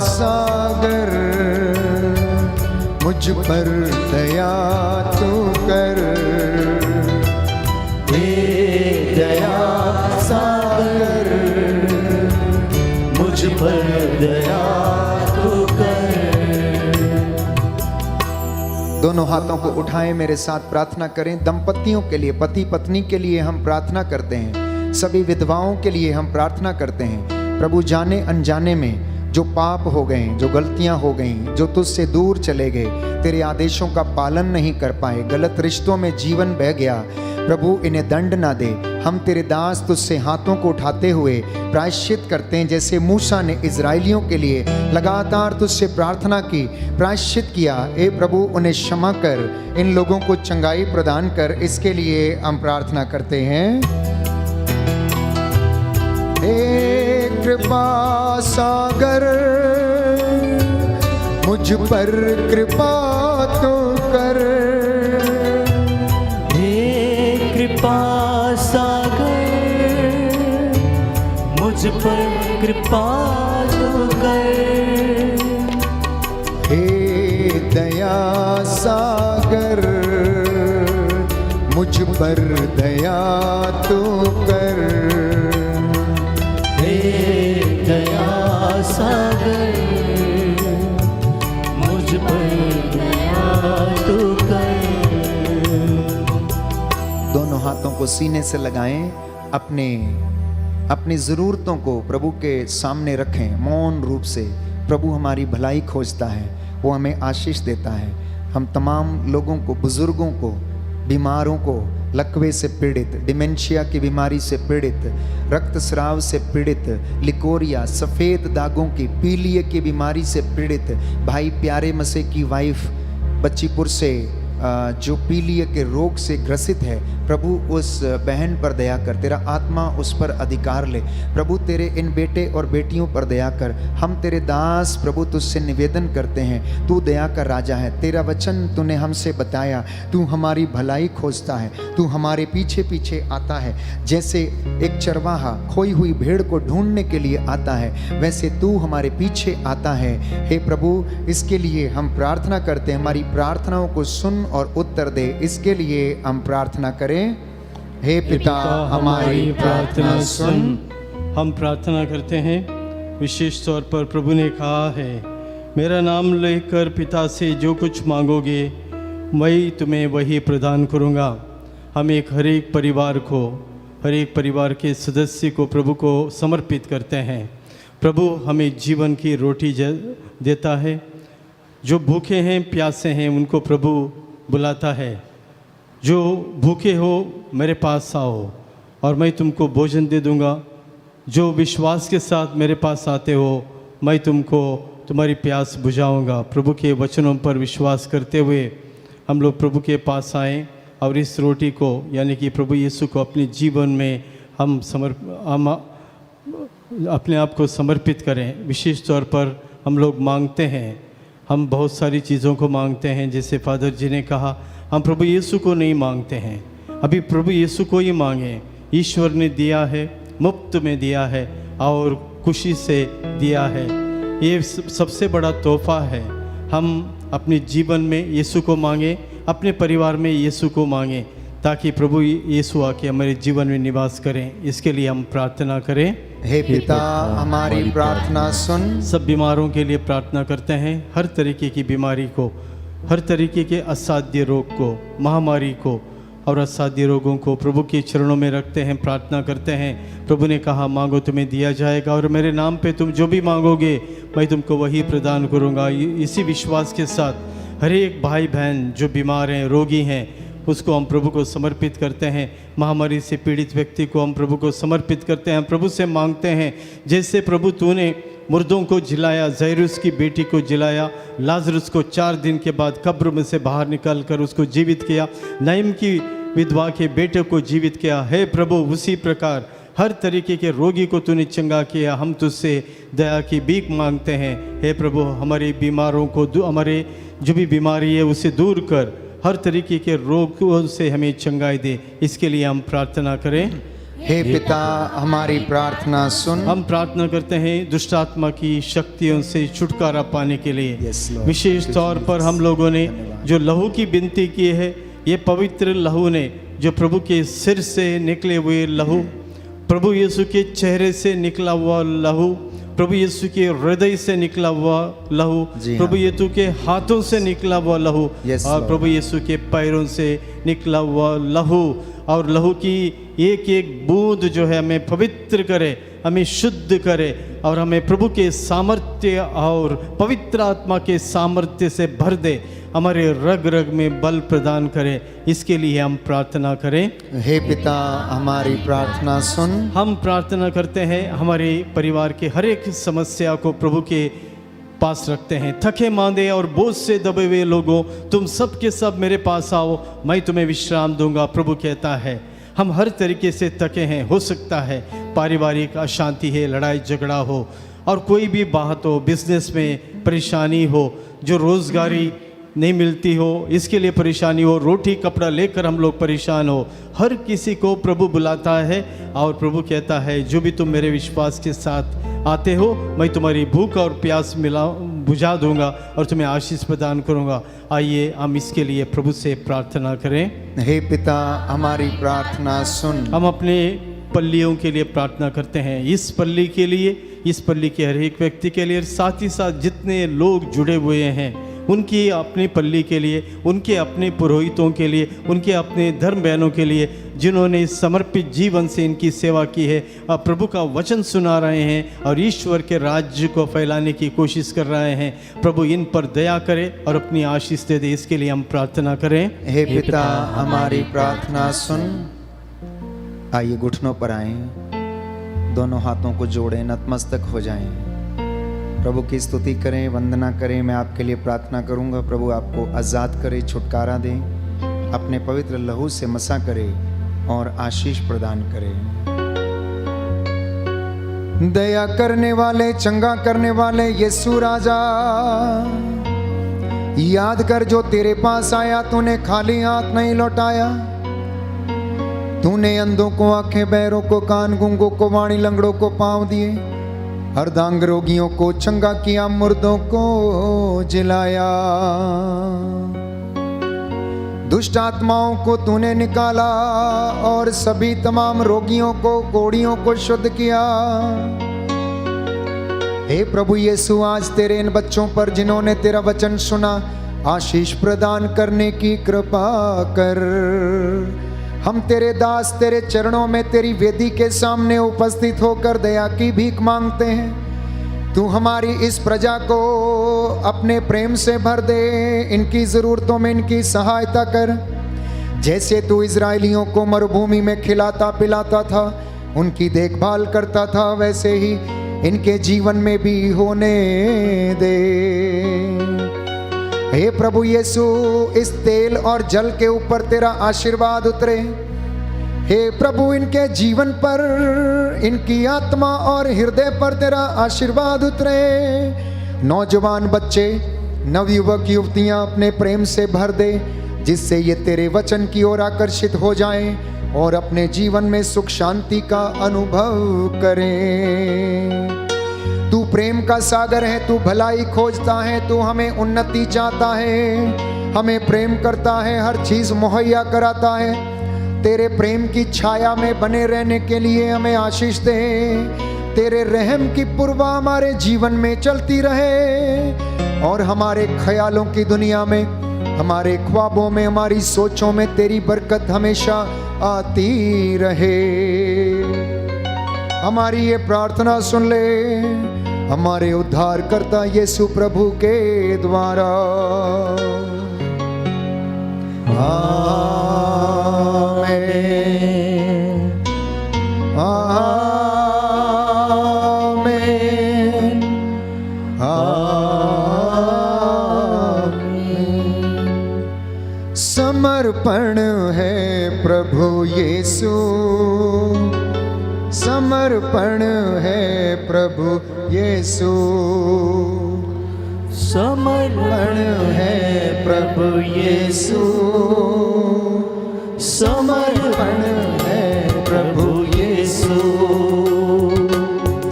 Speaker 1: सागर मुझ पर दया तो कर,
Speaker 2: हे दया सागर मुझ पर दया तू कर।
Speaker 1: दोनों हाथों को उठाएं, मेरे साथ प्रार्थना करें। दंपतियों के लिए, पति पत्नी के लिए हम प्रार्थना करते हैं, सभी विधवाओं के लिए हम प्रार्थना करते हैं। प्रभु जाने अनजाने में जो पाप हो गए, जो गलतियां हो गई, जो तुझसे दूर चले गए, तेरे आदेशों का पालन नहीं कर पाए, गलत रिश्तों में जीवन बह गया, प्रभु इन्हें दंड ना दे। हम तेरे दास तुझसे हाथों को उठाते हुए प्रायश्चित करते हैं, जैसे मूसा ने इजराइलियों के लिए लगातार तुझसे प्रार्थना की, प्रायश्चित किया। हे प्रभु उन्हें क्षमा कर, इन लोगों को चंगाई प्रदान कर। इसके लिए हम प्रार्थना करते हैं। हे कृपा सागर मुझ पर कृपा तो कर,
Speaker 2: हे कृपा सागर मुझ पर कृपा तू कर,
Speaker 1: हे दया सागर मुझ पर दया तो कर,
Speaker 2: हे दया सागर मुझ पर दया तू कर।
Speaker 1: दोनों हाथों को सीने से लगाएं, अपनी ज़रूरतों को प्रभु के सामने रखें मौन रूप से। प्रभु हमारी भलाई खोजता है, वो हमें आशीष देता है। हम तमाम लोगों को, बुजुर्गों को, बीमारों को, लकवे से पीड़ित, डिमेंशिया की बीमारी से पीड़ित, रक्तस्राव से पीड़ित, लिकोरिया, सफ़ेद दागों की, पीलिए की बीमारी से पीड़ित भाई प्यारे मसीह की वाइफ बच्चीपुर से जो पीलिए के रोग से ग्रसित है, प्रभु उस बहन पर दया कर, तेरा आत्मा उस पर अधिकार ले प्रभु, तेरे इन बेटे और बेटियों पर दया कर। हम तेरे दास प्रभु तुझसे निवेदन करते हैं, तू दया का राजा है, तेरा वचन तूने हमसे बताया, तू हमारी भलाई खोजता है, तू हमारे पीछे पीछे आता है। जैसे एक चरवाहा खोई हुई भेड़ को ढूंढने के लिए आता है, वैसे तू हमारे पीछे आता है। हे प्रभु, इसके लिए हम प्रार्थना करते हैं, हमारी प्रार्थनाओं को सुन और उत्तर दे, इसके लिए हम प्रार्थना करें। हे पिता, हमारी प्रार्थना सुन।
Speaker 3: हम प्रार्थना करते हैं, विशेष तौर पर प्रभु ने कहा है, मेरा नाम लेकर पिता से जो कुछ मांगोगे मैं तुम्हें वही प्रदान करूँगा। हम हर एक परिवार को, हर एक परिवार के सदस्य को प्रभु को समर्पित करते हैं। प्रभु हमें जीवन की रोटी देता है, जो भूखे हैं प्यासे हैं उनको प्रभु बुलाता है, जो भूखे हो मेरे पास आओ और मैं तुमको भोजन दे दूंगा। जो विश्वास के साथ मेरे पास आते हो मैं तुमको तुम्हारी प्यास बुझाऊंगा। प्रभु के वचनों पर विश्वास करते हुए हम लोग प्रभु के पास आएँ और इस रोटी को यानी कि प्रभु यीशु को अपने जीवन में हम अपने आप को समर्पित करें। विशेष तौर पर हम लोग मांगते हैं, हम बहुत सारी चीज़ों को मांगते हैं, जैसे फादर जी ने कहा हम प्रभु यीशु को नहीं मांगते हैं, अभी प्रभु यीशु को ही मांगें। ईश्वर ने दिया है, मुफ्त में दिया है और खुशी से दिया है, ये सबसे बड़ा तोहफा है। हम अपने जीवन में यीशु को मांगें, अपने परिवार में यीशु को मांगें, ताकि प्रभु यीशु आके हमारे जीवन में निवास करें। इसके लिए हम प्रार्थना करें।
Speaker 1: हे पिता, हमारी प्रार्थना सुन।
Speaker 3: सब बीमारों के लिए प्रार्थना करते हैं, हर तरीके की बीमारी को, हर तरीके के असाध्य रोग को, महामारी को और असाध्य रोगों को प्रभु के चरणों में रखते हैं, प्रार्थना करते हैं। प्रभु ने कहा मांगो तुम्हें दिया जाएगा और मेरे नाम पे तुम जो भी मांगोगे मैं तुमको वही प्रदान करूँगा। इसी विश्वास के साथ हर एक भाई बहन जो बीमार हैं, रोगी हैं, उसको हम प्रभु को समर्पित करते हैं। महामारी से पीड़ित व्यक्ति को हम प्रभु को समर्पित करते हैं, प्रभु से मांगते हैं, जैसे प्रभु तूने मुर्दों को जिलाया, जैरुस की बेटी को जिलाया, लाजरुस को 4 दिन के बाद कब्र में से बाहर निकाल कर उसको जीवित किया, नाइम की विधवा के बेटे को जीवित किया। हे प्रभु, उसी प्रकार हर तरीके के रोगी को तूने चंगा किया। हम तुझसे दया की भीख मांगते हैं। हे प्रभु, हमारे बीमारों को, हमारे जो भी बीमारी है उसे दूर कर, हर तरीके के रोगों से हमें चंगाई दे। इसके लिए हम प्रार्थना करें।
Speaker 1: हे पिता, हमारी प्रार्थना सुन।
Speaker 3: हम प्रार्थना करते हैं दुष्ट आत्मा की शक्तियों से छुटकारा पाने के लिए। विशेष तौर पर हम लोगों ने जो लहू की विनती की है, ये पवित्र लहू ने, जो प्रभु के सिर से निकले हुए लहू, प्रभु यीशु के चेहरे से निकला हुआ लहू, प्रभु यीशु के हृदय से निकला हुआ लहू, प्रभु यीशु के हाथों से निकला हुआ लहू और प्रभु यीशु के पैरों से निकला हुआ लहू, और लहू की एक एक बूंद जो है हमें पवित्र करे, हमें शुद्ध करे और हमें प्रभु के सामर्थ्य और पवित्र आत्मा के सामर्थ्य से भर दे, हमारे रग रग में बल प्रदान करे। इसके लिए हम प्रार्थना करें।
Speaker 1: हे पिता, हमारी प्रार्थना सुन।
Speaker 3: हम प्रार्थना करते हैं, हमारे परिवार के हर एक समस्या को प्रभु के पास रखते हैं। थके मांदे और बोझ से दबे हुए लोगों, तुम सब के सब मेरे पास आओ, मैं तुम्हें विश्राम दूंगा। प्रभु कहता है हम हर तरीके से थके हैं। हो सकता है पारिवारिक अशांति है, लड़ाई झगड़ा हो और कोई भी बात हो, बिजनेस में परेशानी हो, जो रोज़गारी नहीं मिलती हो इसके लिए परेशानी हो, रोटी कपड़ा लेकर हम लोग परेशान हो, हर किसी को प्रभु बुलाता है और प्रभु कहता है जो भी तुम मेरे विश्वास के साथ आते हो मैं तुम्हारी भूख और प्यास बुझा दूंगा और तुम्हें आशीष प्रदान करूंगा। आइए हम इसके लिए प्रभु से प्रार्थना करें।
Speaker 1: हे पिता, हमारी प्रार्थना सुन।
Speaker 3: हम अपने पल्लियों के लिए प्रार्थना करते हैं, इस पल्ली के लिए, इस पल्ली के हर एक व्यक्ति के लिए, साथ ही साथ जितने लोग जुड़े हुए हैं उनकी अपनी पल्ली के लिए, उनके अपने पुरोहितों के लिए, उनके अपने धर्म बहनों के लिए, जिन्होंने समर्पित जीवन से इनकी सेवा की है, अब प्रभु का वचन सुना रहे हैं और ईश्वर के राज्य को फैलाने की कोशिश कर रहे हैं। प्रभु इन पर दया करे और अपनी आशीष दे दे, इसके लिए हम प्रार्थना करें।
Speaker 1: हे पिता, हमारी प्रार्थना सुन। आइए घुटनों पर आए, दोनों हाथों को जोड़ें, नतमस्तक हो जाएं, प्रभु की स्तुति करें, वंदना करें। मैं आपके लिए प्रार्थना करूंगा, प्रभु आपको आज़ाद करे, छुटकारा दे, अपने पवित्र लहू से मसा करे और आशीष प्रदान करे। दया करने वाले, चंगा करने वाले यीशु राजा, याद कर जो तेरे पास आया, तूने खाली हाथ नहीं लौटाया। तूने अंधों को आंखें, बहरों को कान, गूंगों को वाणी, लंगड़ों को पांव दिए, अर्धांग रोगियों को चंगा किया, मुर्दों को जिलाया। दुष्ट आत्माओं को तूने निकाला और सभी तमाम रोगियों को, कोढ़ियों को शुद्ध किया। हे प्रभु यीशु, आज तेरे इन बच्चों पर जिन्होंने तेरा वचन सुना, आशीष प्रदान करने की कृपा कर। हम तेरे दास तेरे चरणों में, तेरी वेदी के सामने उपस्थित होकर दया की भीख मांगते हैं। तू हमारी इस प्रजा को अपने प्रेम से भर दे, इनकी ज़रूरतों में इनकी सहायता कर। जैसे तू इज़राइलियों को मरुभूमि में खिलाता पिलाता था, उनकी देखभाल करता था, वैसे ही इनके जीवन में भी होने दे। हे प्रभु यीशु, इस तेल और जल के ऊपर तेरा आशीर्वाद उतरे। हे प्रभु, इनके जीवन पर, इनकी आत्मा और हृदय पर तेरा आशीर्वाद उतरे। नौजवान बच्चे, नवयुवक युवतियां अपने प्रेम से भर दे, जिससे ये तेरे वचन की ओर आकर्षित हो जाएं और अपने जीवन में सुख शांति का अनुभव करें। तू प्रेम का सागर है, तू भलाई खोजता है, तू हमें उन्नति चाहता है, हमें प्रेम करता है, हर चीज़ मुहैया कराता है। तेरे प्रेम की छाया में बने रहने के लिए हमें आशीष दे। तेरे रहम की पुरवा हमारे जीवन में चलती रहे और हमारे ख्यालों की दुनिया में, हमारे ख्वाबों में, हमारी सोचों में तेरी बरकत हमेशा आती रहे। हमारी ये प्रार्थना सुन ले, हमारे उद्धारकर्ता यीशु प्रभु के द्वारा। आमीन, आमीन, आमीन। समर्पण है प्रभु यीशु, समर्पण है प्रभु यीशु, समर्पण है प्रभु यीशु, समर्पण है प्रभु यीशु,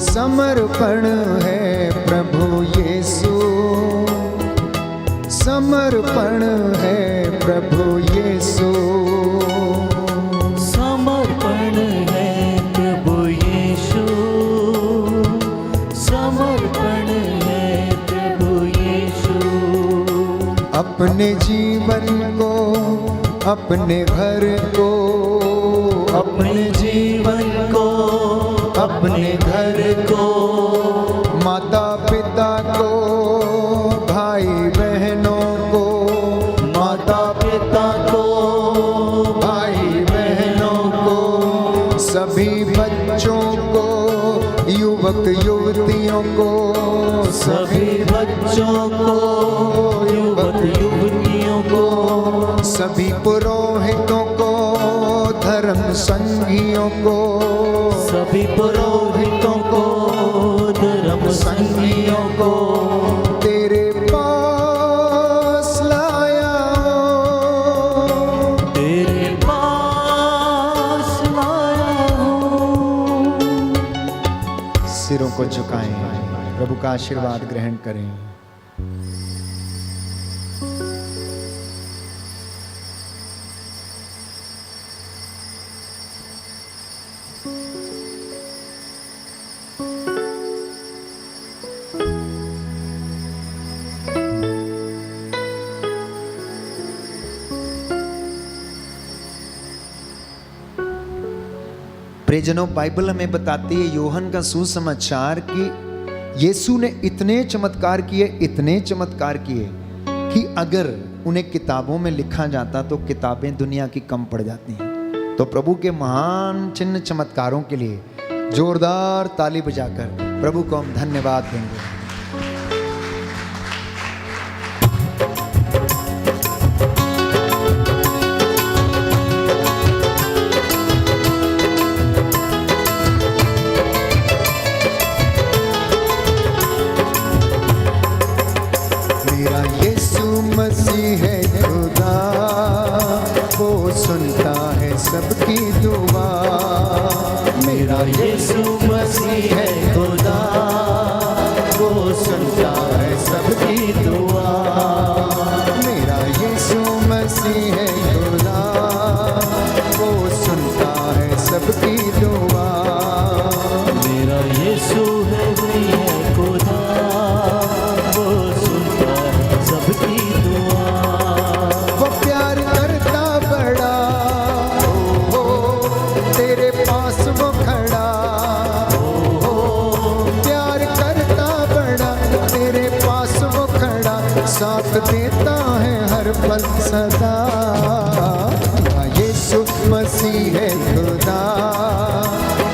Speaker 1: समर्पण है प्रभु यीशु, समर्पण है प्रभु यीशु,
Speaker 2: समर्पण है प्रभु यीशु, समर्पण है प्रभु यीशु।
Speaker 1: अपने जीवन को, अपने घर को,
Speaker 2: अपने जीवन को, अपने घर को,
Speaker 1: माता पिता को, भाई बहनों को,
Speaker 2: माता पिता को,
Speaker 1: भाई बहनों को, सभी बच्चों को, युवक युवतियों को,
Speaker 2: सभी बच्चों को, युवक युवतियों को,
Speaker 1: सभी पुरोहितों को, धर्म संघियों को,
Speaker 2: सभी पुरोहितों को, धर्म संघियों को,
Speaker 1: तेरे पास लाया हूं,
Speaker 2: तेरे पास लाया हूं।
Speaker 1: सिरों को झुकाएं, प्रभु का आशीर्वाद ग्रहण करें। प्रियजनों, बाइबल हमें बताती है यूहन्ना का सुसमाचार कि यीशु ने इतने चमत्कार किए कि अगर उन्हें किताबों में लिखा जाता तो किताबें दुनिया की कम पड़ जाती हैं। तो प्रभु के महान चिन्ह चमत्कारों के लिए जोरदार ताली बजाकर प्रभु को हम धन्यवाद देंगे। मेरा यीशु मसीह है खुदा, वो सुनता है सबकी दुआ। मेरा यीशु मसीह है खुदा, वो सुनता है सबकी दुआ। मेरा यीशु मसीह है खुदा, वो सुनता है सबकी दुआ।
Speaker 2: मेरा यीशु है खुदा, वो सुनता है सबकी दुआ।
Speaker 1: वो प्यार करता बड़ा, हो तेरे पास वो खड़ा। हो प्यार करता बड़ा, तेरे पास वो खड़ा। साथ देता है हर पल सदा। यीशु मसीह है खुदा,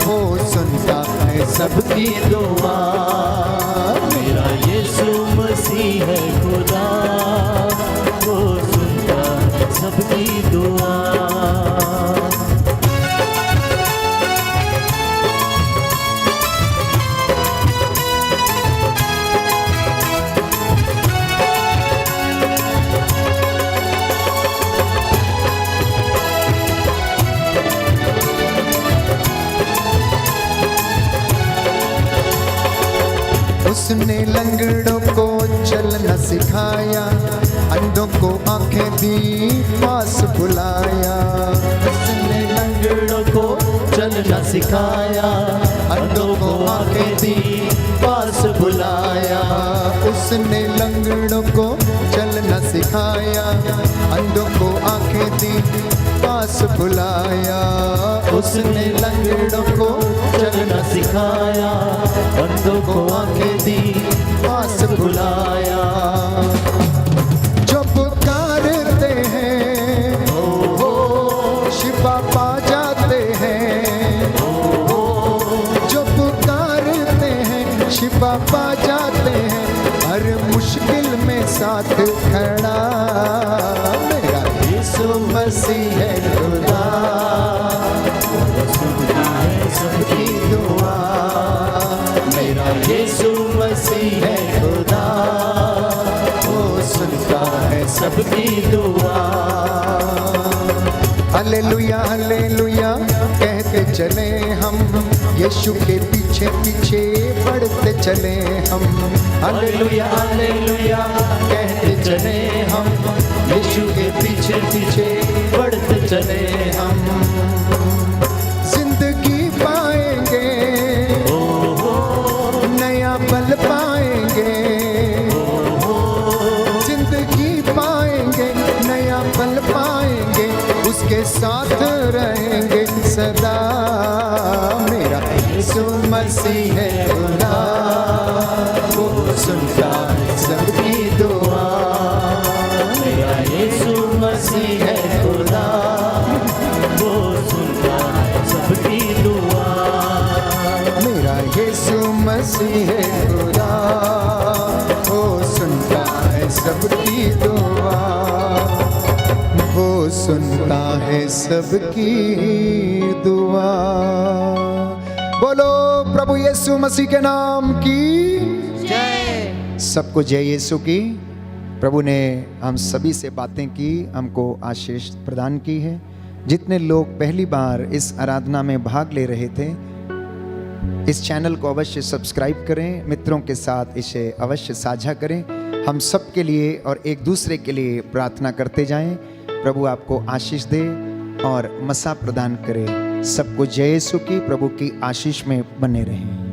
Speaker 1: वो सुनता है सबकी दुआ।
Speaker 2: मेरा यीशु मसीह है खुदा, वो सुनता है सबकी दुआ।
Speaker 1: उसने लंगड़ों को चलना सिखाया, अंधों को आंखें दी, पास बुलाया।
Speaker 2: उसने लंगड़ों को चलना सिखाया, अंधों को आंखें दी, पास बुलाया।
Speaker 1: उसने लंगड़ों को चलना सिखाया, अंधों को आंखें दी, पास बुलाया।
Speaker 2: उसने लंगड़ों को चलना सिखाया, अंधों को आंखें दी, पास बुलाया।
Speaker 1: जो पुकारते हैं हो शिफा पा जाते हैं। जो पुकारते हैं शिफा पा जाते हैं। हर मुश्किल में साथ खड़ा मेरा यीशु मसीह है खुदा,
Speaker 2: सुनता है सबकी दुआ।
Speaker 1: मेरा
Speaker 2: यीशु मसीह है खुदा,
Speaker 1: वो सुनता है
Speaker 2: सबकी दुआ।
Speaker 1: हालेलुया हालेलुया कहते चले हम, यीशु के पीछे पीछे बढ़ते चले हम।
Speaker 2: हालेलुया हालेलुया कहते चले हम, यीशु के पीछे पीछे बढ़ते चले हम।
Speaker 1: जिंदगी पाएंगे, नया पल पाएंगे। जिंदगी पाएंगे, नया पल पाएंगे, उसके साथ रहेंगे सदा। मेरा यीशु मसीह है खुदा, वो सुनता है सबकी दुआ।
Speaker 2: मेरा यीशु मसीह है खुदा, वो सुनता है सबकी दुआ।
Speaker 1: मेरा यीशु मसीह है खुदा, वो सुनता है सबकी दुआ। वो सुनता है सबकी दुआ। बोलो प्रभु यीशु मसीह के नाम की
Speaker 4: जय।
Speaker 1: सबको जय यीशु की। प्रभु ने हम सभी से बातें की, हमको आशीष प्रदान की है। जितने लोग पहली बार इस आराधना में भाग ले रहे थे, इस चैनल को अवश्य सब्सक्राइब करें, मित्रों के साथ इसे अवश्य साझा करें। हम सब के लिए और एक दूसरे के लिए प्रार्थना करते जाएं। प्रभु आपको आशीष दे और मसा प्रदान करे। सबको जय यीशु की। प्रभु की आशीष में बने रहें।